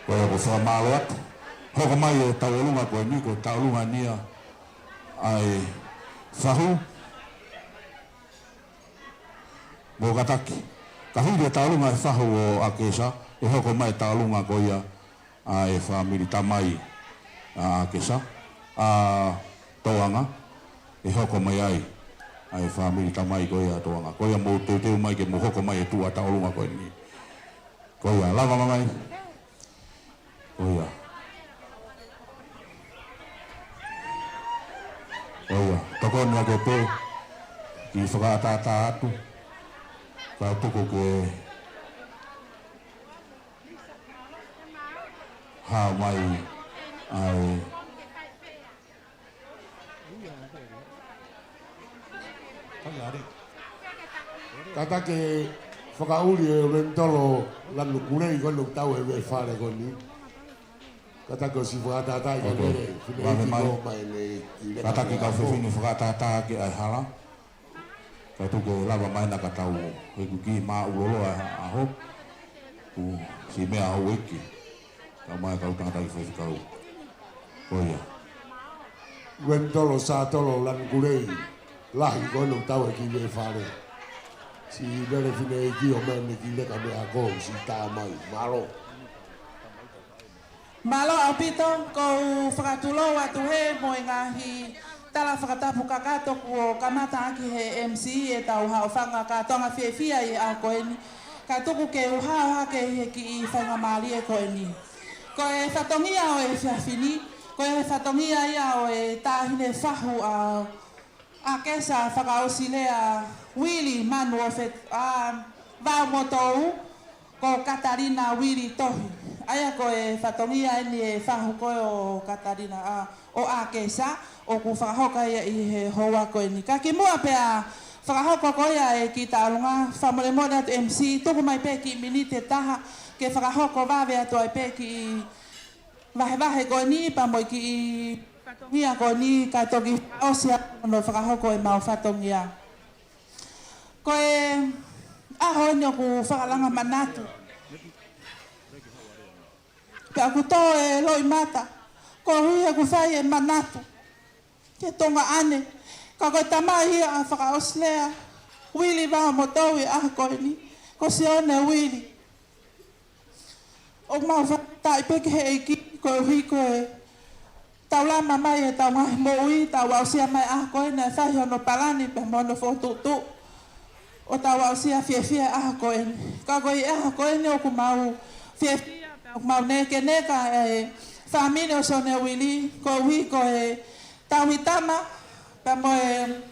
Koe ko whamaloat. Hoko mai e taulunga koe ni ko taulunga nia ai whahu. Mo kataki. Ka hui e taulunga e whahu o Akesa. E hoko mai taulunga koe ia ai whamiri tamai a Akesa. A Toanga. E hoko mai ai. Ai whamiri tamai koe ia Toanga. Koe ia mo teu mai ke mo hoko mai e tua taulunga koe ni. Koe ia lava mai. Koe ia. Oia, tokoni a koe pē, ki whakātātā atu, ka tuko ke hā mai ai. Tata ke whakauri e rentolo lanu kurei kono tau e wei whare koni. Kata ko si whakatata i kone, whine i mai ne i leka. Kata ki ka whiwhinu whakatata ki ai hala. Ka tuko lava mai na ka tau e kuki maa urolo a ho. Ku si mea au eki. Ka mai ka utangata i whiwhikau. Oia. Rentolo sa tolo lanu kurei, lahi kono tau e ki wei whare. Si nere whine i ki o mene ki leka mea kou si tā mai, malo. Malo apito ko whakatulo atu he mo ngahi tala whakatapu kakato ko kamata aki he MC e tau hao whanga katonga whiawhia i a koeni. Ka tuku ke uha ke he ki i whanga maari e koeni. Ko e whatongia o e whiawhini, ko e whatongia ia o e tāhine whahu a Akesa whakaosilea Willy Manu o vau motou ko Katarina Willy Tohi. Aia ko e whatongia ni e whahu koe o Katarina o Akesa o ku whakahoka ia i he hoa koe ni. Ka ki mua pia whakahoka koe e ki taonga whamole mone atu MC tuku mai pe ki minite taha ke whakahoko wawe atu ai pe ki wahe koe ni pa moi ki whatongia koe ni ka toki osia no whakahoko e mau whatongia. Koe aho nio ku whakalanga manatu. Pe aku tō e loi mata, ko hui aku whai e manatu. Ke tonga ane, ka koe tamai a whakaoslea, Willy waha motou e aha koe ni, ko se one Willy. O mau whai peke he eiki, koe hui koe, tau lama mai e tau ngahi mo ui, tau ausia mai aha koe, ne whai hono palani pe mono whotutu. O tau ausia whiawhia aha koe ni. Ka koe aha koe ni o ku mau whiawhia. Mau neke neka e whamine o sone Willy, ko hui ko e tauhitama, pa mo e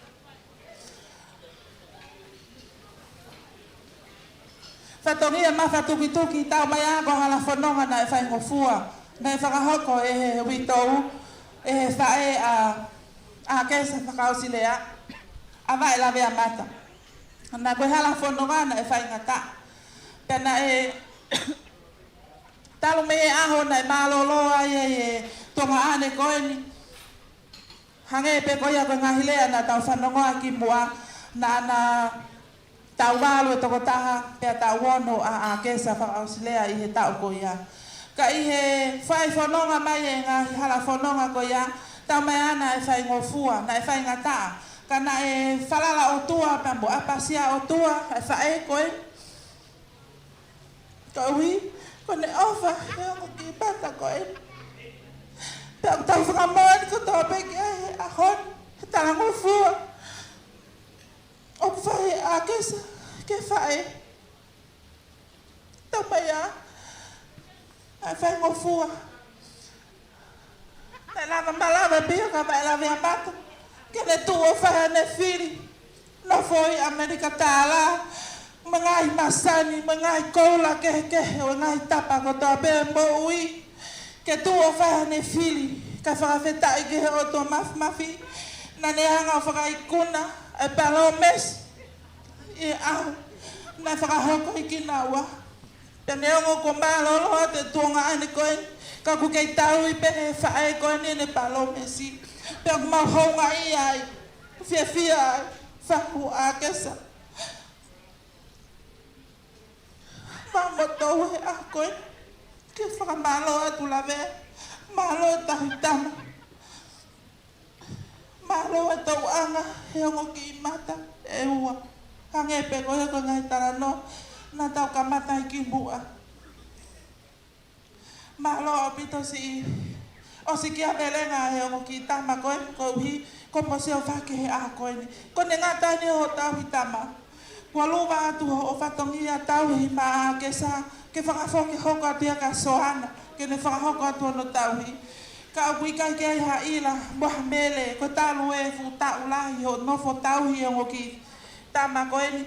whatongia ma whatuki tau mai ako hala whanonga na e whaingofua, na e whakahoko e he witou, e he whae a kesa whakaosilea, a vai lawe a mata. Na koe hala whanonga na e whaingata, pena e talo me e aho na e malolo ai e tonga ane koe ni. Hange pe koe a koe ngahilea na tau whanongoa ki mua na tau walo e toko taha pia tau wono a kesa whakausilea i he tau koe ia. Ka i he whai whanonga mai e ngahi hala whanonga koe ia, tau mai ana e whai ngofua na e whai ngataa. Ka na e whalala o tua, pambo apasia o tua, e whae koe. Koe hui. Kone ofa, ko ki bata ko e. Pea tau whakamoan ko tō peke e ahon, he tarango fua. O ku whae a kesa, ke whae. Tau mai a whae ngo fua. Te lava malawa pia ka vai lawe a mata. Kene tu o whae ne whiri. No foi Amerika tāla. Mengai masani, mengai koula kehe, o ngai tapa ko tō pē mo ui. Ke tu o whahane whili, ka whakawhetai ke he o tō mafi. Na ne hanga o whakaikuna, e palo mes. I ahu, na whakahoko i ki naua. Pene ongo ko malolo te tuonga ane koe, ka ku kei tau i pehe whae koe nene palo mesi. Pea ku mau honga i ai, fia ai, whaku a kesa. Mamotou he a koe, ke whakamalo atu lawe, malo e tahitama. Malo e tau anga, he ongo ki mata, e ua. Hange pe koe ko ngai tarano, na tau ka mata i ki bua. Malo o pito si, o si kia belenga he ongo ki tama koe, ko uhi, ko mo se o whake he a koe ni. Ko ne ngata ni ho tau hitama. Kua luwa atu o whatongi a tau hi maa ke sa, ke whakafoki hoko atia ka soana, ke ne whakahoko atu no tau hi. Ka upui kai kei ha ila, moha mele, ko talu e fu tau lahi ho nofo tau hi ongo ki tama koe ni.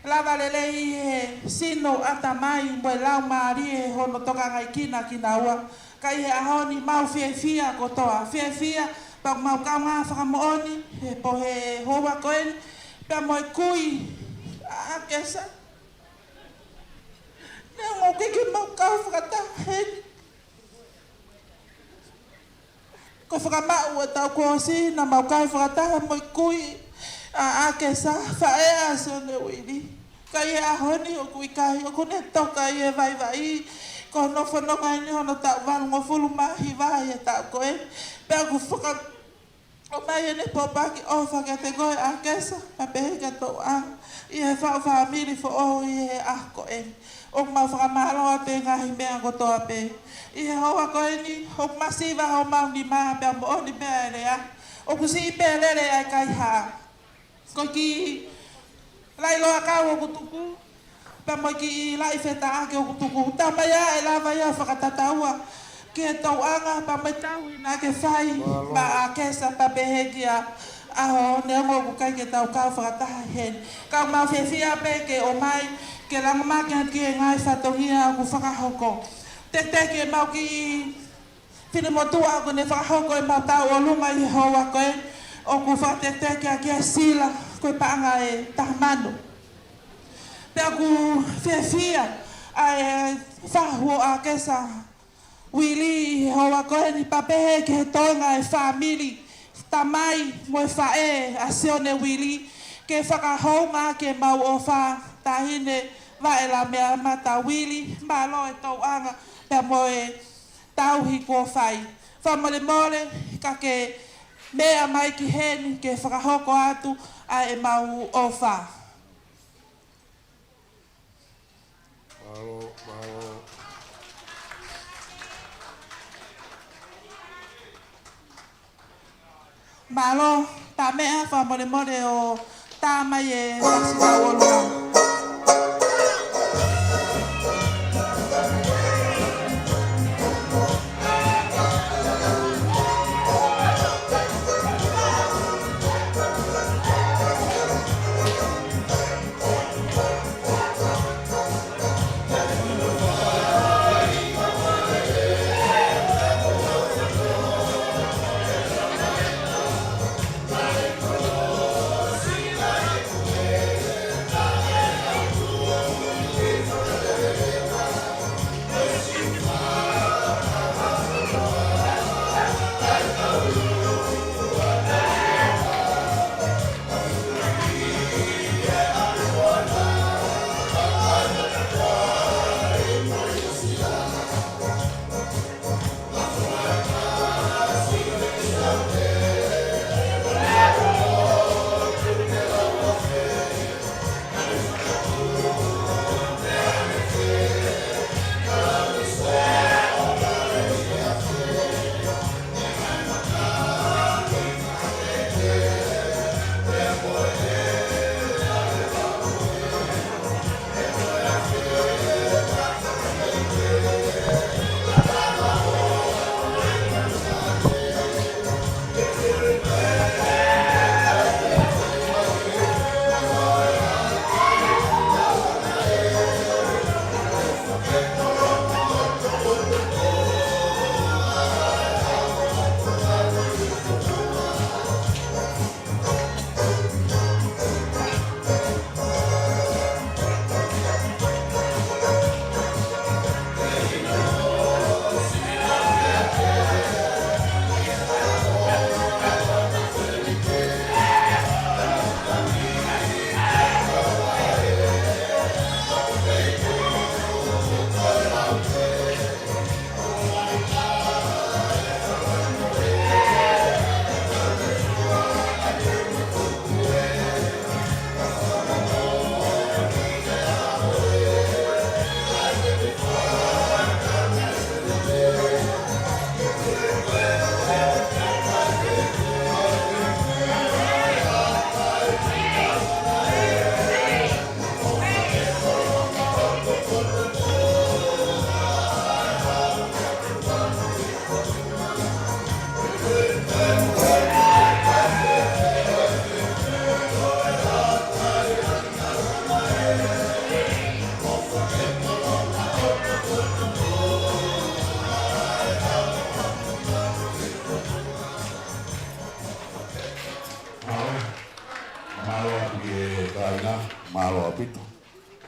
Lava lele i he sino ata mai, moe lau maari e hono toka ngai kina ua. Kai he ahoni mau fia ko toa, fia, pau mau kau ngā whakamooni, he po he hoa koe ni, pia moe kui, a kesa. Nea ngō kiki mau kau whakataheni. Ko whakamau e tau kōsi, na mau kau whakataha moe kui, a kesa, whae a so ne wili. Kai e ahoni o kui kai, o kone toka i e vai, ko no whanonga ni hono tau walu ngō fulu mahi vai e tau koe. Pea ku whaka, o mai e ne popaki o whakate koe a kesa, ma pehe ka tau ang, i he whao whamiri fo o i he a koe. O mau whakamalo a pe ngahi mea ko toa pe. I he hoa koe ni, o masiva ho mau ni maa pea mo o ni mea rea. O kusi i pe lere ai kai haa. Ko ki lai loa kau o kutuku, pa mo ki lai wheta ake o kutuku. Ta mai a e lava ia whakatataua, ki e tau anga pa mai tau ina ke whai, ma a kesa pa pehe ki a aho ne ongo kukai ke tau kau whakataha hen. Kau mau whiawhia pe ke o mai, ke langamake ki e ngai whatongia ku whakahoko. Te ke mau ki whine motua ko ne whakahoko e mau tau o lunga i hoa koe, o ku whakatete ki a kia sila, koe paanga e tahamano. Pea ku whiawhia ai whahuo a kesa wili i hoa koe ni papehe ke he toinga e whamiri, tamai mo e whae a sione wili, ke whakahounga ke mau o wha tahine waela mea mata wili, malo e tau anga, pea mo e tauhi ko whai. Whamole mole, ka ke mea mai ki heni ke whakahoko atu a e mau o wha. Malo, ta mea whamole mole o tā mai e wasika olua.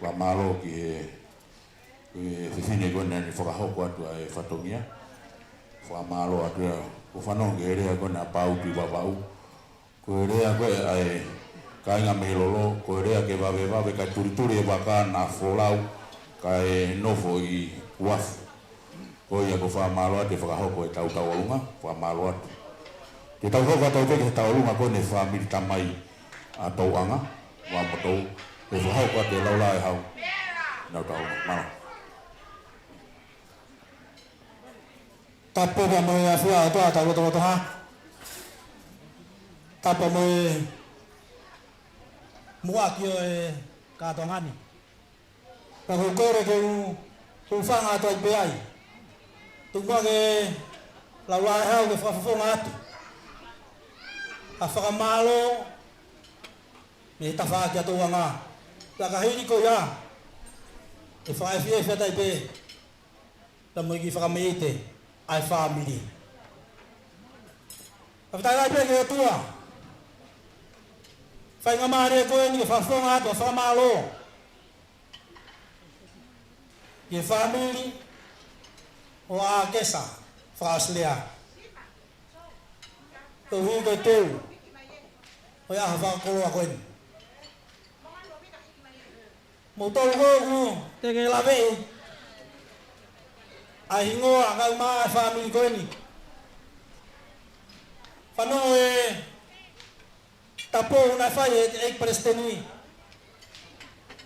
whamalo ki e whiwhine kona ni whakahoko atu e whatongia. Whamalo atu e o whanonga e rea kona pau pi wawau. Ko e rea koe ai kainga mehilolo, ko e rea ke wawe kai turituri e waka na wholau kai nofo i wafu. Ko ia ko whamalo atu e whakahoko e tau alunga, whamalo atu. Te tau hoko tau peke tau alunga kone whamiri tamai a tau anga, wamotou, e whahoko atu e laula e hau. Nau tau mana. Tapo ka mo ya fua to ta to ha. Tapo mo muakio e ka to ngani. Ka ko kore ke u fanga to i ai. Tu ba ke la wa ha ke fa fa ngatu. A fa malo me ta fa ke to nga. La ka hiri ko ya. E fa fa ta be. Ta mo ki fa meite. Ai family. After I beg you to Fai ngamare ko ni fa fonga to fa malo. Ye family o a kesa fa aslia. To hu ko tu. O ya fa ko ko ni. Mo to ko te ke la ve. Ai ngo a ma family ko ni. Fano tapo na fa e presteni.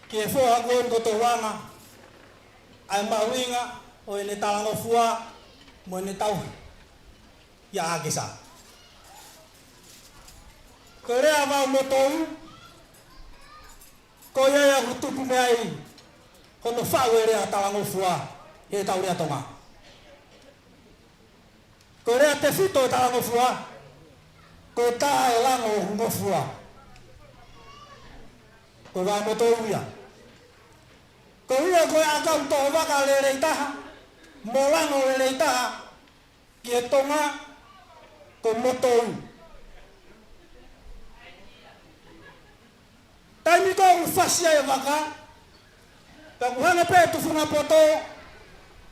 Ke fo agon ko to wanga. Ai ma winga o ne talango fua mo ne tau. Ya agisa. Kore ava mo to. Ko ya rutupu me ai. Kono fa were talango fua. E tau rea tonga. Ko rea te fito ta lango fua. Ko ta e lango hungo fua. Ko wa moto uia. Ko uia ko akau to waka le reitaha. Mo lango le reitaha. Ki tonga. Ko moto u. Taimi ko ufasia e waka. Ta kuhanga pe tu funga poto.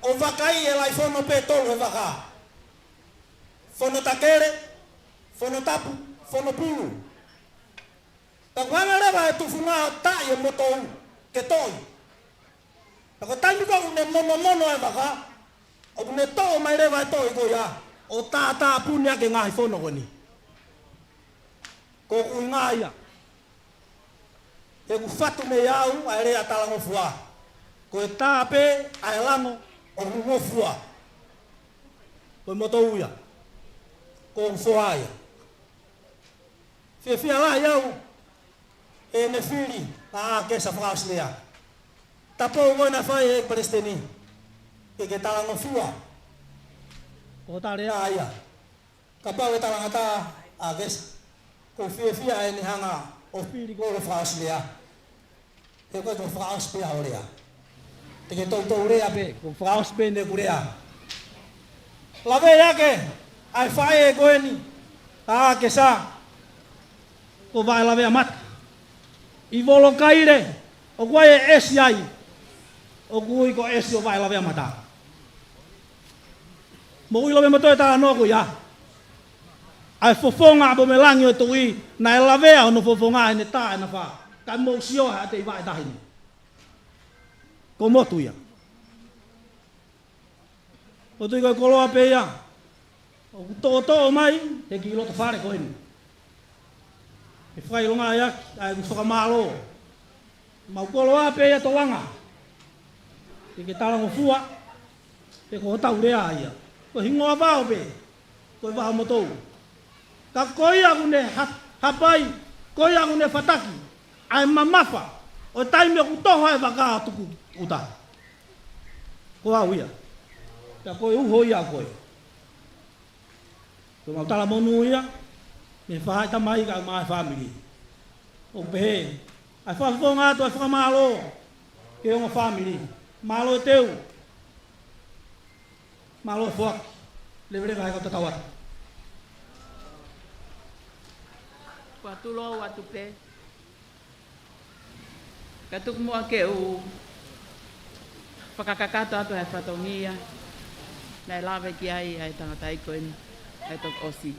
O vakai e lai fono pe tolu e vaka. Fono takere, fono tapu, fono pulu. Ta kuhanga rewa e tufunga ta e motou ke toi. Ta ko taimi ko une mono e vaka. O une to mai rewa e toi ko ya. O ta punia ke ngai fono ko ni. Ko ungaia. E ku fatu me yau a rea talango fua. Ko e tape a elango. O ngofua. Ko moto uia. Ko foaia. Fe la yau. E ne fili na ke sa frauslea. Tapo go na fai e presteni. Ke talango fua. Ko tare aia. Kapa we talangata ages. Ko fe e ni hanga o fili go le frauslea. Ke ko frauslea orea. Te to urea pe, ko France pe ne urea. La ve ya ke ai fai ko ni. Ke sa. Ko vai la ve mat. I volo kaire. O guai esi ai. O gui ko esi o vai la ve mata. Mo i la ve mato ta no ko ya. Ai fofonga bo melangi o tui na la ve o no fofonga ne ta na fa. Ka mo sio ha te vai ta ni. Como tuia. O tui ko koloa pe ia. O to mai te ki lo to fare ko ni. E fai longa ia ai ku soka malo. Mau koloa pe ia to wanga. Ke talango fua. Te ko tau rea ia. Ko hingo avao pe. Ko va moto. Ka koia une hapai. Koia une fataki. Ai mamafa. O taime ku toho e vaka tuku. Uta. Ko au ia. Ta ko uho ia ko. Ko mau tala monu ia. Me fa ta mai ka mai family. O pe. Ai fa fonga to fa malo. Ke uma family. Malo teu. Malo fo. Lebre vai ka tawat. Watu lo watu pe. Katuk mua ke u whakakakato atu hei whatongia. Nei lawe ki ai ai tangata ikoini, ai tok osi.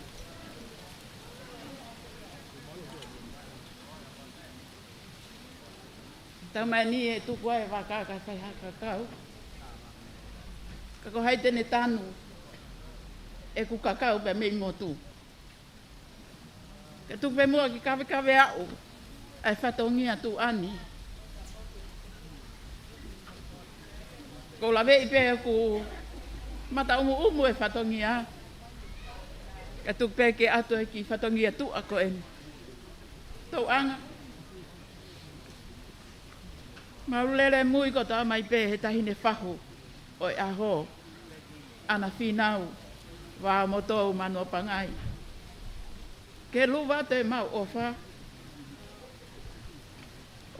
Tau mai ni e tuku ai whakaka whai haka kau. Kako hai tene tanu, e ku kakau pe mei motu. Ke tu pe mua ki kawe au, ai whatongia tu ani. Ko lawe i pe ku mata umu e whatongia. Ke tu pe ke atu e ki whatongia tu ako eni. Tau anga. Maulere mui ko ta mai pe he tahine whahu o e aho ana whinau wa motou mano pangai. Ke luwa te mau ofa.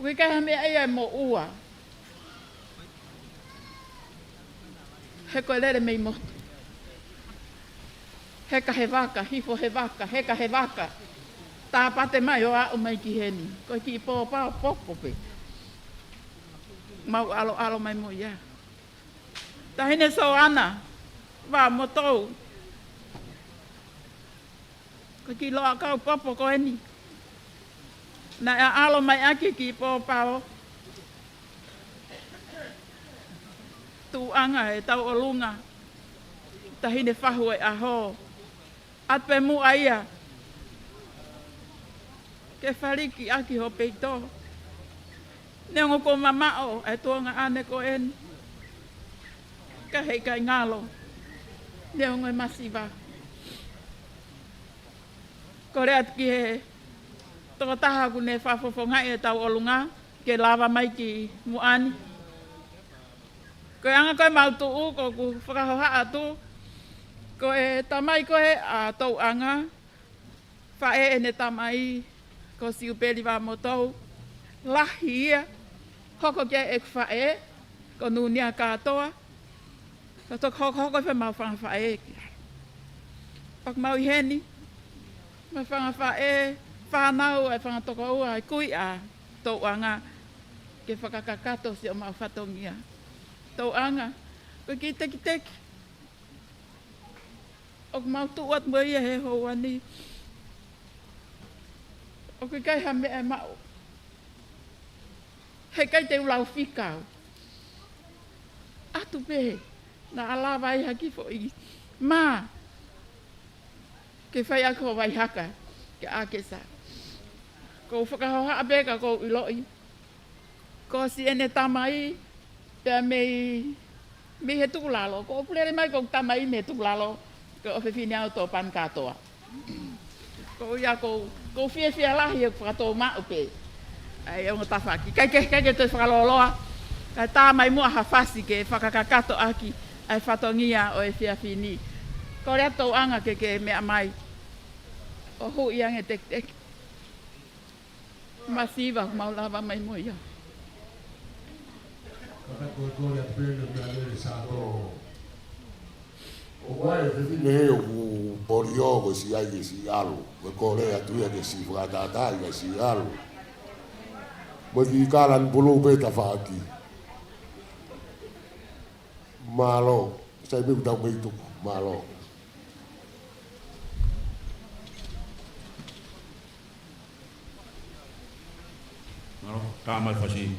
Ui kai hame ai mo ua. He koe lere mei motu. Heka he waka, hifo he waka, heka he waka. Tā pate mai o a mai ki heni. Koe ki po pao pokope. Mau alo mai mo ia. Tahine so ana, wa motou. Ko ki loa kau popo ko eni. Na alo mai aki ki po pao. Tu anga e tau o lunga. Tahine whahu e aho. Atpe mu aia. Ke whariki aki ho peito. Neongo ko mamao e tuonga ane ko en. Ka hei kai ngalo. Neongo e masiva. Ko reat ki he. Toko taha ku ne whafofongai e tau olunga. Ke lava mai ki muani. Ko anga koe mautu u ko ku whakahoha atu. Ko e tamai koe a tau anga. Whae ene tamai. Ko siupeli wa motou. Lahi ia. Hoko kia e whae, ko nunia katoa. Ko tok hoko wha mau whanga whae. Pak mau i heni. Mau whanga whae, whanau e whanga toko ua, e kui a tau anga. Ke whakakakato si o mau whatongia. Tau anga, ko ki teki. O mau tuat mo ia he houani. O ki kai ha mea mau. He kai te ulau whikau. Atu pe, na ala vai haki fo i. Mā, ke whai ako vai haka, ke ake sa. Ko whakahoha abeka ko iloi. Ko si ene tamai, pe me he tukulalo. Ko pulere mai ko tamai me tukulalo. Ko whiwhine au tō pan katoa. Ko ia ko fie lahi e whakatō mau pe. Ai o tafaki. Kai ke te whakaloloa. Kai tā mai mua hawhasi ke whakakakato aki. Ai whatongia o e whiawhini. Ko rea tau anga ke mea mai. O hu iange tek. Masiva maulava mai mo ia. Kaka koe rea pēne mea lere sāto. O wai e whiwhine he o poriogo si ai ke si alu. Ko rea tuia ke si whakatātai ke si alu. Mo ki kalan bulu pe ta faki. Malo, sai me tau me tu malo. Malo, ta mai fasi.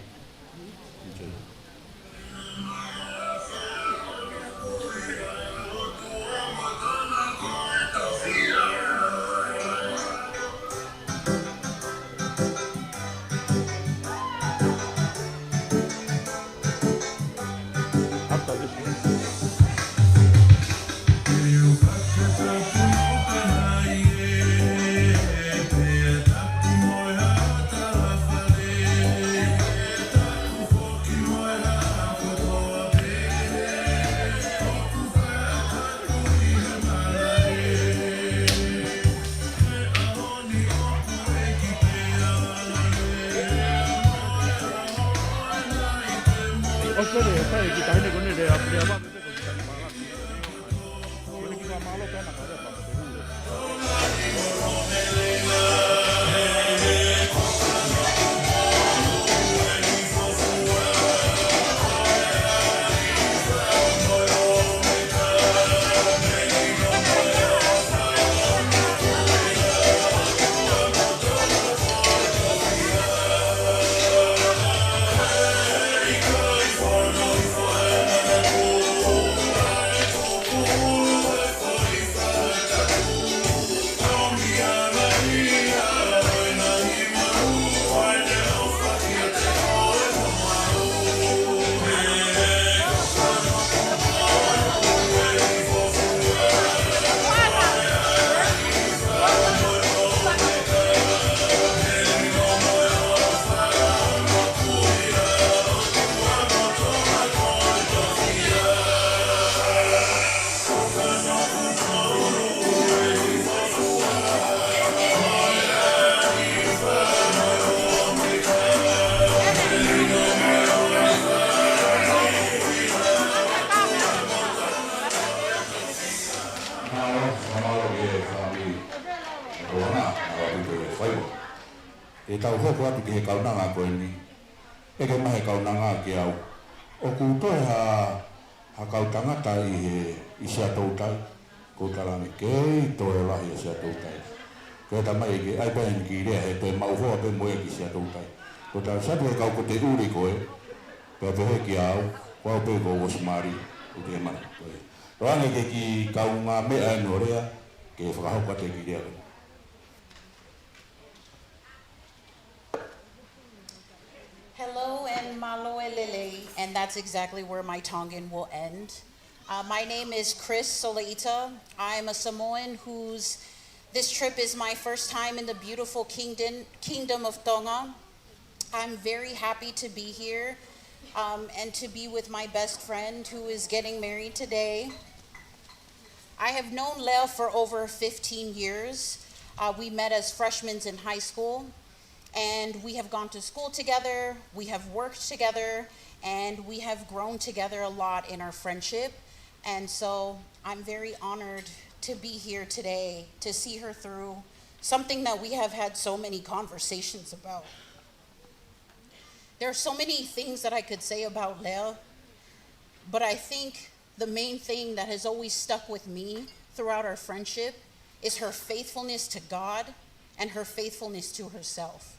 tau hoko atu ki he kaunanga koe ni. E ke mahe kaunanga ki au. O kutoe ha kautangata i sia tautai. Koutalani kei toe lahi a sia tautai. Koe ta mai ki ai pahen ki rea he te mauhoa pe moe ki sia tautai. Ko ta satu e kau ko te uri koe. Pea pehe ki au. Wau pe ko osmari. U te mana koe. Roane ke ki kaunga mea no rea. Ke whakahauka te ki rea. Hello and malo elele, and that's exactly where my Tongan will end. My name is Chris Soleita. I'm a Samoan this trip is my first time in the beautiful kingdom of Tonga. I'm very happy to be here and to be with my best friend who is getting married today. I have known Leo for over 15 years. We met as freshmen in high school. And we have gone to school together, we have worked together, and we have grown together a lot in our friendship. And so I'm very honored to be here today to see her through something that we have had so many conversations about. There are so many things that I could say about Lea, but I think the main thing that has always stuck with me throughout our friendship is her faithfulness to God and her faithfulness to herself.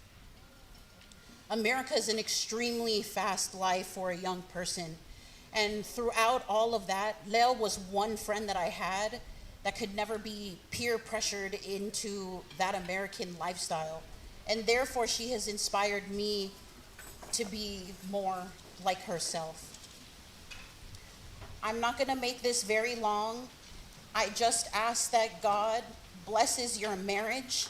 America is an extremely fast life for a young person. And throughout all of that, Leo was one friend that I had that could never be peer pressured into that American lifestyle. And therefore, she has inspired me to be more like herself. I'm not gonna make this very long. I just ask that God blesses your marriage.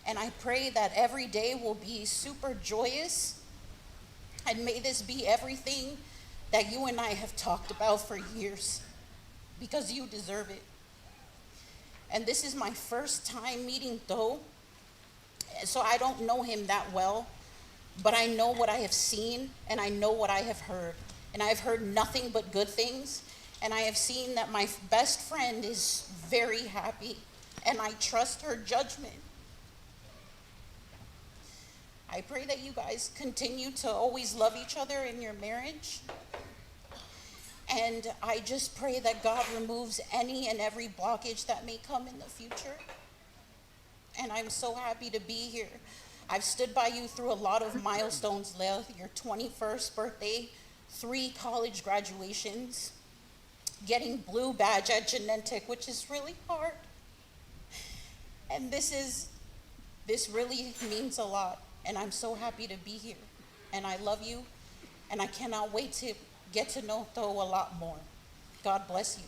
And I pray that every day will be super joyous. And may this be everything that you and I have talked about for years, because you deserve it. And this is my first time meeting Do, so I don't know him that well, but I know what I have seen and I know what I have heard. And I've heard nothing but good things. And I have seen that my best friend is very happy, and I trust her judgment. I pray that you guys continue to always love each other in your marriage. And I just pray that God removes any and every blockage that may come in the future. And I'm so happy to be here. I've stood by you through a lot of milestones, Leo. Your 21st birthday, 3 college graduations, getting blue badge at Genentech, which is really hard. And this really means a lot. And I'm so happy to be here. And I love you. And I cannot wait to get to know Tho a lot more. God bless you.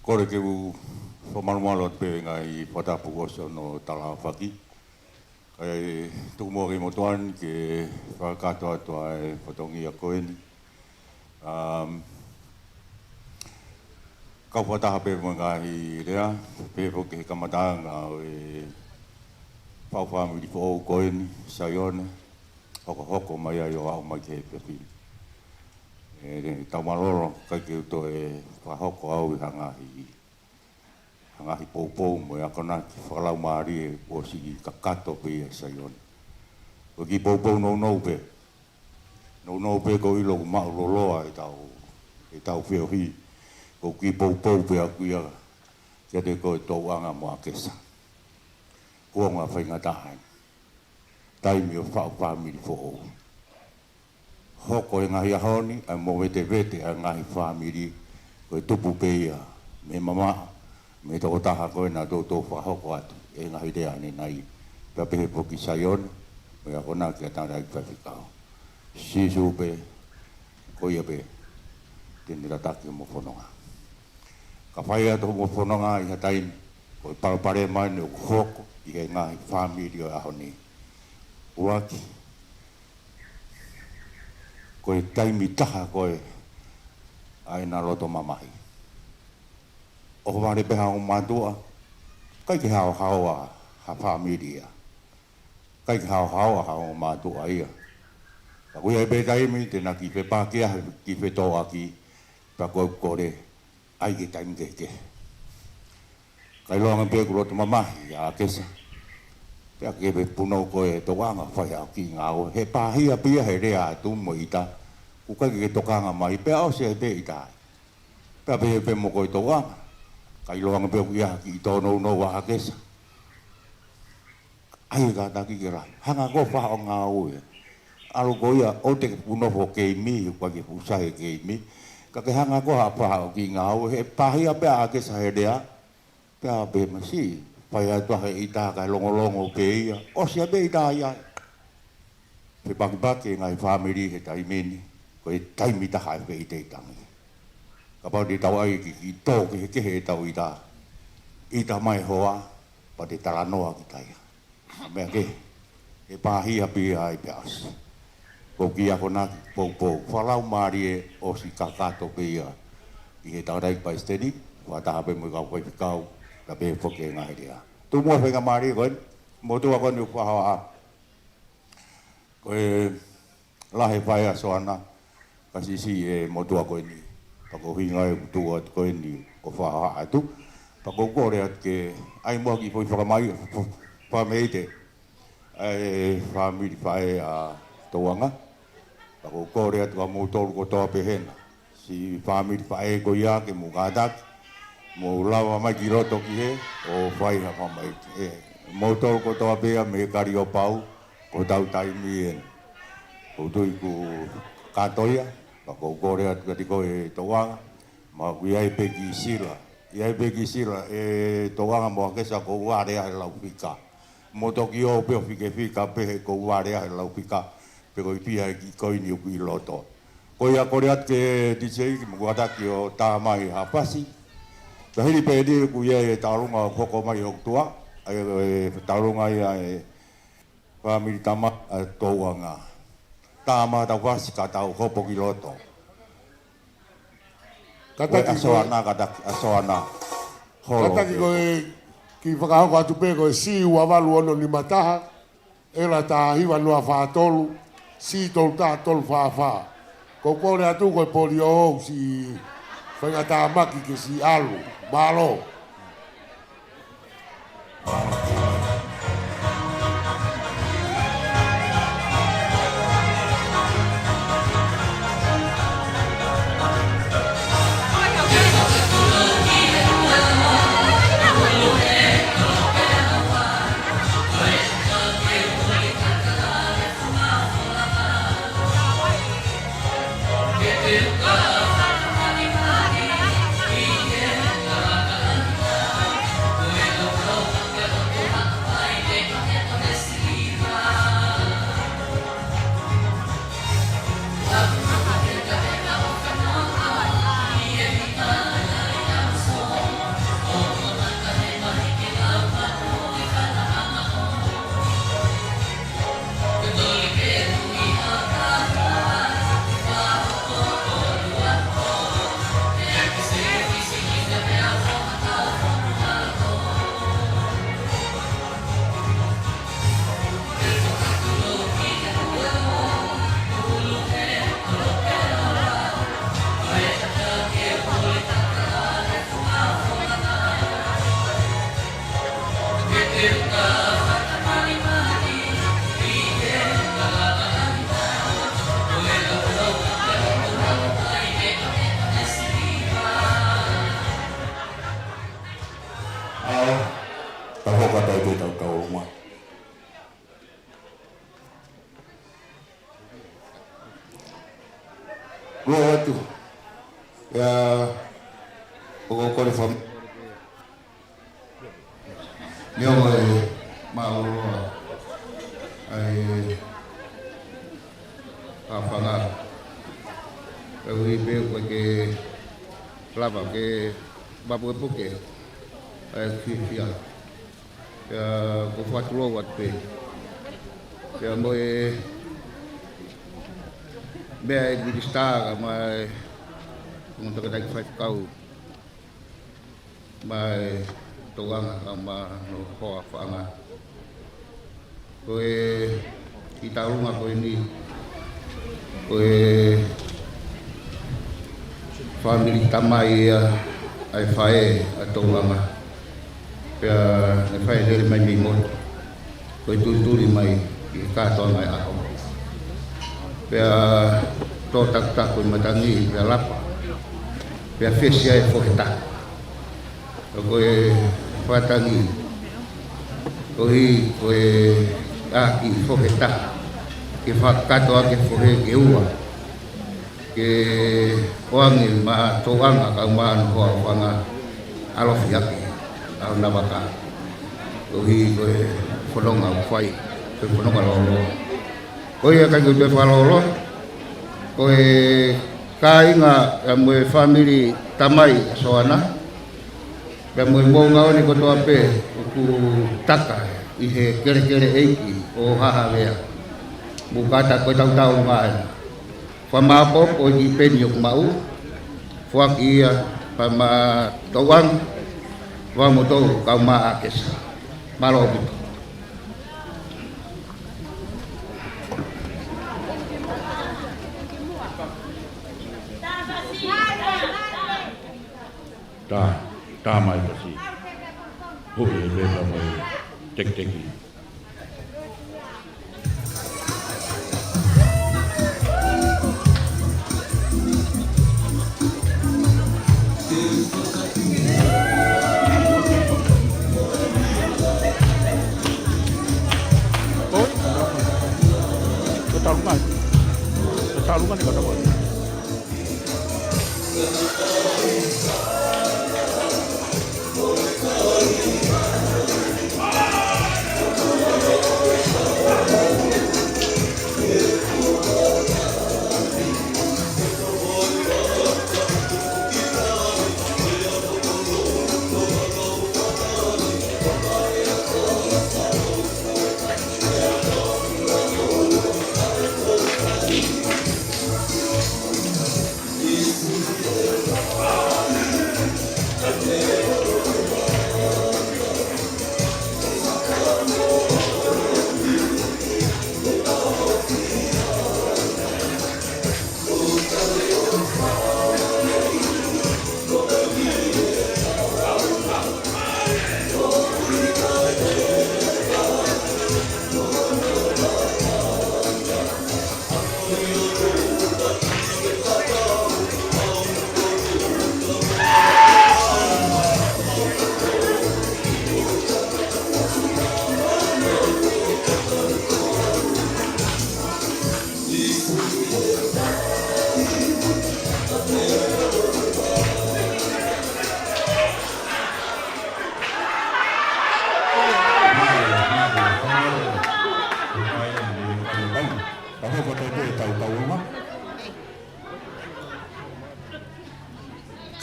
Kore ke u whamanualo pe ngai whatapu oso no Talawhaki. Kai tukumori motuan ke whakatoa toa e whatongi a koeni. Kau whataha pe ngahi rea, pe poke he kamatanga o e whauwhamu i whao koeni, Saione, hoko mai ai o au mai ke he pepini. E taumaroro kai ke uto e whahoko au i hangahi poupou mo e akona ki whakalau maari e o sigi kakato pe e Saione. O ki poupou nou pe. Nou pe ko ilo ku mau loloa e tau whiohi. Ko ki poupou pe a kuia kia te ko e tau anga mo a kesa. Kua ngā whaingatahain. Taimi o whaupamiri whohou. Hoko e ngahi ahoni, a mo vete a ngahi whamiri ko e tupu pe ia me mama. Me tō taha koe nā tō whahoko atu, e ngahi rea ne nai. Pea pehe poki Saione, me a kona kia tāna i whawhikao. Sisu pe, koia pe, tēne rataki mo whanonga. Ka whai ato mo whanonga i hataini, ko i parapare mai ne o hoko, i he ngahi whamiri o ahoni. Uaki, ko i taimi taha koe, ai nā roto mamahi. O whare peha o mātua, kai ki hao ha whamiria. Kai ki hao o mātua ia. Ko ia be kai mi te na ki pe pa kia ki pe to aki pa ko re ai ki time ke. Kai lo nga pe ko to mama ya kesa. Pe ke be puno ko e to nga fa ya ki nga o he pa hi a pia he rea tu mo ita. Ku ka ke to nga mai pe o se be ita. Pe pe mo ko to nga. Kai lo nga pe ku ya ki to no wa kesa. Ai ga ta ki ra. Hanga ko fa o nga o e. Alo ko ia o te puno fo ke mi ko ke pusa ke mi. Ka ke hanga ko ha pa o ki nga o he pa hi a pe a kesa he rea. Pe a pe masi. Pai atua he ita kai longo pe ia. O sia be ita ia. Pe paki ngai family he taimini. Ko e taimita hai pe ita itangi. Ka pau di tau ai ki tō ke he tau ita. Ita mai hoa. Pa te taranoa ki tai. Mea ke. E pahi api ai pe as. Ko ki ako naki pou. Whalau maari e o si kakato pe ia. I he tau rai pai stedi. Wataha pe mui kau koe pikau. Ka pe foke ngai dia. Tu mua whenga maari koe, mo tua koe ni whahawa. Koe lahe whai a soana, ka sisi e mo tua koe ni. Pako hinga e tua koe ni ko whahawa atu. Pako kore at ke ai mua ki poi whakamai, whameite. Ai whamiri whae a toanga. Pako kore at ka mo toru ko toa pehena. Si whamiri whae ko ia ke mo gādaki. Mo lawa mai ki roto ki he, o whai hapa mai he. Mo tolu ko toa pea me kari o pau, ko tau taimi en. Ko tui ku katoia, ka ko kore atu kati ko e toanga, ma ku iai pe ki sila. Iai pe ki sila, e toanga mo akesa ko uarea he lau pika. Mo toki o peo fika pehe ko uarea he lau pika, pe ko ipia ki koini uku i loto. Ko ia kore atu ke tisei ki mo kuataki o tā mai hapasi, ka hiri pe di ku ia e tālunga koko mai o tua, e tālunga ia e whamiri tama tauanga. Tāma tau wasi ka tau hopo ki loto. Asoana. Kataki koe ki whakahoko atu pe koe si ua walu ono ni mataha, ela tā hiwa noa whātolu, si tolu tā tolu whāwha. Ko kore atu koe poli o hou si whainga tā maki ke si alu. Malo. Babu puke kifia ya ko fatlo wat pe ya moe be di star mai untuk ada fight kau mai toang ama no ho afanga ko kita rumah ko ini ko e family tamai ai fae atolanga pia ne fae le mai mi mo ko tuturi mai ki ka to mai a pia to tak tak ko matangi pia lapa pia fesia e foketa ko e patangi ko e a ki foketa ke whakato ake whohe ke ua ke oangi ma toanga ka maan hoa wanga alofi ake au nawaka kohi koe whanonga whai koe whanonga lolo koe a kai koe whalolo koe ka inga a mwe family tamai soana ka mwe monga oni kotoa pe uku taka i he kere kere eiki o haha wea bukata ko tau ngai pamapo ko di penyuk mau fuak ia pama tawang wa moto ka ma akes malo gitu ta mai kasi ho le le mai tek teki Talungan di kota Bogor.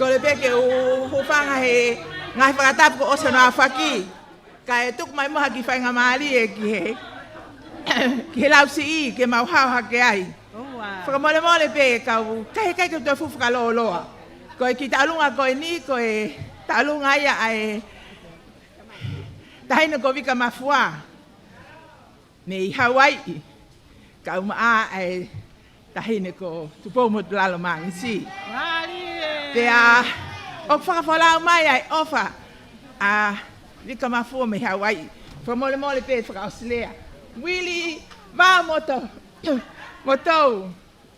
Ko le peke o hofanga he ngai whakatap ko osa na whaki. Ka e tuk mai moha ki whainga maali e ki he. Ki he lau si i ke mau hao hake ai. Whakamole mole pe ka u kai kai ke toi fufuka loa loa. Ko e ki taulunga ko e ni ko e taulunga ia ai. Tahina ko vika mafua. Me i Hawaii. Ka umaa ai tahina ko tupo mo lalo mangi si. Pea o whakawhalau mai ai ofa a vika mafua me Hawaii. Whamole mole pe whakausilea. Wili ma moto moto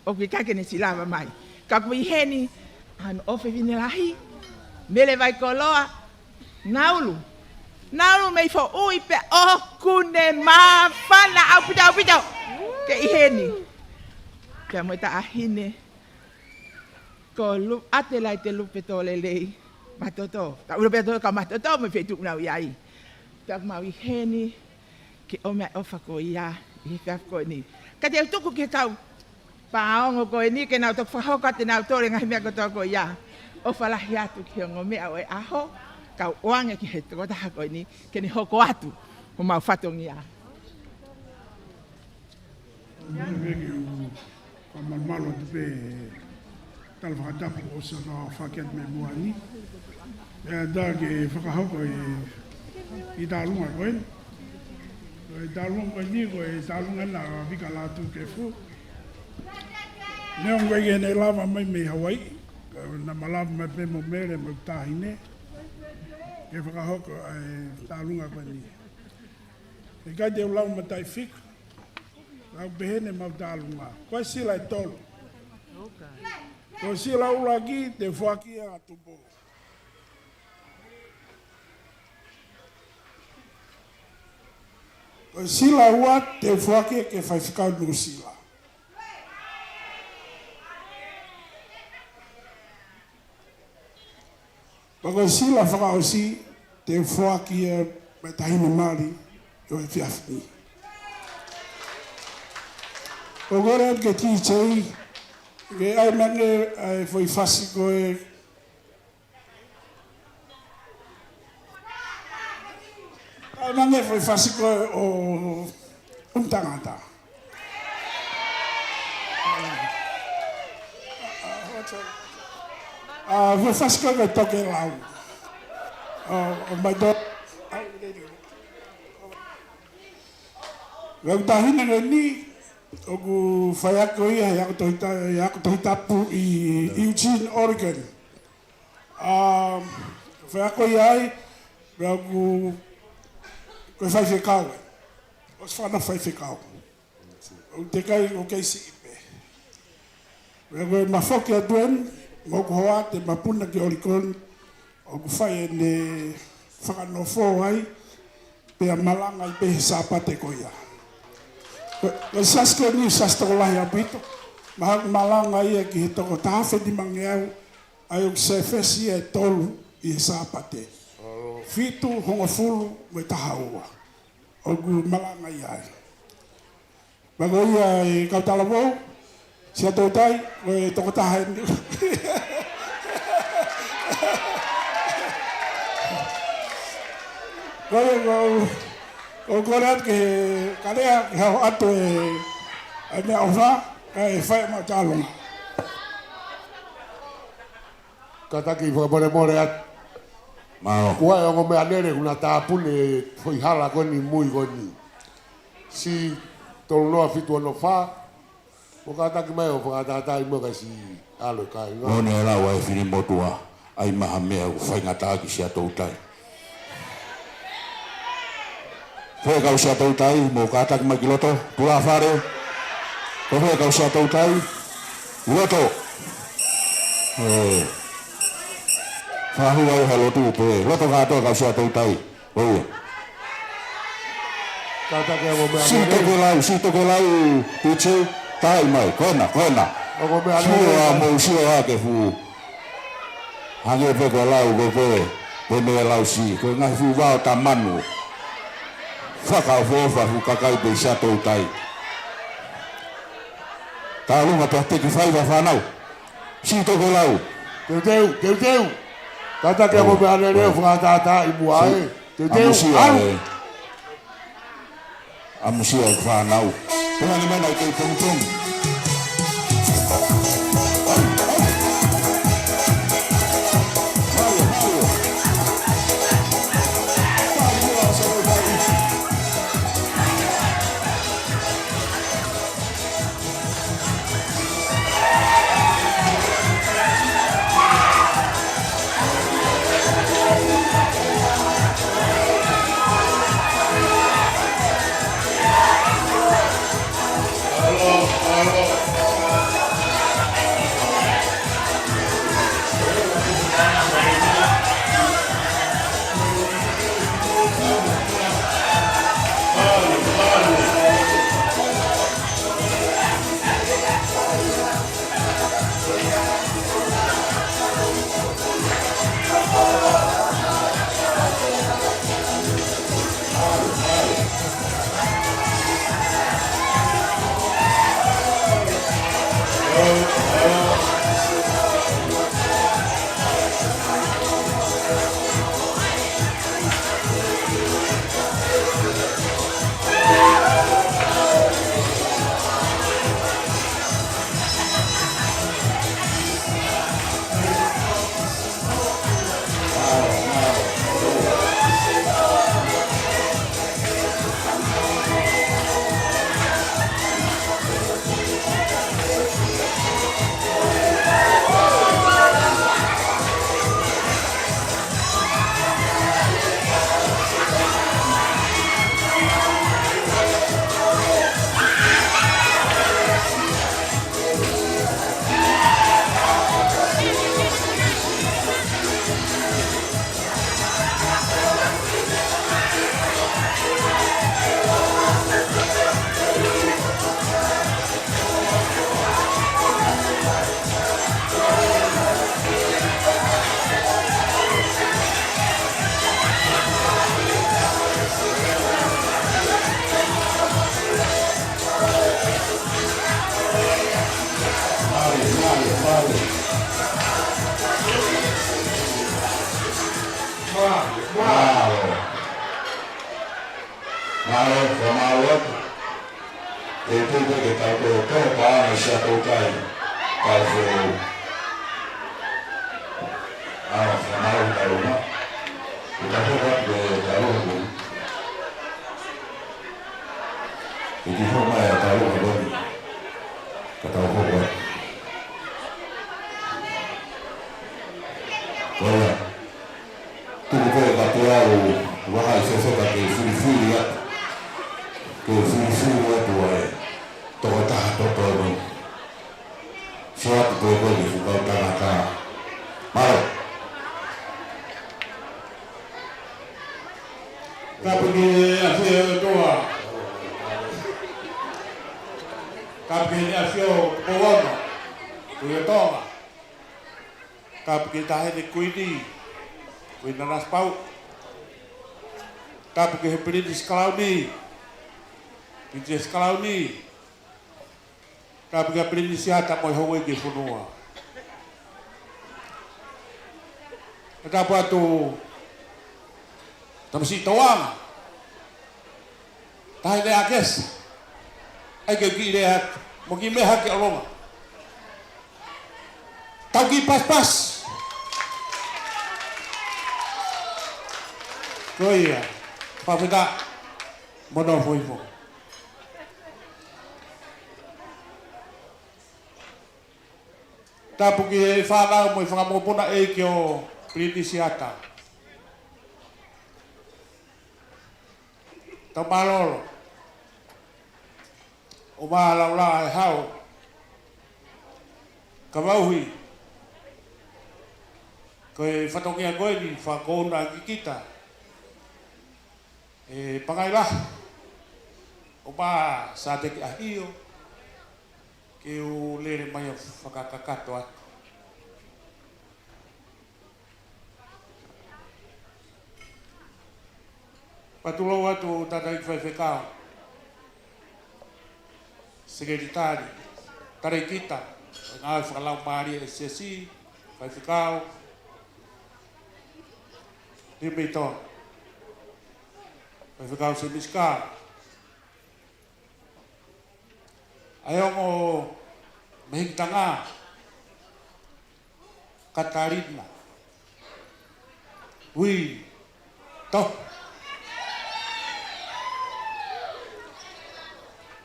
o ki kake ne silava mai. Ka kui heni an ofe vine lahi. Mele vai koloa naulu. Naulu mei fo ui pe o kune ma whana au pitau. Ke i heni. Pea mo ta ahine. Ko ate lai te lupe tole lei matoto. Ta lupe tole ka matoto me fetuk na iai. Tak mau i heni ke o me ofa ko ia i faf ko ni. Ka te tuku ke kau paongo ko ni ke na to fahoka te na tole ngai me ko to ko ia. Ofa la hiatu ki ngo me au e aho ka oange ki he to ta ko ni ke ni hoko atu ko mau fatongia. Malo te pe tal whakatapu o sa ka whakiat me muani. Da ke whakahoko i tālunga koe. I tālunga koe ni koe tālunga na vika lātu ke fu. Neong wai ne lava mai me Hawaii. Na malava mai pe mo mere mo tahine. E whakahoko ai tālunga koe ni. E kai te ulau matai whika. Lau behene mau tālunga. Koe sila e tolu. Koe sila ulaki te whaki a tupo. Koe sila ua te whaki ke whaiwhikau nuku sila. Koe sila whakaosi te whaki e me tahine Māori o e whiawhini. Ko gore ke titei, ke ai mange ai foi fasi koe ai mange foi fasi koe o tangata. Foi fasi koe ke toke lau. O mai do Rau tahina ngai ni o ku whaiako ia i ako tohitapu i Eugene, Oregon. Whaiako ia ai, rau ku koe whaiwhekau. O se whana whaiwhekau. O te kai o keisi ipe. Rau koe mawhoki a duen, mo ku hoa te mapuna ki Oregon, o ku whai ne whakanofo ai, pea malanga i pehe sāpate ko ia. Ko sasko ni sasto lahi apito. Mahak malanga ia ki he toko tafe di mangeau. Ayok se fesi e tolu i he sāpate. Fitu hongo fulu me tahaua. Ogu malanga ia. Bago ia i kautala wau. Sia tautai, o e toko tahe ni. O koreat ke karea ke hau ato e mea ofa e whai ma tālonga. Kataki whakapare more at. Mao. Kua e ongo mea nere kuna tāpune whai hala koni mui koni. Si tolu noa fitu ano wha. O kataki mai o whakatatai mua si alo kai. Mone e lau ai whiri motua. Ai maha mea whai ngataki sia tautai. Koe kau sia tautai, mo kātaki mai ki loto, pula whare. Koe kau sia tautai, loto. Whahu au halo tūpe, loto kātoa kau sia tautai. Oia. Kātaki au mea nere. Si toko lau, piche, tai mai, kona. Sua mo sua ake fu. Hange peko lau koe, koe mea lau si, koe ngahi fu wao ta manu. Whakaofofa hu kakai pe sia tautai. Tālunga pa teki whaiwa whanau. Si toko lau. Teu. Kataki au mea nere whakatata i mua e. Teu. Amusia i whanau. Pungani mana i kei tungtung. tu ke tau ko ko pa na sia ko kai ka fo fa na o ka roma ka fo ka de ka roma Iki ho mai ka roma ko ka tau ko ko Oya, tu ko ka te au wa hai se ka ke furi ya. Ke furi wa tu ai. To ta to ni. Suat ko ni fu ka ka. Maro. Ka pergi asio toa. Ka pergi asio powana. Tu toa. Kap kita hene kuini nas pau kap ke hepridis klauni pinjes klauni kap ke hepridis siata moi howe ke funua ada apa tu tamsi toang tahine akes ai ke gilehat mogi meha ke olonga taugi pas-pas Koia, papita, mono foi. Tapu ki whanau mo i whangamopuna e ki o Pritisiata. Tau malolo. O malau la e hau. Ka wauhi. Koe whatongia koe ni whakona ki kita. Pangailah o ba sa te ki ahio ke o lere mai whakakakato atu. Patulau atu tatai whaiwhekao sekretari tarai kita ngā whakalau maari e sesi whaiwhekao ni meiton whaiwhekao se miska Ayongo mahigtanga Katarina wi to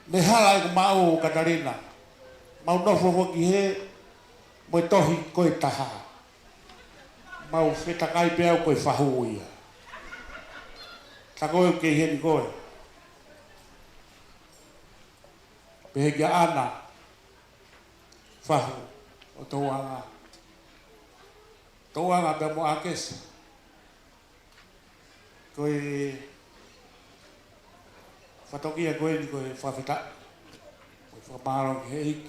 nehala ko mau Katarina mau no fo ki he mo tohi ko taha mau feta kai pe ko fahuia ta ko ke hen ko Pehega ana fahu o toanga be mo akes koe fatokia koe ni koe fafeta koe whakamaro ki heik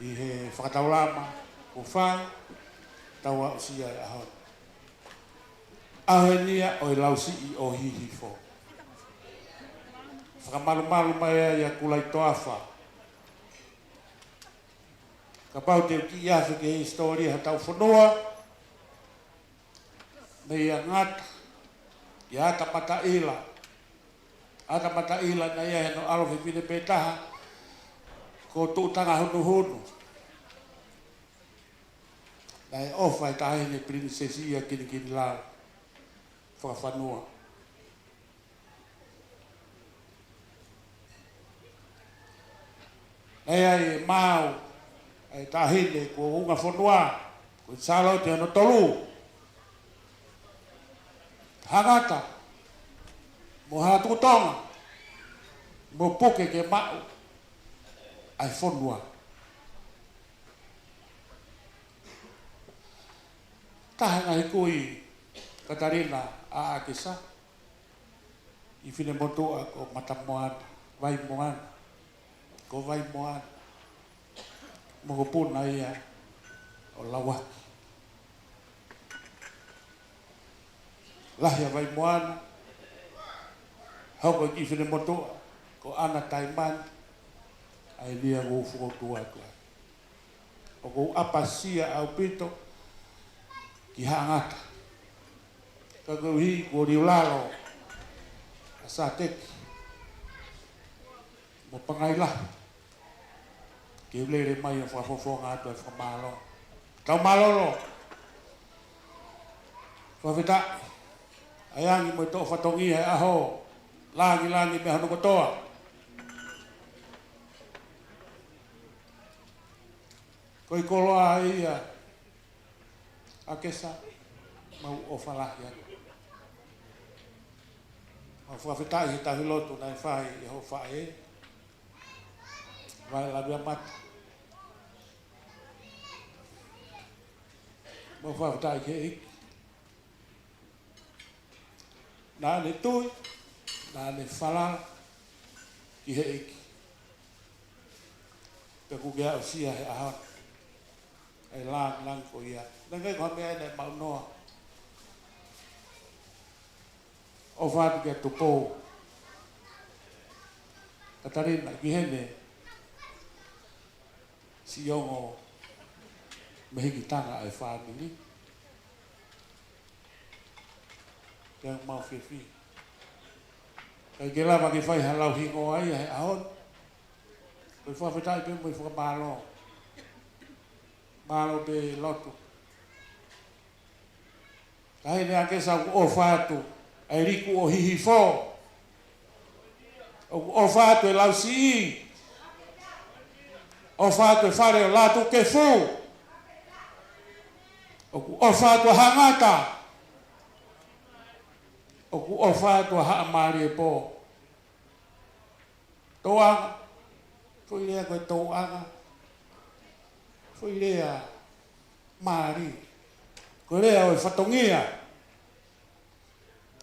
i he whakataurama o whai taua o sia e ahon ahenia o i lausi i o hihi fo whakamaru mai ia kulai toafa. Ka pau te ki iafe ke historia ha tau whanua. Me ia ngata. Ia ata mata ila. Ata mata ila na ia heno alofi pine petaha. Ko tuutanga hunu hunu. Na e ofa e tahine prinsesia kini lao. Whakawhanua. Ai mau ai tahine ko unga fonua ko salo te no tolu hagata mo hatu tong mo poke ke mau ai fonua tahangai kui Katarina a kisa i fine moto ko matamoan vai moan ko vai moan mo pun ai o lawa lah ya vai moan hau ko ifine moto ko ana taiman ai dia go fu tua o ko apasia au pito ki hangata ka go hi ko riulalo asate mo pangailah ke le mai fa fo nga to fa malo tau malolo fa vita ayang mo to fatongi aho langi me hanu kotoa koi koloa ia akesa mau ofalah ya ma fa vita i ta hilotu na fa i ho fa e vai la bia mat ma fa vita ke na le tui na le fala ki he iki pe ku gea usia he aha ai lang ko ia na ngai ko me ne mau no o va ke tu po Katarina ki he ne si yongo me hiki tanga ai family yang mau fifi kai gela ba ki fai halau hingo ai ai aon ko fa fa pe mo fa malo be lotu kai ne ake sa o fatu ai riku o hihi fo o fatu e lau si o fatu e fare o latu ke fu o fatu hangata o ku ofa to ha mari po toa foi le ko toa foi le a mari ko le o fatongia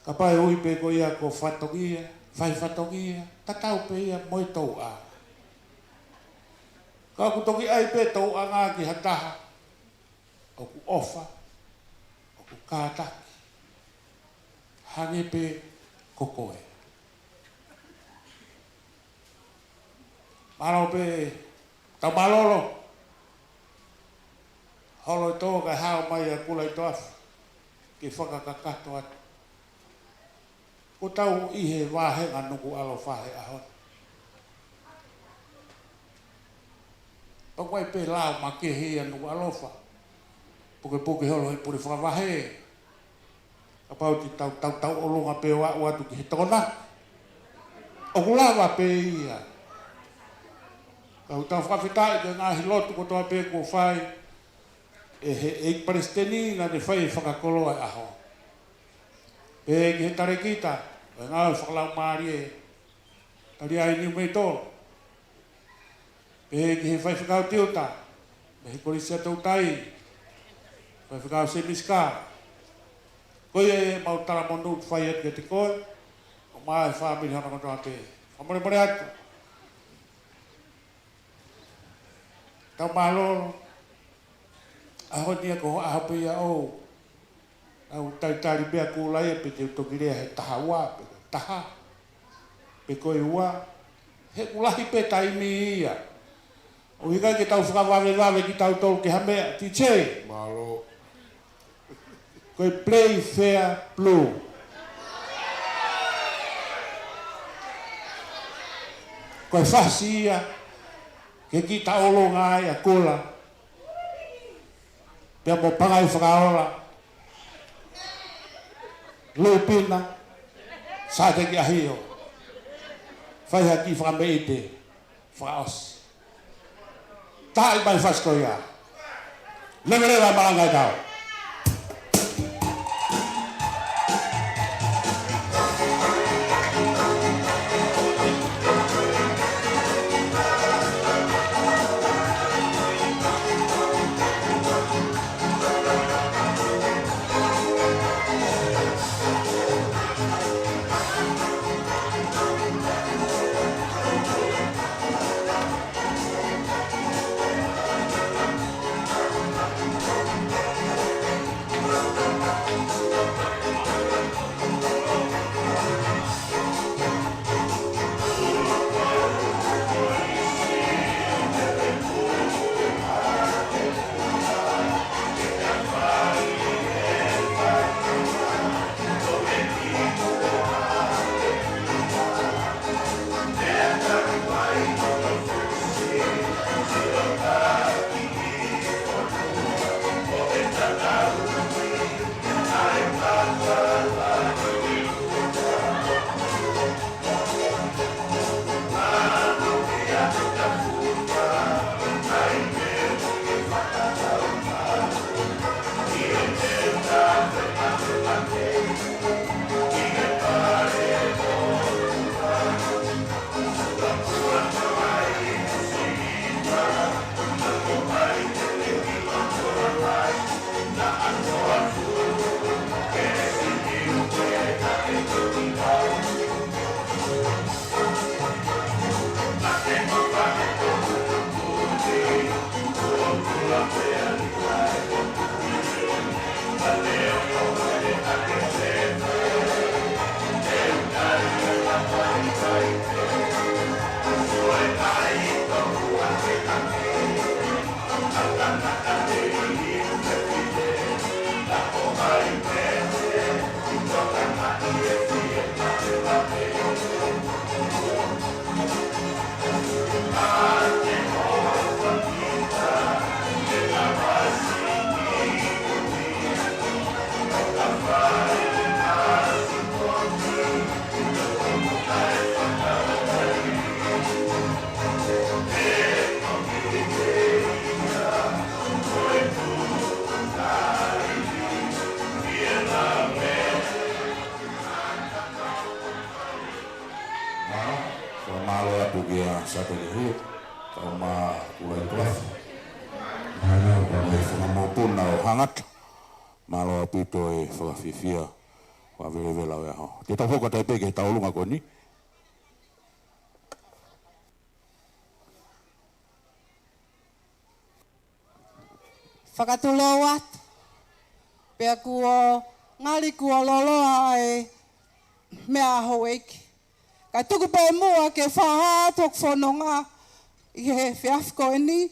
kapai ui pe ko ia ko fatongia fai fatongia tatau pe ia moi toa ka ku toki ai pe toa nga ki hata o ku ofa o ku kata hangi pe kokoe. Maro pe tau malolo. Holo to ka hao mai a kulai toaf. Ki whakakakato atu. Ko tau ihe wahe nganuku alo whahe ahon. Pakwai pe lao makehi anuku alofa. Puke holo he puri whakawahe. Apa ti tau olonga pe wa tu ki tona o kulawa pe ia kau tau whawhitai ke ngā hilotu ko toa pe ko whai e palestini na ne whai whakakolo ai aho pe ki he tare kita e ngā whakalau maari e tari ai ni mei tō pe ki he whai whakau tiuta me he korisia tau tai whai whakau se miska koe e mau tara monu whai et ke te koe, o mai whamiri hana kotoa te. Whamore more atu. Tau malolo, aho nia ko aho pe ia o, au taitari bea kūlai e pe te utokirea he taha ua, pe taha, pe koe ua, he kulahi pe taimi ia. O hika ki tau whakawawe ki tau tolu ke hamea, ti che. Malo. Koe play fair blue. Koe whasia, ke ki ta olo ngai a kola. Pea mo pangai whakaola. Lupina, sa te ki ahio. Whaiha ki whakameite, whakaos. Tai mai whaskoia. Lemerewa malangai tau. satu lehi kau ma kulai kelas hanya kau semua maupun nau hangat malu pito fafifia wavela ya ho kita foka taipe ke taulunga koni Whakatulowat, pia kua ngali kua loloa e mea hoeki. Kai tuku pe mua ke whahatok whanonga i he whiafko e ni.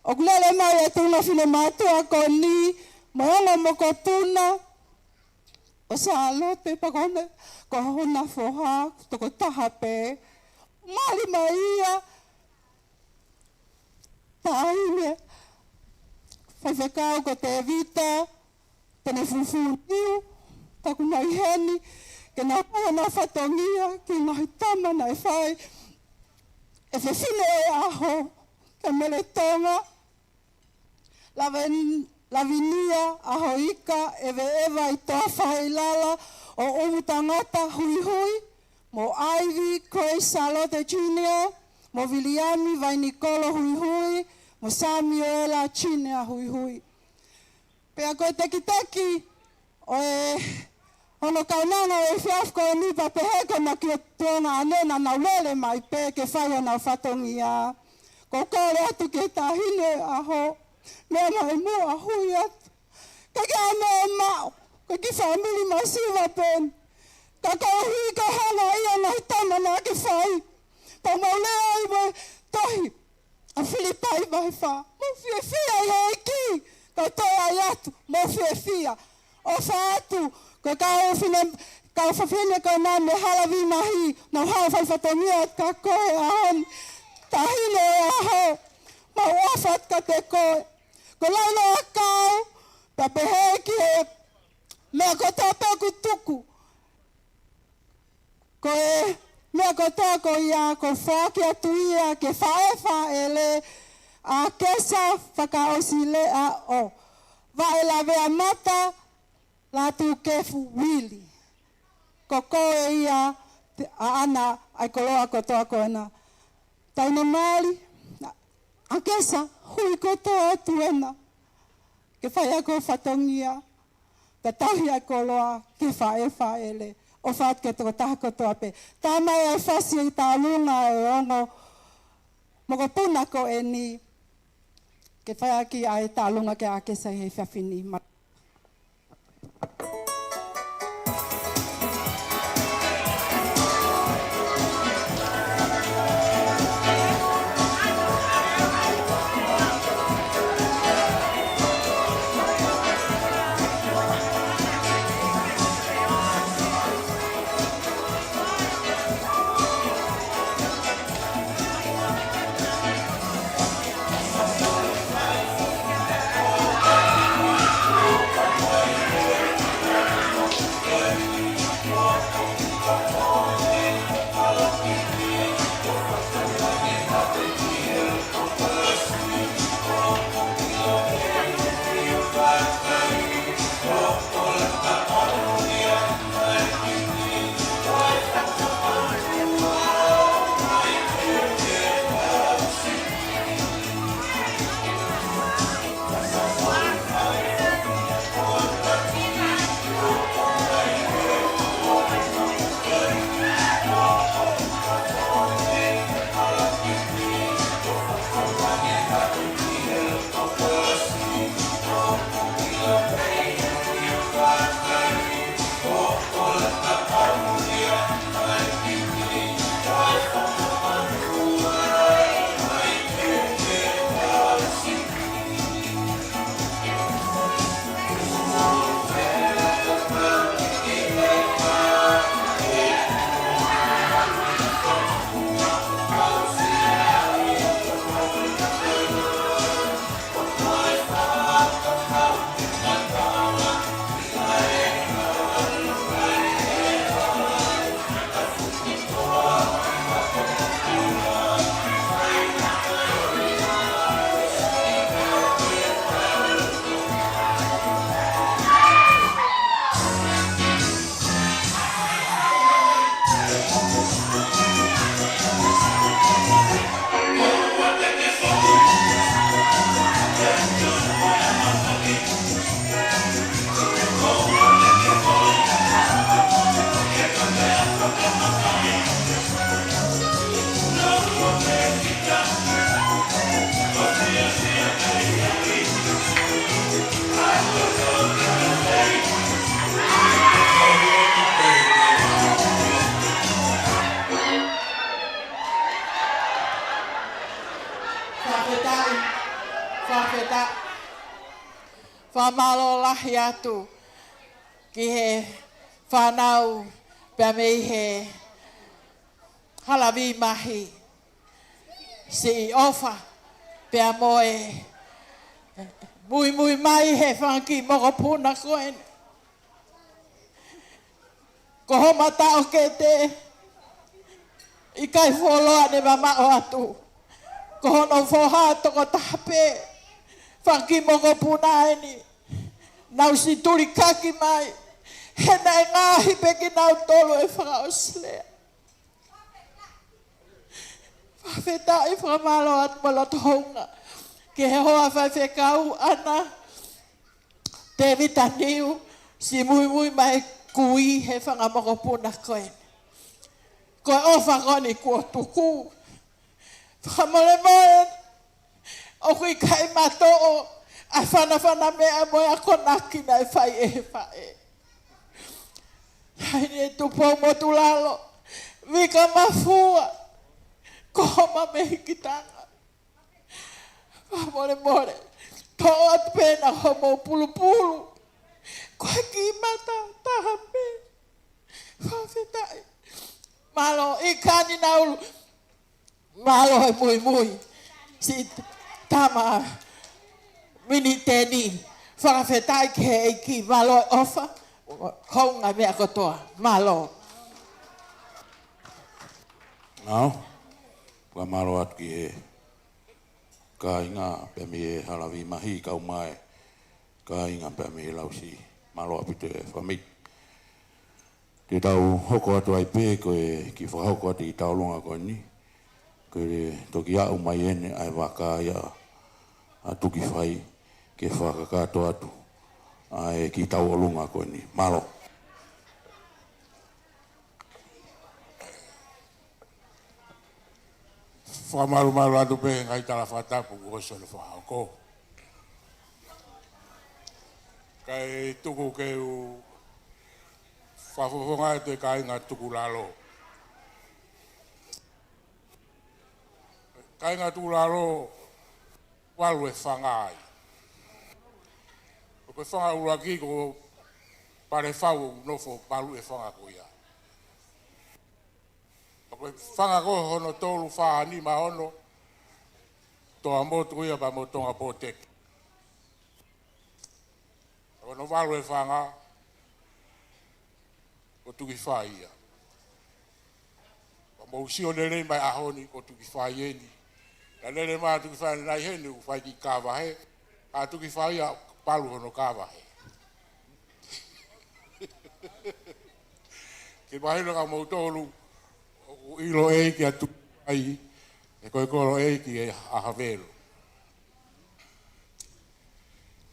O kulele mai e tuna whine mātua ko ni, maonga moko tuna. O sa alote pakone, ko hona whoha, toko taha pe. Mali mai ia, taime. Whaiwhakau ko te vita, tene fufu niu, taku mai heni, ke nā kua nā whatongia, ki ngahi tama nai whai, e whewhine e aho, ke mele tonga, lavinia aho ika, ewe ewa i toa whai lala, o umu tangata hui hui, mo Ivy, Grace Charlotte Jr., mo Viliami, vai Nicolo hui hui, mo Samuela Chinea hui hui. Pea koe teki, o e hono kaunanga e whiafko e nipa peheko na ki o tuonga anena na ulele mai pe ke whai ana whatongia. Ko kore atu ke tahine aho, mea mai mua hui atu. Ka kia mea mao, ka ki whamili mai siwa pen. Ka kauhi ka hana ia na hitama na ke whai. Pa maulea ai mai tohi. A Filipai mai wha, mo whiawhia i heki, ka toa i atu, mo whiawhia. O wha atu, ko kau whawhine ko nā me halawi mahi, nau hau whaiwhatongia at ka koe ahon, tahine e aho, mau ofat ka te koe. Ko launa a kau, ta peheki e, mea ko tō pēku tuku. Ko e, mea ko tōko ia, ko whaki atu ia, ke whae a kesa whakaosi le a o. Wae la vea mata, la tu kefu wili. Ko koe ia, a ana, ai koloa ko tōko ena. Taina maali, a kesa, hui ko tō atu ena. Ke whae ako whatongia, ka tahi ai koloa, ke whae le. O whaat ke toko taha kotoa pe. Tā mai ai whasi i tā lunga e ono, moko puna ko e ni, ke whaia ki ai tā lunga ke ake sa hei whiawhini. whamalo lahi atu ki he whanau pia mei he halawi mahi si ofa pia moe mui mai he whanki moko puna koen. Ko ho mata o ke te i kai wholoa ne mama o atu. Ko ho no whoha toko tape whanki moko puna eni. Nau si turi kaki mai he nei ngahi peki nau tolu e whakaoslea. Whawheta i whakamalo atu malato honga. Ke he hoa whawhekau ana te vitaniu si mui mai kui he whangamoko puna koe. Koe ofa koni kua tuku. Whakamole moe o kui kai mato o a whana mea moe a konaki na e whai e whae. Haini e tupou motu lalo. Wika mafua. Kohoma me hikitanga. More. Toa atu pena homo pulu. Koe ki mata tahape. Whawhetai. Malo i kani naulu. Malo e mui. Si tama mini teni. Whawhetai ke e ki malo e ofa. Honga mea kotoa. Malo. Nau. Wa malo atu ki he. Ka inga pe mi e halawi mahi kau mai. Ka inga pe mi e lausi. Malo api te whamit. Te tau hoko atu ai pē koe ki whahoko atu i tau longa koe ni. Koe toki au mai ene ai waka ia a tuki whai ke whakakato atu. Ai ki tau olunga koe ni. Malo. Whamaru atu pe ngai tala whatapu ko sone whahako. Kai tuku ke u whafofonga te kai ngā tuku lalo. Kai ngā tuku lalo walu e whangai. O koe whanga uraki ko pare whau nofo palu e whanga ko ia. O koe whanga ko hono tolu wha ni ma hono toa motu ia pa motonga poteki. No walu e whanga o tuki whai ia. O mausi o nere mai ahoni o tuki whai eni. Na nere mai tuki whai nai hene u whai ki kāwahe. A tuki whai ia palu hono kāwahe. Ke mahino ka mautolu o ilo e ki a tuki whai e koe koro e ki e ahavelo.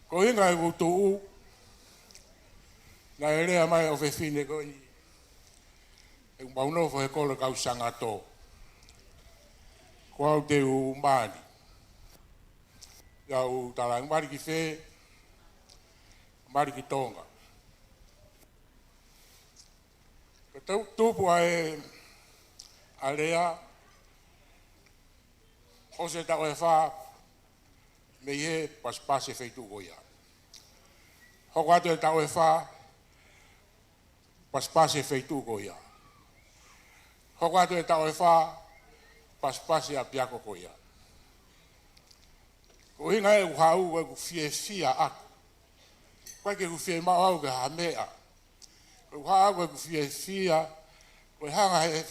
Ko inga e kutu u na erea mai o whewhine ko i. E maunofo he kolo kau sanga tō. Ko au te u maani. Ia u talang mariki whē, mariki tonga. Ko tūpu a rea, o se tako e whā, me he paspase wheitu ko ia. Hoko atu e tako e whā, paspase feitu ko ia. Hoko atu e tau e wha, paspase a piako ko ia. Ko hinga e uhau e ku fia aku. Koe ke ku fie mau au ke hamea. Ko uhau e ku fia, ko hanga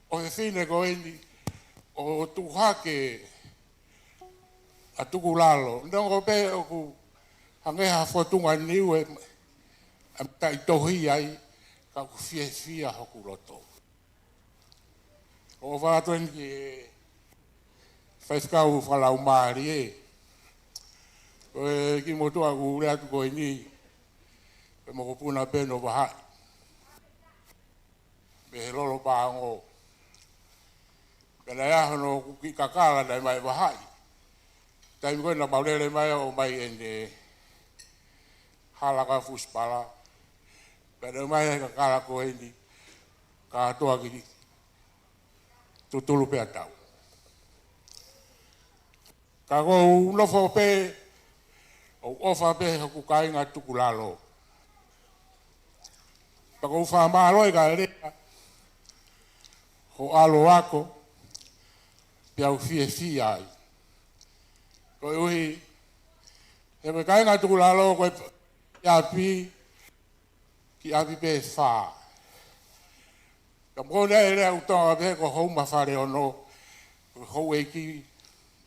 o he fine ko eni, o tuhake a tuku lalo. Ndongo pe o ku hangeha fotunga niu e tai tohi ai, ka ku fia hoku loto. O whaatuen ki whaifkau whalau maari e. Koe ki motua ku reatu koe ni, pe moko puna peno wahai. Me he lolo pāngo. Pena iahono ku ki kakala nai mai wahai. Tai koe na maulele mai o mai ene halaka fuspala. Pena mai ka kala ko ni ka toa ki tutulu pe atau. Ka ko lofo pe O ofa be ku kai nga tukulalo. Pako ufa malo ka le. Ho alo ako. Pia u fie ai. Ko ui e me kai nga tukulalo ko ya pi ki api pe fa. Ka mo le u to be ko ho ma fa le ono. Ho e ki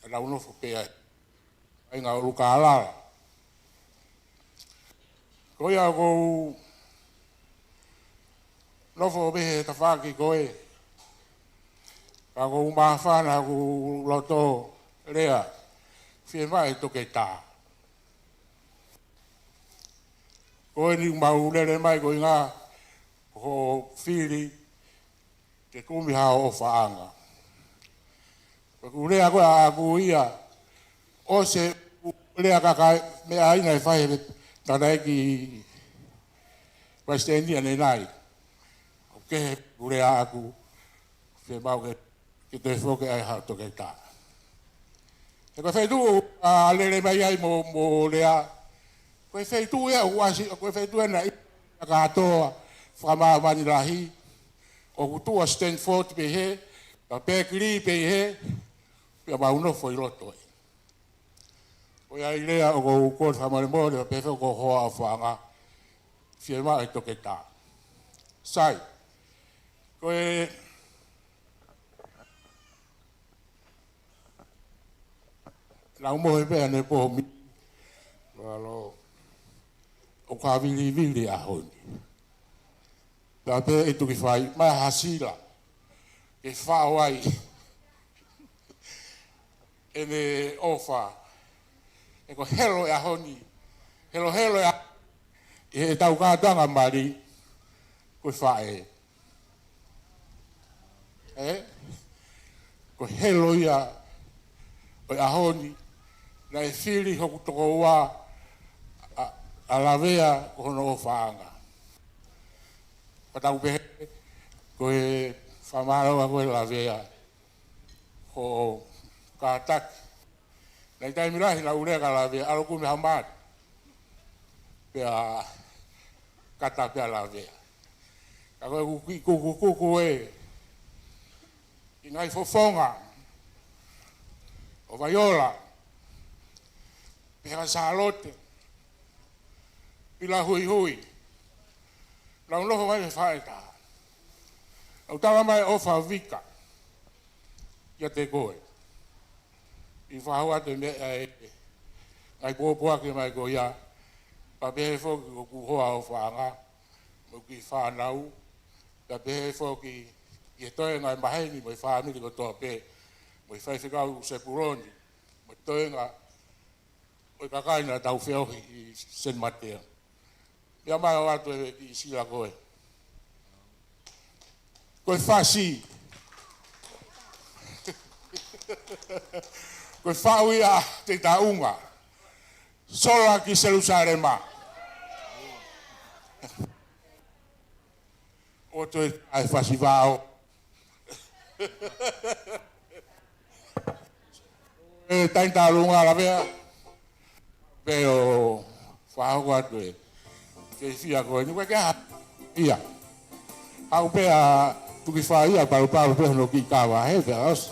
la uno fo pe ai nga lu ka ala. Ko ia ko lofo be ta fa ki ko e. Ka ko ma fa na ku loto rea. Fie mai to ke ta. Ko ni mau le mai ko nga ho fili ke kumi ha o faanga. Ko rea ko a ku ia o se rea ka me ai na fa he tanai ki West Indian nai. Oke rea aku fe mau ke te foke ai ha to ke ta. E ko fe tu a le mai ai mo rea. Ko fe tu e o asi ko fe tu na ka to fra ma vani lahi. O tu a Stanford be he, ka Berkeley be he. Pe ma uno foi roto. O ia ilea o ko fa ma mo le pe ko ho a fanga. Firma e to ke ta. Sai. Ko e la mo e pe ne po mi. Lo o ka vili a honi. La pe e tu ki fai ma hasila. E fa wai. Ene ofa. E ko helo e a honi. Helo e a e tau kātanga mari ko whae. Ko helo ia o a honi na e whiri hoku toko ua a lavea ko hono o whaanga. Ko tau pehe ko e whamaroa ko e lavea ho kātaki. Nei taimirahi na urea ka lavea alo kume hamari. Pea kata pea lavea. Ka koe kuku e. I ngai fofonga. O vaiola. Pea salote. Pila hui. Lau noho mai me whaeta. Au tawa mai ofa vika. Ia te koe. I whahua te me ai kōpua ke mai ko ia. Pa pehe fōki ko kuhoa o whaanga, mo ki whanau, pa pehe fōki i e toe ngai maheni mo i whaamiri ko toa pe, mo i whaiwhikau se puroni, mo i toe ngā, o i kakaina tau whiohi i Sen Matea. Ia mai o atu e i sila koe. Koe whasi. Koe whauia te taunga. Sola ki Jerusalema. O to ai fasivao. E tenta lunga la vea. Pero fa guardo e che fia ko ni ka ia. Au pea tu ki fa ia para pe no ki kava he veas.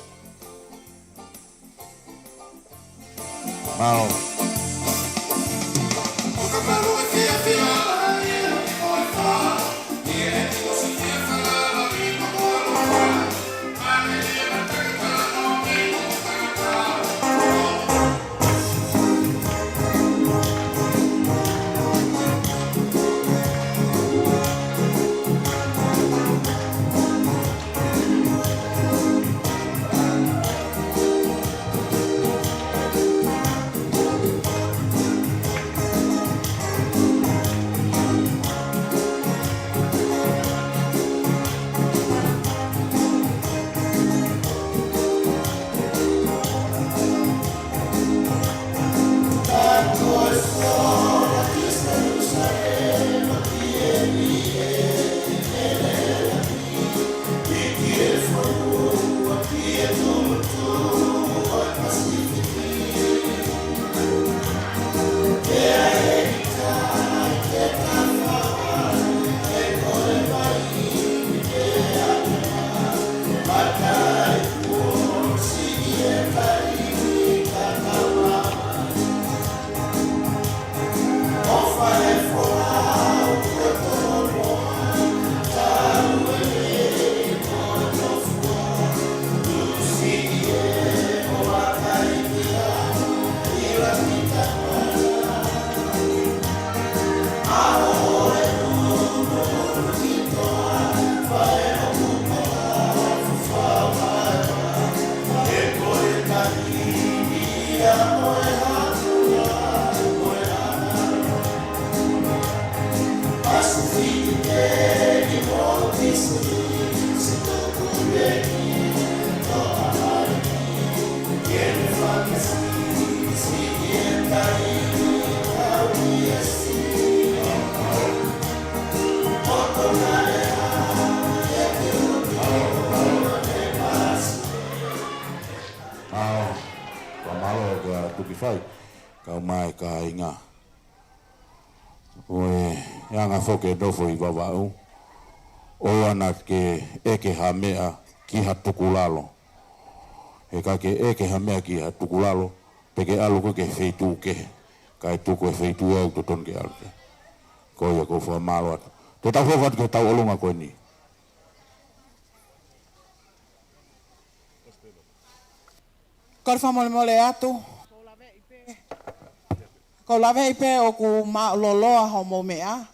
Mao. Tukifai kau mai ka inga oe yanga foke dofo I vavau o ana ke eke hamea ki hatukulalo e ka ke eke hamea ki hatukulalo peke alu ko ke feitu ke kai tu ko feitu au to ton ke alu ko ya ko fa malo to ta fo ke ta olunga ko ni Kor fa mole atu ko lave ipe o ku ma loloa ho mo mea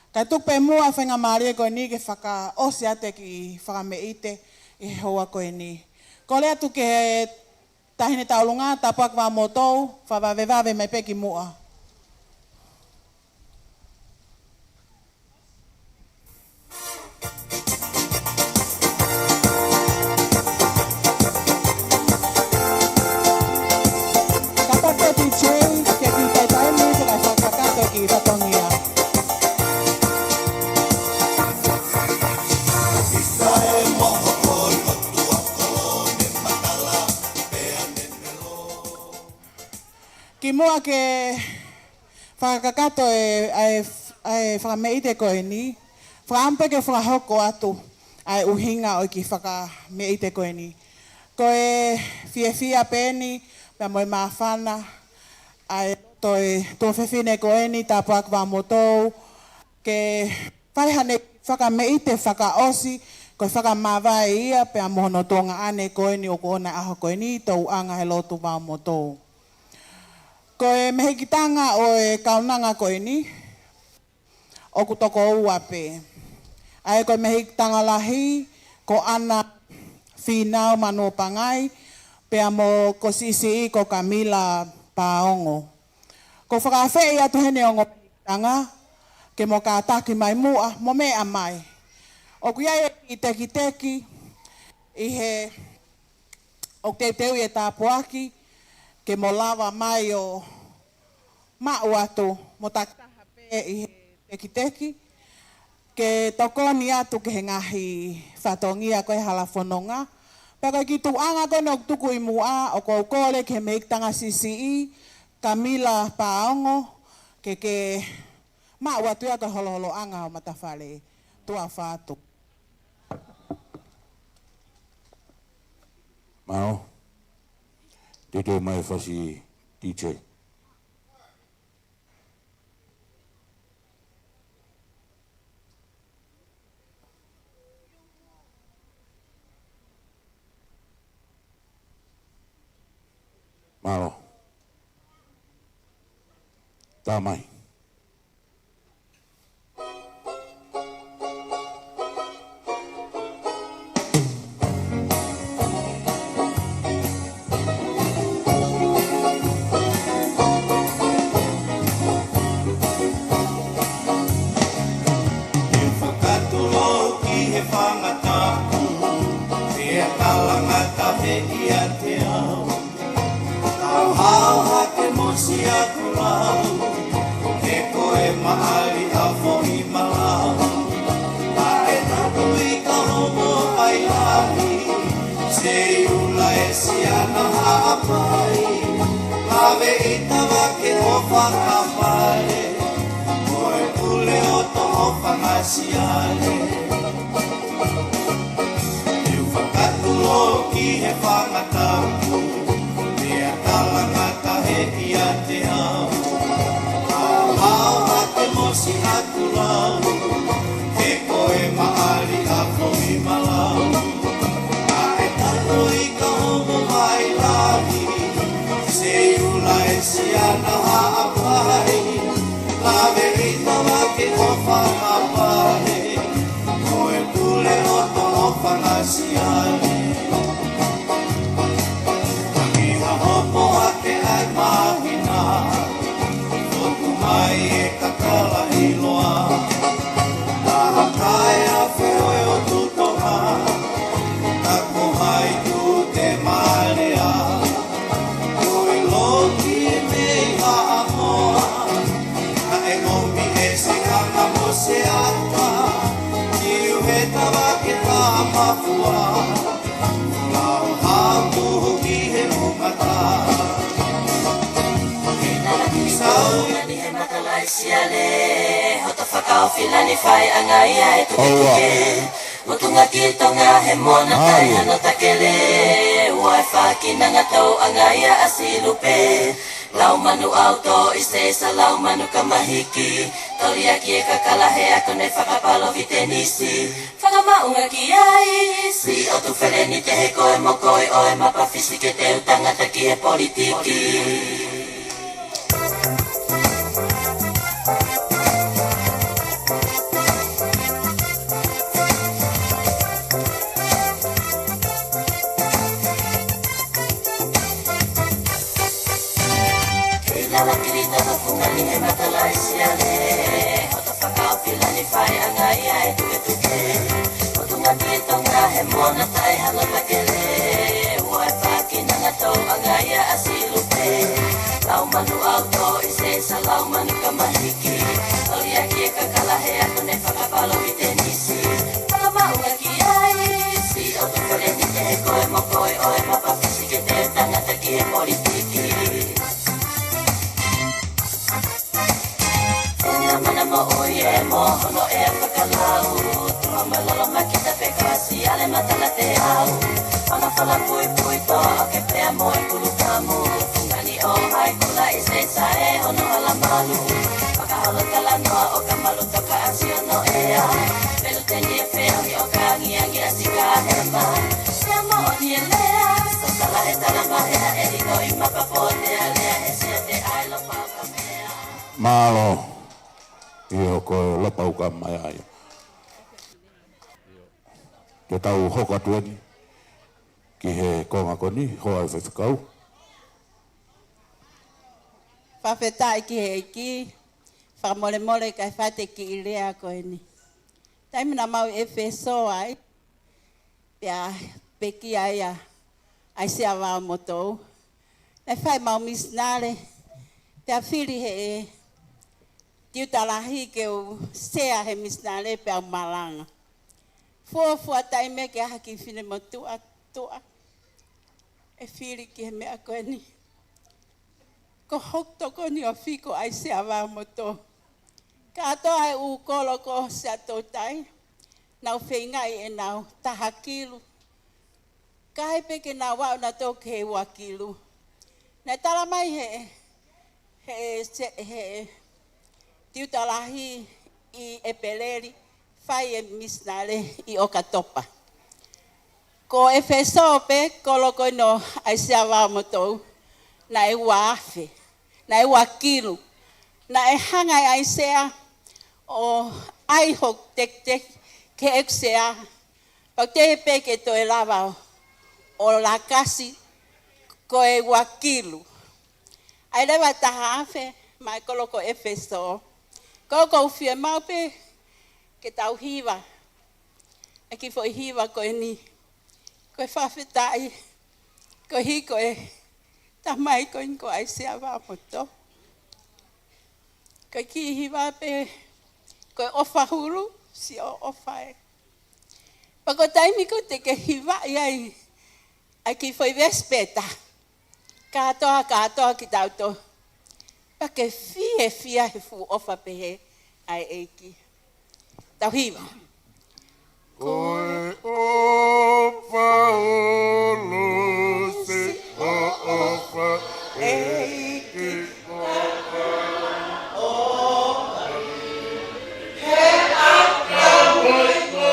ka tuk pe mua whenga maria ko ni ke whaka osi ate ki whakameite I hoa ko ni ko lea tu ke tahine taulunga tapak wa motou whawawewave mai pe ki mua Mua ke whakakato e whakameite koe ni. Whakampe ke whakahoko atu ai uhinga o ki whakameite koe ni. Koe fia peni, pia moe mawhana, ai toi tōwhiwhine koe ni, tāpuak wā motou, ke whaihane whakameite whakaosi, koe whakamawai ia, pia mohono tonga ane koe ni o koona aho koe ni, tau anga he lotu wā motou. Koe mehikitanga o e kaunanga koe ni, o kutoko uape. Ai koe mehikitanga lahi, ko ana whinau manu pangai, pea mo ko sisi ko Kamila Paongo. Ko whakawhei atu hene o ngopitanga, ke mo kātaki mai mua, mo mea mai. O kuia I teki, I he, o teuteu I tāpuaki, ke mo lava mai o mau atu mo taktaha pe I teki ke tokoni atu ke he ngahi whatongia koe halafononga pe koe ki tuanga koe no tuku I mua o kou kore ke meiktanga CCI Kamila Paongo ke mau atu ia koe holoholo anga o matawhale tua whātu. Mao Tito mai fasi DJ. Malo. Tamai. Iloa, na hakaia foi o fua Lau hautuhu ki he umata Kena laki sau Nani he makalai siale Hota whakao filani whai angai ai tuke tuke Mutunga ki tonga he mona tai hano takele Wai whakina ngatau angai a asilupe Lau manu auto ise sa lau manu kamahiki Tori aki e kakalahe ako ne whakapalo vitenisi Whakamaunga ki ai Si o tu wheleni te he koe mokoi o e mapawhisi ke te utangata ki he politiki Lala kirita ka pungali he matalai siale Hota whakao filani whai angai ai tuke tuke Motunga kitonga he mona tai hala takele Wai whakina ngatau angai a asilupe Lau manu auto ise sa lau manu kamahiki Tori aki e kakalahe ako ne whakapalo i tenisi Whakamaunga ki ai Si o tu whaleni te he koe mokoi o e mapawhisi ke te tangata ki he politiki Mana mo oye mo hono e whakalau Tua malolo makita pe kasi ale matala te au Ona whala pui pui to o ke pea mo e pulu kamu Fungani o hai kula i se sae hono ala malu Whakaholo tala noa o ka malu toka asi ono ea Pelu te ni e whea mi o ka ngiangi asi ka hema Pea mo o ni e lea Sasala he tala mahea e rino i mapapo te alea he sia te ailo pau ka mea Malo. Iyo ko lapau ka mai ai. Ke tau hoka tuani. Ki he konga koni hoa e whekau. Whawhetai ki he ki. Whamole mole kai whate ki i rea koe ni. Taimina mau e wheso ai. Pea peki ai a. Ai se awa motou. Nei whai mau misnare. Te a whiri he e. Tiu talahi ke o sea he misnare pe au malanga. Fua taime ke haki whine mo tua. E whiri ki he mea koe ni. Ko hok toko ni o whiko ai se awa moto. Ka atoa he u kolo ko se ato tai. Nau whengai e nau taha kilu. Ka he peke nau wau na toke he wakilu. Nei tala mai he Tiu talahi i epeleri, whai e misnare i oka topa. Ko e whesope, koloko no ai se awa motou, na e ua afe, na e ua kilu, na e hangai ai sea o ai hok tek ke eksea, pau te peke to e lava o lakasi ko e ua kilu. Ai lewa taha afe, mai koloko e wheso. Koko ufie maupe ke tau hiwa. E ki foi hiwa koe ni. Koe whawhetai. Koe hi koe. Tamai koe nko ai se awa moto. Koe ki hiwa pe. Koe ofa huru. Si o ofa e. Pako taimi ko te ke hiwa iai. Ai ki foi vespeta. Katoa ki tau to. Pake fia he fu ofa pehe ai eiki. Tau hiwa. Koe ofa olo se ofa eiki. Ofa he aka moiko.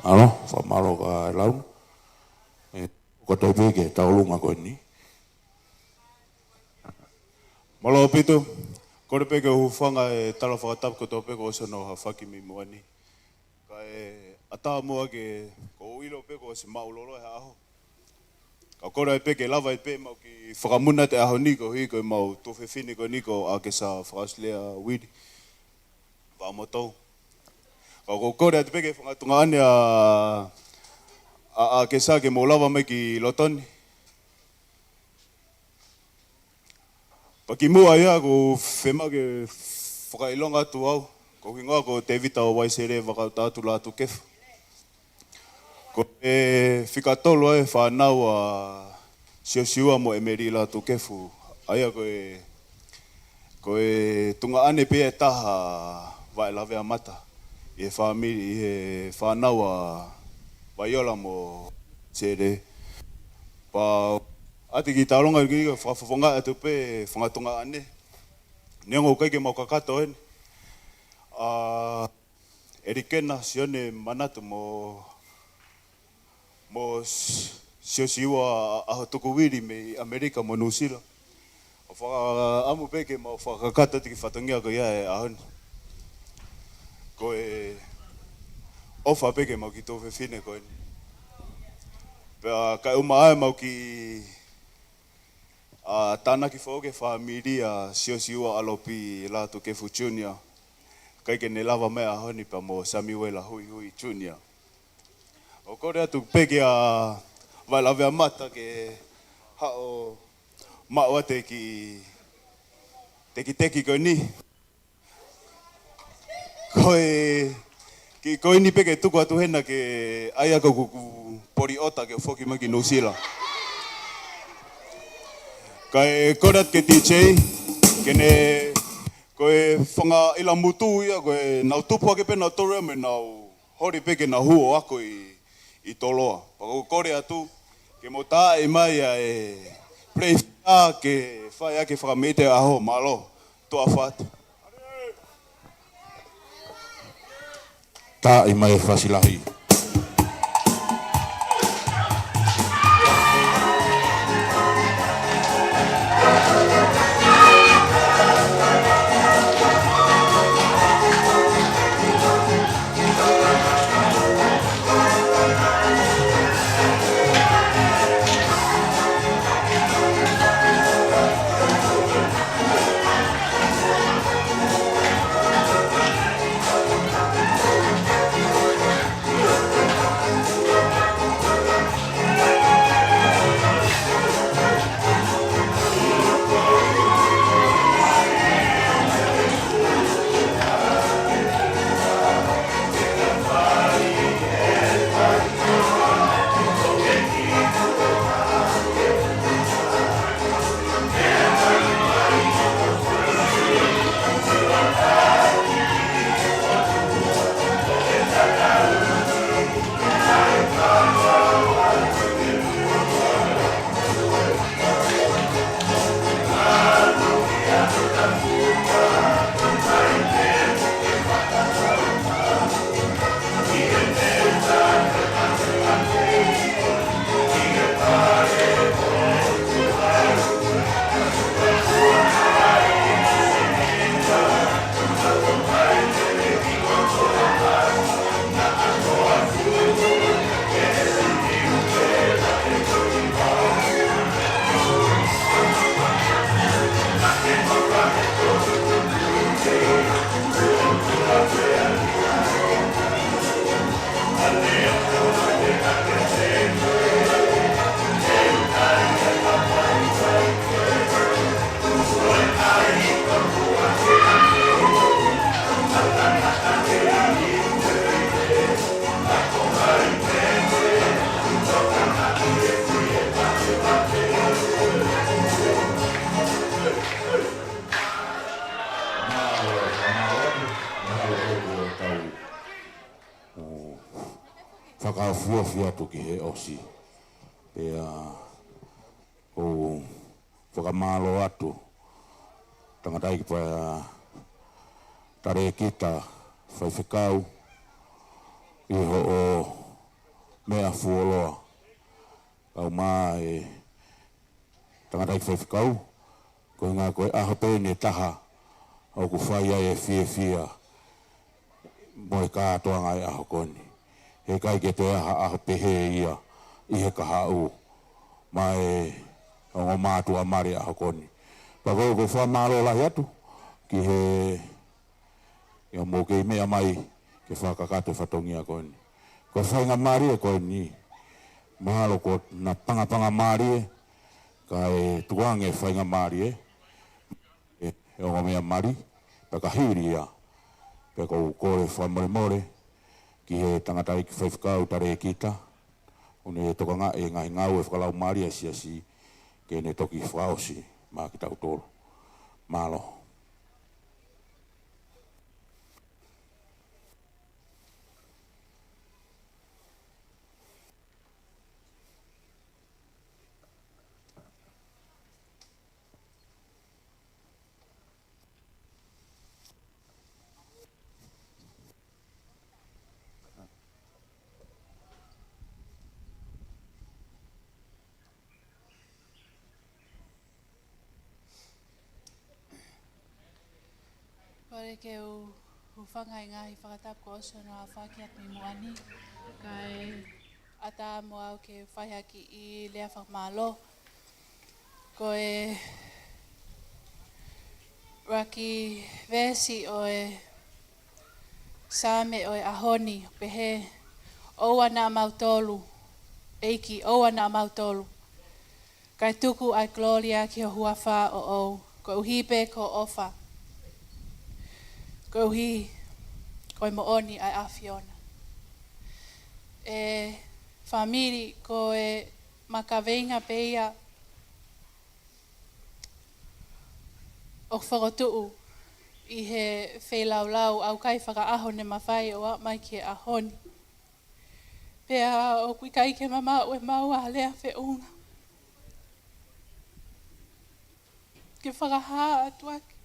Ano, whamaro ka lau. Ko tau peke, tau lunga koe ni. Malo pito, kore peke hufanga e tala whakatap ko tau peke o sono ha whaki mi moani. Ka e ata mua ke ko uilo peke o si maulolo e aho. Ka kora e peke lava e pe mau ki whakamuna te aho niko hiko mau tofe whiniko niko a ke sa whakaslea wiri. Wa motou. Ka kora te peke whakatunga ane a ke sa ke mo lava mai ki lotoni. Pa ki mua ia ko whema ke whakailonga atu au. Ko hingoa ko te vita o waisere whakatatu la atu kefu. Ko e whikatolo e whanau a siosiua mo e meri la atu kefu. Aia ko e tunga ane pe e taha vai lavea mata. I e whanau a vaiola mo sere. Pa ati ki taronga ki whawhonga atu pe whangatunga ane. Nengo kai ke mau kakato ene. Erikena sione manatu mo siosiua aho tuku wiri me Amerika mo New Zealand. O amu peke mau whakakata tiki whatongia ko ia e ahoni. Ko e ofa peke mau ki tofe whine ko ene. Pea kai uma ae mau ki tāna ki whauke whaamiria siosiua alopi lātu kefu junior. Kai ke ne lava mea honi pa mo Samuela hui junior. O kore atu peke a vai lavea mata ke hao maua teki ko ni. Ko ni peke tuku atu hena ke aia ko kuku pori ota ke foki maki New Zealand. Kai kore atu ke DJ ke ne koe whanga ila mutu ia, koe nau tupu ake pe nau torea me nau hori peke na huo ako i toloa. Pako kore atu, ke mo tā e mai a e play wha ke whai ake whakamete aho malo, toa whatu. Tā e mai e whasilahi. Whakafuafua tuki he osi. Pea o whakamalo atu. Tangatai pa tare kita whaiwhikau. Iho o mea fuoloa. Kau maa e tangatai whaiwhikau. Koe ngā koe aho pēne taha. Au ku whaia e fia. Moe kātoanga e aho koni. He kai ke te aha pehe ia i he kahau mai o mātua mari a hokoni. Pako ko whamaro lahi atu ki he ia mō kei mea mai ke whakakato whatongi a koini. Ko whainga mari e koini. Mahalo ko na panga mari e ka e tuange whainga mari e o mea mari paka hiri ia peko kore whamore ki he tangata i ki whaifukau tare e kita une e toka ngā e ngahi ngau e whakalau mari e siasi ke ne toki whaosi mā ki tau tōru. Mahalo. Kore ke u whangai ngahi whakatap ko oso no a whakiat mi muani. Kai ata mo au ke whaihaki I lea whakmalo. Ko e raki vesi o e same o e ahoni pehe oua na mautolu. Eiki oua na mautolu. Kai tuku ai gloria ki o huawha o o. Ko uhipe ko ofa. Ko hi ko mooni ai afiona. E famili ko e makavenga peia o whakotuu I he whelaulau au kai whakaaho ne mawhai o mai ke ahoni. Pea o kui kai ke mama o e mau a lea whiunga. Ke whakahaa atuaki.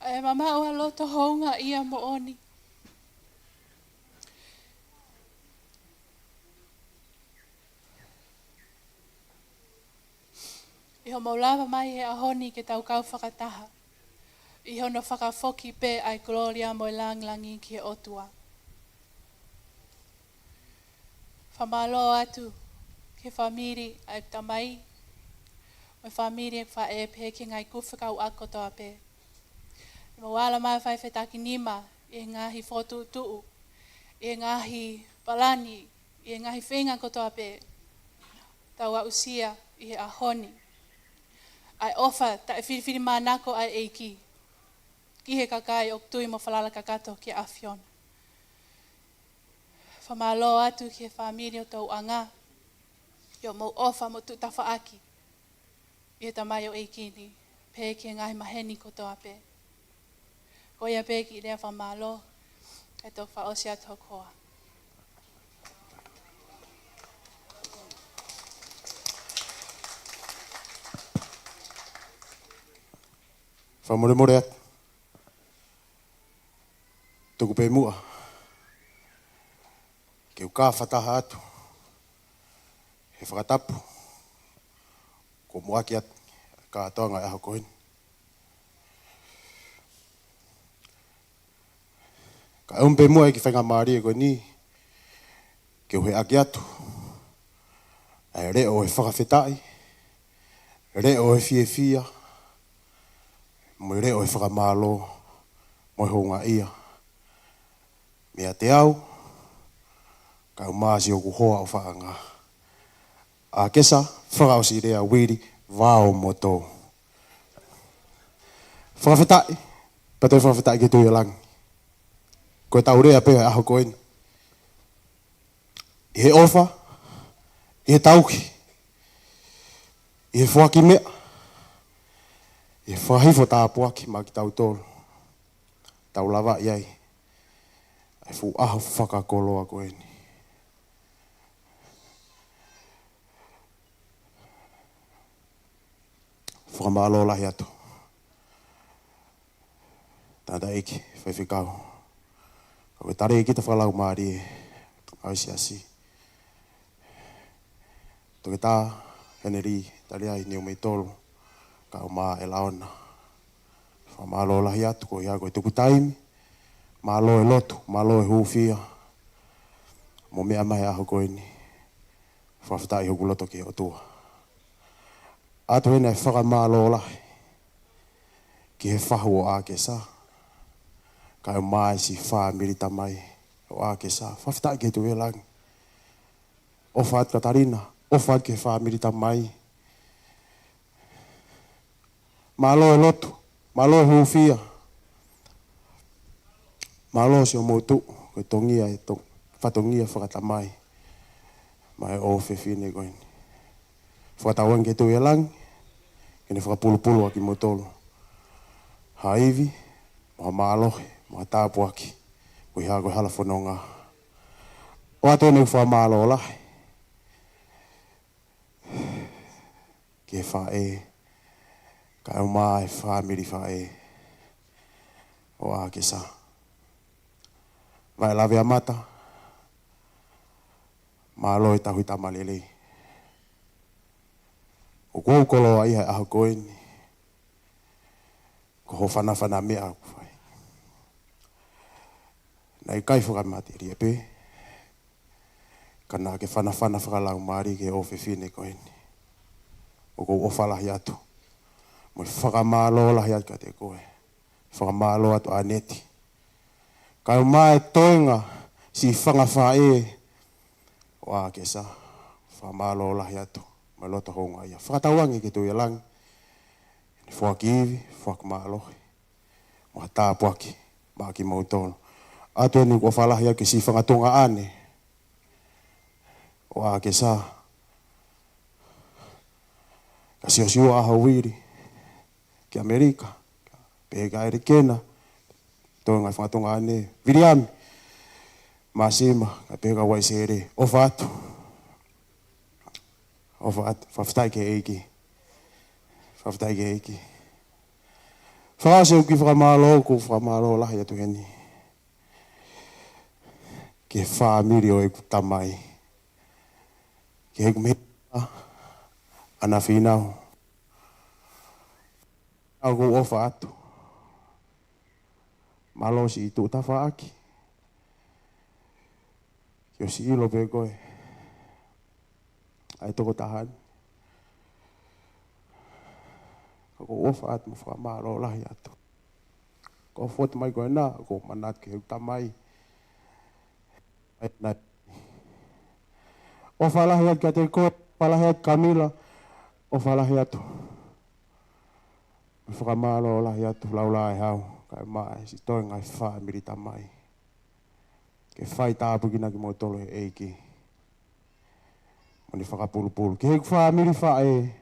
E mama o aloto hounga ia mooni. Iho maulawa mai he ahoni ke tau kau whakataha. Iho no whakafoki pe ai gloria mo langlangi ki otua. Whamalo atu ke whamiri ai tamai. Mo whamiri e wha e pe ki ngai kuwhakau akotoa pe. Mawala mai whai whetaki nima, I ngahi whotu tuu, I ngahi palani, I ngahi whenga kotoa pe. Taua usia I he ahoni. Ai ofa, ta e whiriwhiri mānako ai eiki. Ki he kakai o tui mo whalala kakato ki awhiona. Whamalo atu ki he whamiri o tau anga. Yo mo ofa mo tutafa aki. I he tamai o eiki ni, pe ki ngahi maheni kotoa pe. Ko ia peki lea whamalo, e tō whaosi ato koa. Whamore atu. Tuku pe mua. Ke uka whataha atu. He whakatapu. Ko muaki atu. Ka atoanga e aho kohin. Ka umpe mua ki whainga maari e koe ni. Ke uhe aki atu. Ai re o e whakawhetai. Re o e fia. Mo re o e whakamalo. Mo e honga ia. Mea te au. Ka umasi o kuhoa o whaanga. A kesa, whakaosi rea wiri. Vao mo tō. Whakawhetai. Pato e whakawhetai ki tui o langi. Koe tau rea pēhai aho koen. I he ofa, I he tauki, I he whaki mea, I he whahifo tāpuaki mā ki tau tōru. Tau lava iai, ai fu aho whakakoloa koen. Whakamalo lahi atu. Tāda eki, whaiwhikau. Koe tare I kita whalau maari e aisi asi. Toke tā, heneri, tare ai niu mei tolu, ka o maa e laona. Whamalo lahi atu, ko ia koe tuku taimi, Malo e lotu, malo e hufia. Mo mea mai aho koe ni. Whawhitai hoku loto ki o tua. Ato hena e whakamalo lahi. Ki he whahu o ake sa. Ka e mai si whamiri tamai o ake sa. Whawhitai ki he tu e langi. O whaat Katarina, o whaat ki he whamiri tamai. Malo e lotu, malo e hufia. Malo si o motu, koe tongia e tong, whatongia whakatamai. Mai o whiwhine koe ni. Whakatauan ke tu e langi, kene whakapulupulu aki motolo. Haivi, maha maalohe, maha tāpu aki, koe haa koe hala whanonga. O ato ene wha maalo lahi. Ke whae, ka au mai whamiri whae. O a ke sa. Vai lawe a mata. Maalo e tahui tamalele. O kou kolo ai hai aho koe ni. Ko ho whana mea aku whai. Nei kai whakamati ria pe. Kana ke whana whakalau maari ke o whiwhine koe ni. O kou ofalahi atu. Moi whakamalo lahi atu ka te koe. Whakamalo atu a neti. Kau mai toenga si whangawhae o a ke sa. Whamalo lahi atu. Mai loto honga ia. Whakatauangi ke tu ia langi. Ni whakiivi, whakamalohi. Maha tāpuaki, maki mautolo. Atu e ni kua whalahi ake si whangatonga ane. O a ke sa. Ka siosio aha wiri. Ki Amerika. Pega erikena. Toenga whangatonga ane. Viriami. Masima. Ka pega waisere. Ofa atu. Ofa atu. Whawhitai ke eiki. Whawhitai ke eiki. Whaaseu ki whakamalo ko whakamalo lahi atu heni. Ke whaamiri o eku tamai. Ke heku mehita. Ana whinau. Aku ofa atu. Malo si itu tafa aki. Kio si ilo pe koe. Ai toko tahan. Ako ofa atu mwha malo lahi atu. Ko fote mai koe na. Ko manat ke heu tamai. Ofa lahi atu ka te koe. Ofa lahi atu Kamila. Ofa lahi atu. Whakamalo lahi atu laulai hau. Kai mai si toenga i whaamiri tamai. Ke whai tāpu kina ki mo tolo he eiki. Moni whakapulupulu. Ke heku whaamiri whae.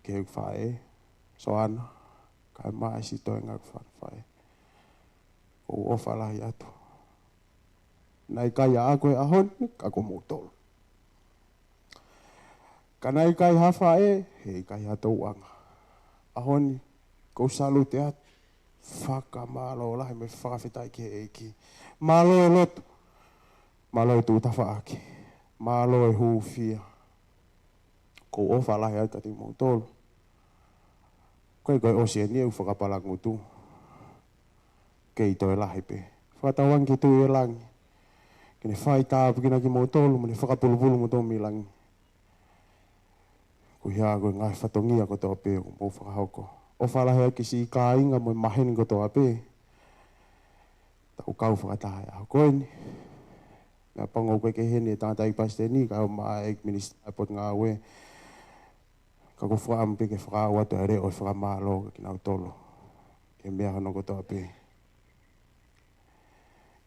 Ke heku whae. So ana. Kai mai si toenga ki whae. Ko ofa lahi atu. Nai kai a koe ahon. Kako mo tolo. Kanai kai hafa e. Hei kai hatou anga. Ahoni, kou salute atu. Whakamalo lahi me whakawhitai ki eiki. Malo e lotu. Malo e tūtawha aki. Malo e hūwhia. Kou ofa lahi atu kati mou tolu. Koe osi e nieu whakapalangu tu. Kei toi lahi pe. Whakatauang ki tu e langi. Kene whai tāpu kina ki mou tolu. Mene whakapulupulu mo tomi langi. Ko hia koe ngai whatongia ko tō pē o mō whakahauko. O whalahe aki si ka inga mo maheni ko tō pē. Tau kau whakatahe a koe ni. Ngā pango koe ke hene tātai paste ni. Ka o maa ek minister pot ngā ue. Ka ko whaampe ke whakau atu ere o whakamalo ki nau tolo. Ke mea hano ko tō pē.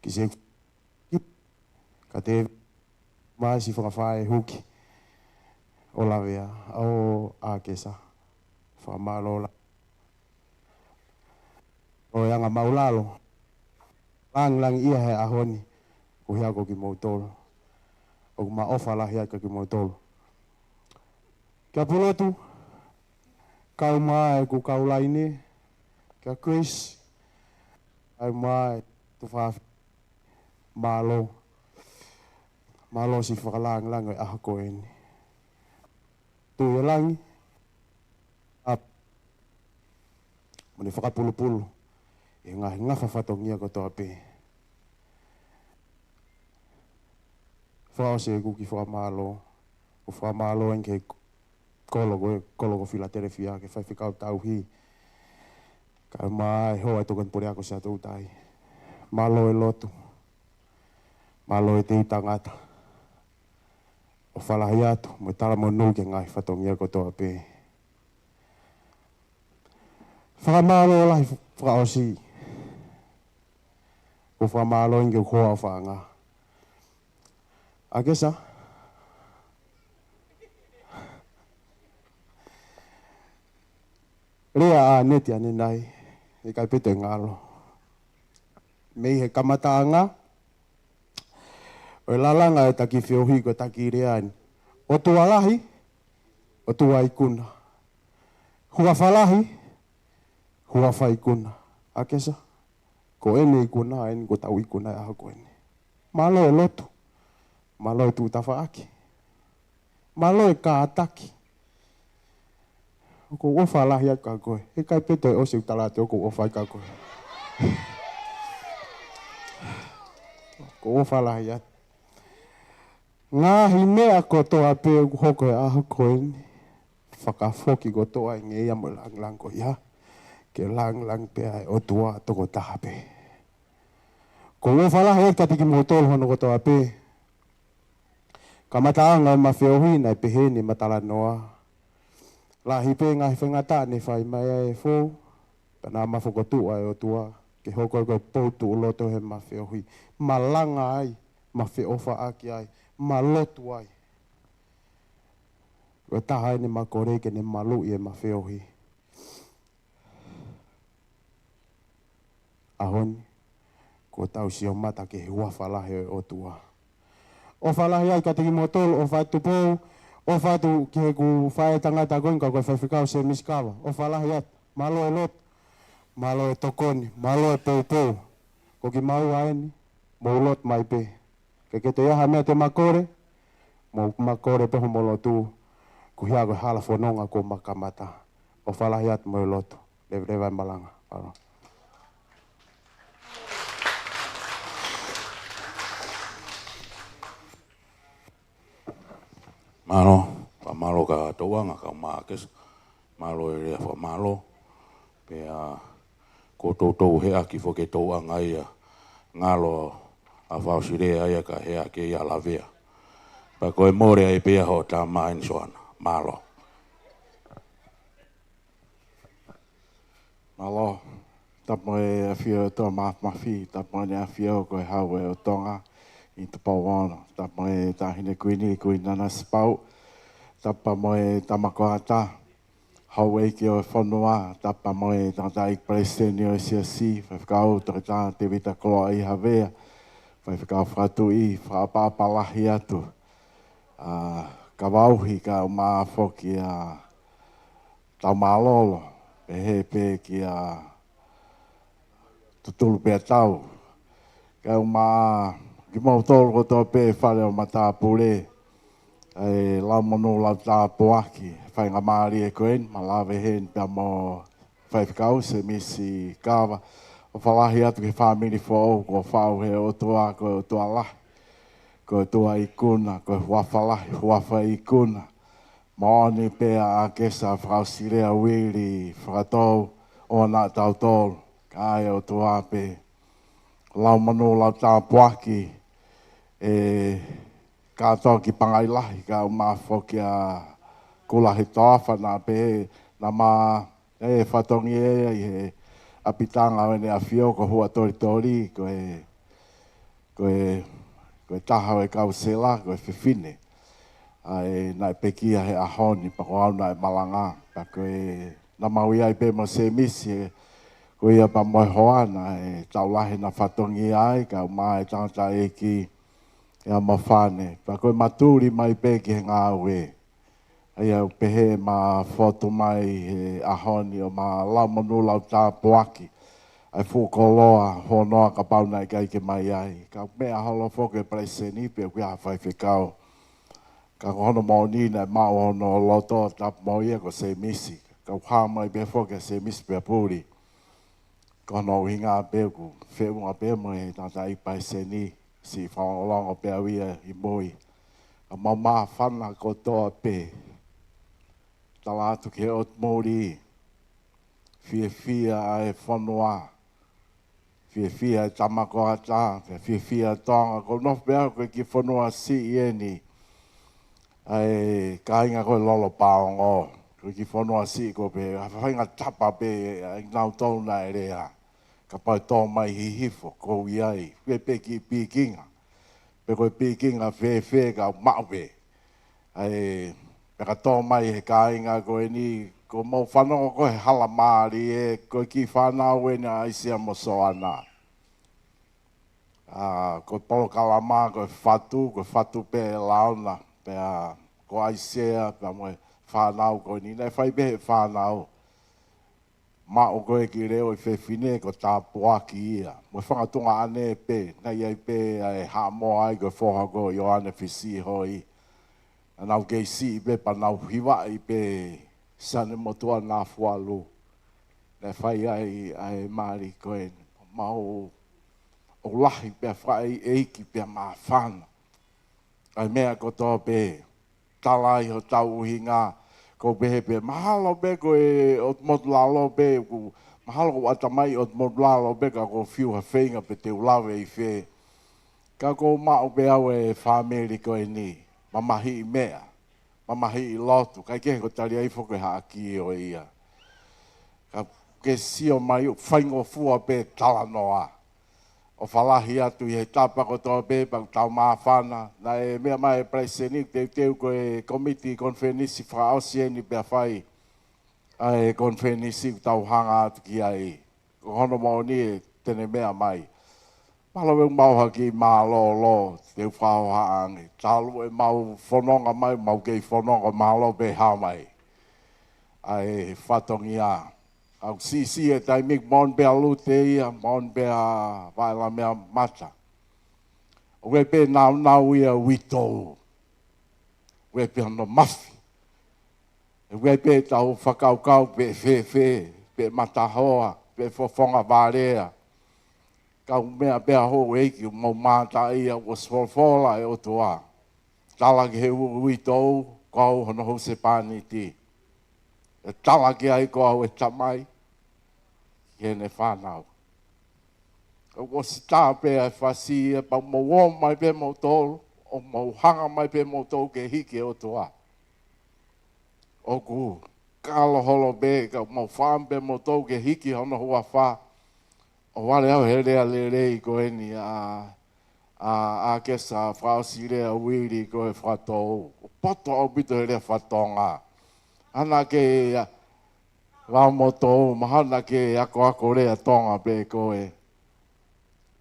Ki se ka te maa si whakawhae huki. O lawea, o ākesa, whamalo la. O yanga maulalo, lang ia he ahoni, ko hea ko ki mautolo. O ma ofa la hea ka ki mautolo. Kia pulotu, kau mai ku kau laine, kia Chris, kau mai tu whaafi, malo si whakalang e ahako eni. Tu langi. Mani whakapulu-pulu. E ngahi ngawha whatongia kotoa pē. Whaose e kuki whakamalo. O whakamalo en ke kologo Philadelphia ke whaiwhikau tau hi. Ka mai hoa e tokan pore ako sa tau tai. Malo e lotu. Malo e te tangata. O whalahi atu, mo tala mo nuu ke ngai whatongia kotoa pē. Whakamalo lahi whakaosi. O whakamalo inge hoa o whaanga. Akesa? Rea a neti ane nai, e kai pete ngalo. Mei he kamataanga, o lalanga e taki whiohi ko taki reani. O tua lahi, o tua ikuna. Hua whalahi, hua wha ikuna. Akesa? Ko ene ikuna, ene ko tau ikuna e aha ko ene. Malo e lotu. Malo e tūtawha aki. Malo e ka ataki. Ko ofa lahi ka koe. E kai peto e ose utalate o ko ofa ka koe. Ko ofa lahi atu. Ngahi mea ko toa pe hoko e aha koe ni. Whakafoki ko toa e ngeia mo lang ko ia. Ke lang pea e o tua toko taha pe. Ko ofa lahi e katiki mo tolo hono ko toa pe. Kamataanga ma whiohi nai pehe ni matala noa. Lahi pe ngahi whengata ne whai mai e fō. Pana ma whakotua e o tua. Ke hoko ko poutu o loto he ma whiohi. Ma langa ai. Ma whiofa aki ai. Ma lotu ai. Ko taha ni ma koreke ni malu i e ma whiohi. Ahoni. Ko tau si o mata ke hua whalahe o tua. O whalahi ai ka tiki motolo o whatu pou. O whatu ki ku whae tangata koin ka koe whaiwhikau se miskawa. O whalahi at. Malo e lot. Malo e tokoni. Malo e pou. Ko ki mau aeni. Mo lot mai pe. Ke te iaha mea te makore. Mo makore peho mo lotu. Ku hia koe hala whanonga ko makamata. O whalahi at mo e lotu. Lewai malanga. Paro. Malo, pamalo ka toanga ka makes. Malo e rea pamalo. Pea ko tōtou hea ki fo ke toanga ia. Ngalo a whausirea ia ka hea ke ia lavea. Pa koe more ai pea ho tā main soana. Malo. Malo. Tapo e awhia toa mafi. Tapo e awhia o koe hau e o tonga. I te pauana. Tapa e tahine kuini nana spau. Tapa mo e tamakoata. Hau e ki o whanua. Tapa mo e tata ik palestini o siasi. Whaiwhikau toka te vita koloa i havea. Whaiwhikau whatu i whaapapalahi atu. Ka wauhi ka o maa whoki a tau malolo. Pehe pe ki a tutulu pea tau. Ka o maa ki mau tōru ko tō pē whare o mata pūre. E lau mono lau tā poaki. Whai ngā maari e koen, ma lawe hen pia mo whaiwhikau se misi kawa. O whalahi atu ke whamiri whao, ko whao he o tua, ko o tua lahi. Ko o tua ikuna, ko huawhalahi, huawha ikuna. Maoni pēa a kesa whausirea wiri, whakatou, o nā tau tōru. Ka e o tua pē. Lau manu lau tā poaki. Katoa ki pangai lahi ka o maa whoki a kulahi toafa nā pehe nā maa whatongi e he apitanga o ne a whio ko hua tori koe taha e kau sela koe whiwhine nā pekia he ahoni pako au nā malanga pa koe nā maui ai pe mo se misi koe ia pa moe hoana taulahi nā whatongi ai ka o maa tangata e ki ia mawhane. Pa koe maturi mai peki he ngā ue. Ai au pehe ma whoto mai he ahoni o ma lau manu lau tā poaki. Ai whukoloa honoa ka pauna i kai ke mai ai. Ka mea holo whoke preseni pe kui a whaiwhikau. Ka hono maoni nei mao hono loto tap mo ia ko se misi. Ka uha mai pe whoke se misi pe puri. kono hinga pe ku fe mo pe mo e tata I pai seni si fa long o pe wia I moi a mama fana ko to pe tala tu ke ot mori fia ai fonwa fia tamako ata fia tonga ko no pe ko ki fonwa si eni ai kainga ko lolo paongo ko ki fonwa si ko pe fainga tapa pe nau tau na area ka pa to mai hifo ko iai pe ki pikinga pe ko pikinga fe ka mawe ai pe ka to mai he kainga ko ni ko mo whanongo ko he hala maari e ko ki whanau e na isia mo soana. Ko polo kalama ko whatu pe launa pe ko aisea pe mo whanau ko ni nei whai behe whanau. Ma o ko e ki reo I whewhine ko tā puaki ia. Mo whangatunga ane pe, nei ai pe e hamo ai ko whoha ko Ioane Whisi hoi. Anau kei si pe pa nau hiwa I pe sane motua na fualu le fai ai mari koen mau o lahi pe fai eiki pe ma fan ai mea ko to pe talai ho tau hinga ko pe mahalo be ko e o modlalo be ku mahalo o atamai o modlalo be ka ko fiu ha feinga pe te ulawe I fe ka ko ma o be awe family ko ni mamahi mea mamahi I lotu, kai ke ko tari ai foko haki o ia. Ka ke sio mai whaingo fua pe tala noa. O whalahi atu I he tapa ko tō pe pang tau mawhana. Na e mea mai preseni teu ko e komiti konfenisi whaosieni pe whai. A e konfenisi tau hanga atu ki ai. Ko hono mau ni e tene mea mai. Malo e mau haki maa lo te whao haangi. Talu e mau whanonga mai, mau kei whanonga malo pe hao mai. Ai whatongi a. Au sisi e tai mik mon pe alu te ia, mon pe a waila mea mata. Ue pe nau ia witou. Ue pe ano mafi. Ue pe tau whakaukau pe fe, pe matahoa, pe fofonga varea. Kau mea pea ho eiki mo mata ia o sfolfola e o toa. Tala ki he ui tou, kau hono ho se pani ti. E tala ki ai kau e tamai, ki ne whanau. O si tā pea e whasi e pa mo wong mai pe mo tolu, o mo hanga mai pe mo tolu ke hiki o toa. O ku, kalo holo be, ka mo wham pe mo tolu ke hiki hono hua wha. O wale au he rea le ko eni a kesa whaosi rea wiri ko e whatou. O poto au bito he rea whatonga. Ana ke wao moto mahana ke ako rea tonga pe ko e.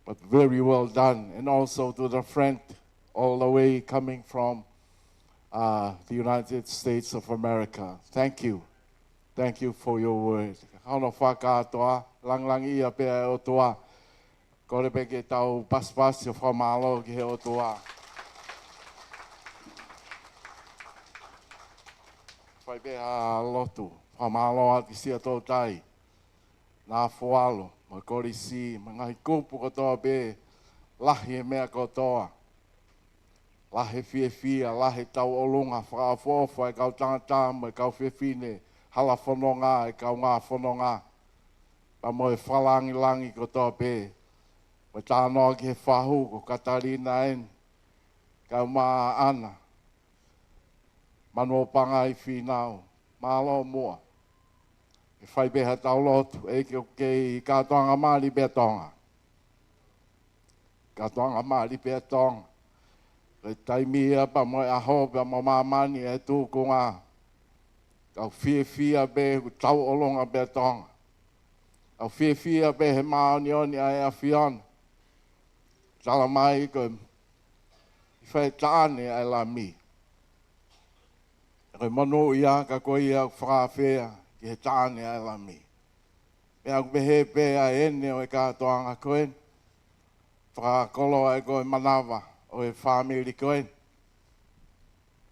But very well done. And also to the friend all the way coming from the United States of America. Thank you. Thank you for your word. Hano whakatoa. Lang ia pe o toa. Kore pe ke tau pas o whamalo ki he o toa. Whai pe a lotu. Whamalo ati sia tō tai. Nā whoalo. Ma kori si. Ma ngahi kupu ko toa pe. Lahi e mea ko toa. Lahi fia. Lahi tau olunga. Whaafofa e kau tangata. E kau whiwhine. Hala whanonga. E kau ngā whanonga. Pa mo e whalangi ko tō pē. Mo tānoa ki he whahu ko Katarina en. Kau maa ana. Mano panga I whinau. Malo mua. E whai beha tau lotu. E ke katoanga maari bea tonga. Katoanga maari bea tonga. E taimia pa mo e aho pa mo mamani e tū ko ngā. Kau fia be tau olonga bea tonga. Au fia pe he maoni oni ai a fiona. Tala mai ko I whai tāne ai la mi. Koe mano ia ka koe ia whakawhea ki he tāne ai la mi. Me au pehe pe a ene o e kātoanga koen. Whakakolo ai koe manawa o e whamiri koen.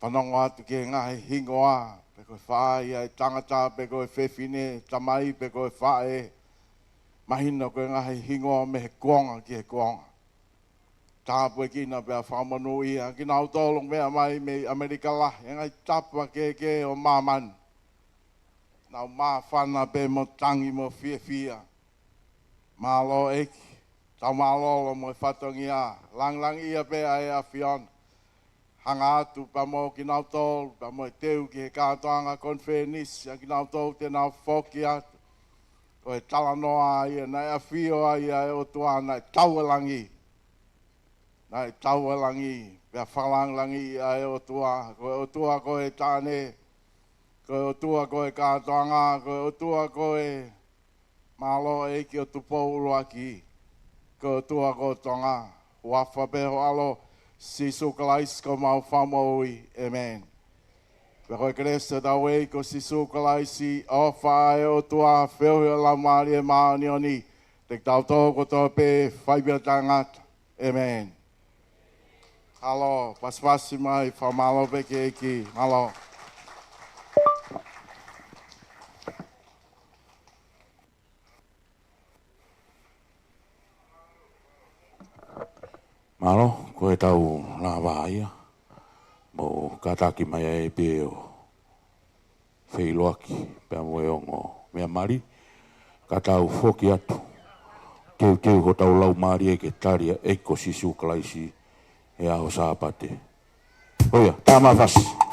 Whanongo atu ki ngahi hingoa. Pe koe whaai ai tangata pe koe whewhine tamai pe koe whae. Mahina koe ngahi hingoa me he kuonga ki he kuonga. Tāpua kina pia whamanu ia, kina autolong mea mai me Amerika lah, ngai tapua ke o mamani. Nau mā whana pe mo tangi mo fia. Mā lo eki, tau mā lolo mo whatongi a, lang ia pe ai a whiona. Hanga atu pa mo ki nau tolu, pa mo teu ki he kātoanga konfenisi, a ki nau tolu te nau whoki atu. Ko he talanoa ia, nai a whio a ia e o tua, nai tauelangi. Nai tauelangi, pia whalanglangi a e o tua, ko he tāne, ko e o tua ko e kātoanga, ko e o tua ko e malo e ki o tupou aki, ko e o tua ko tonga, wafa pe ho alo, Sisu kalais ko mau whamaui, amen. Peko e kresa tau e ko sisu kalaisi, o whae o tua whiohi o la maari e maani oni, te tau tō ko tō pe whaipia tangata, amen. Halo, paswasi mai, whamalo peke eki, halo. Malo, koe tau la waia, mo kataki mai e pe o wheiloaki, pia moe ongo mea mari, katau whoki atu, keu ho tau lau mari e ke taria eiko sisu kalaisi e aho sāpate. Oia, tāma vasi.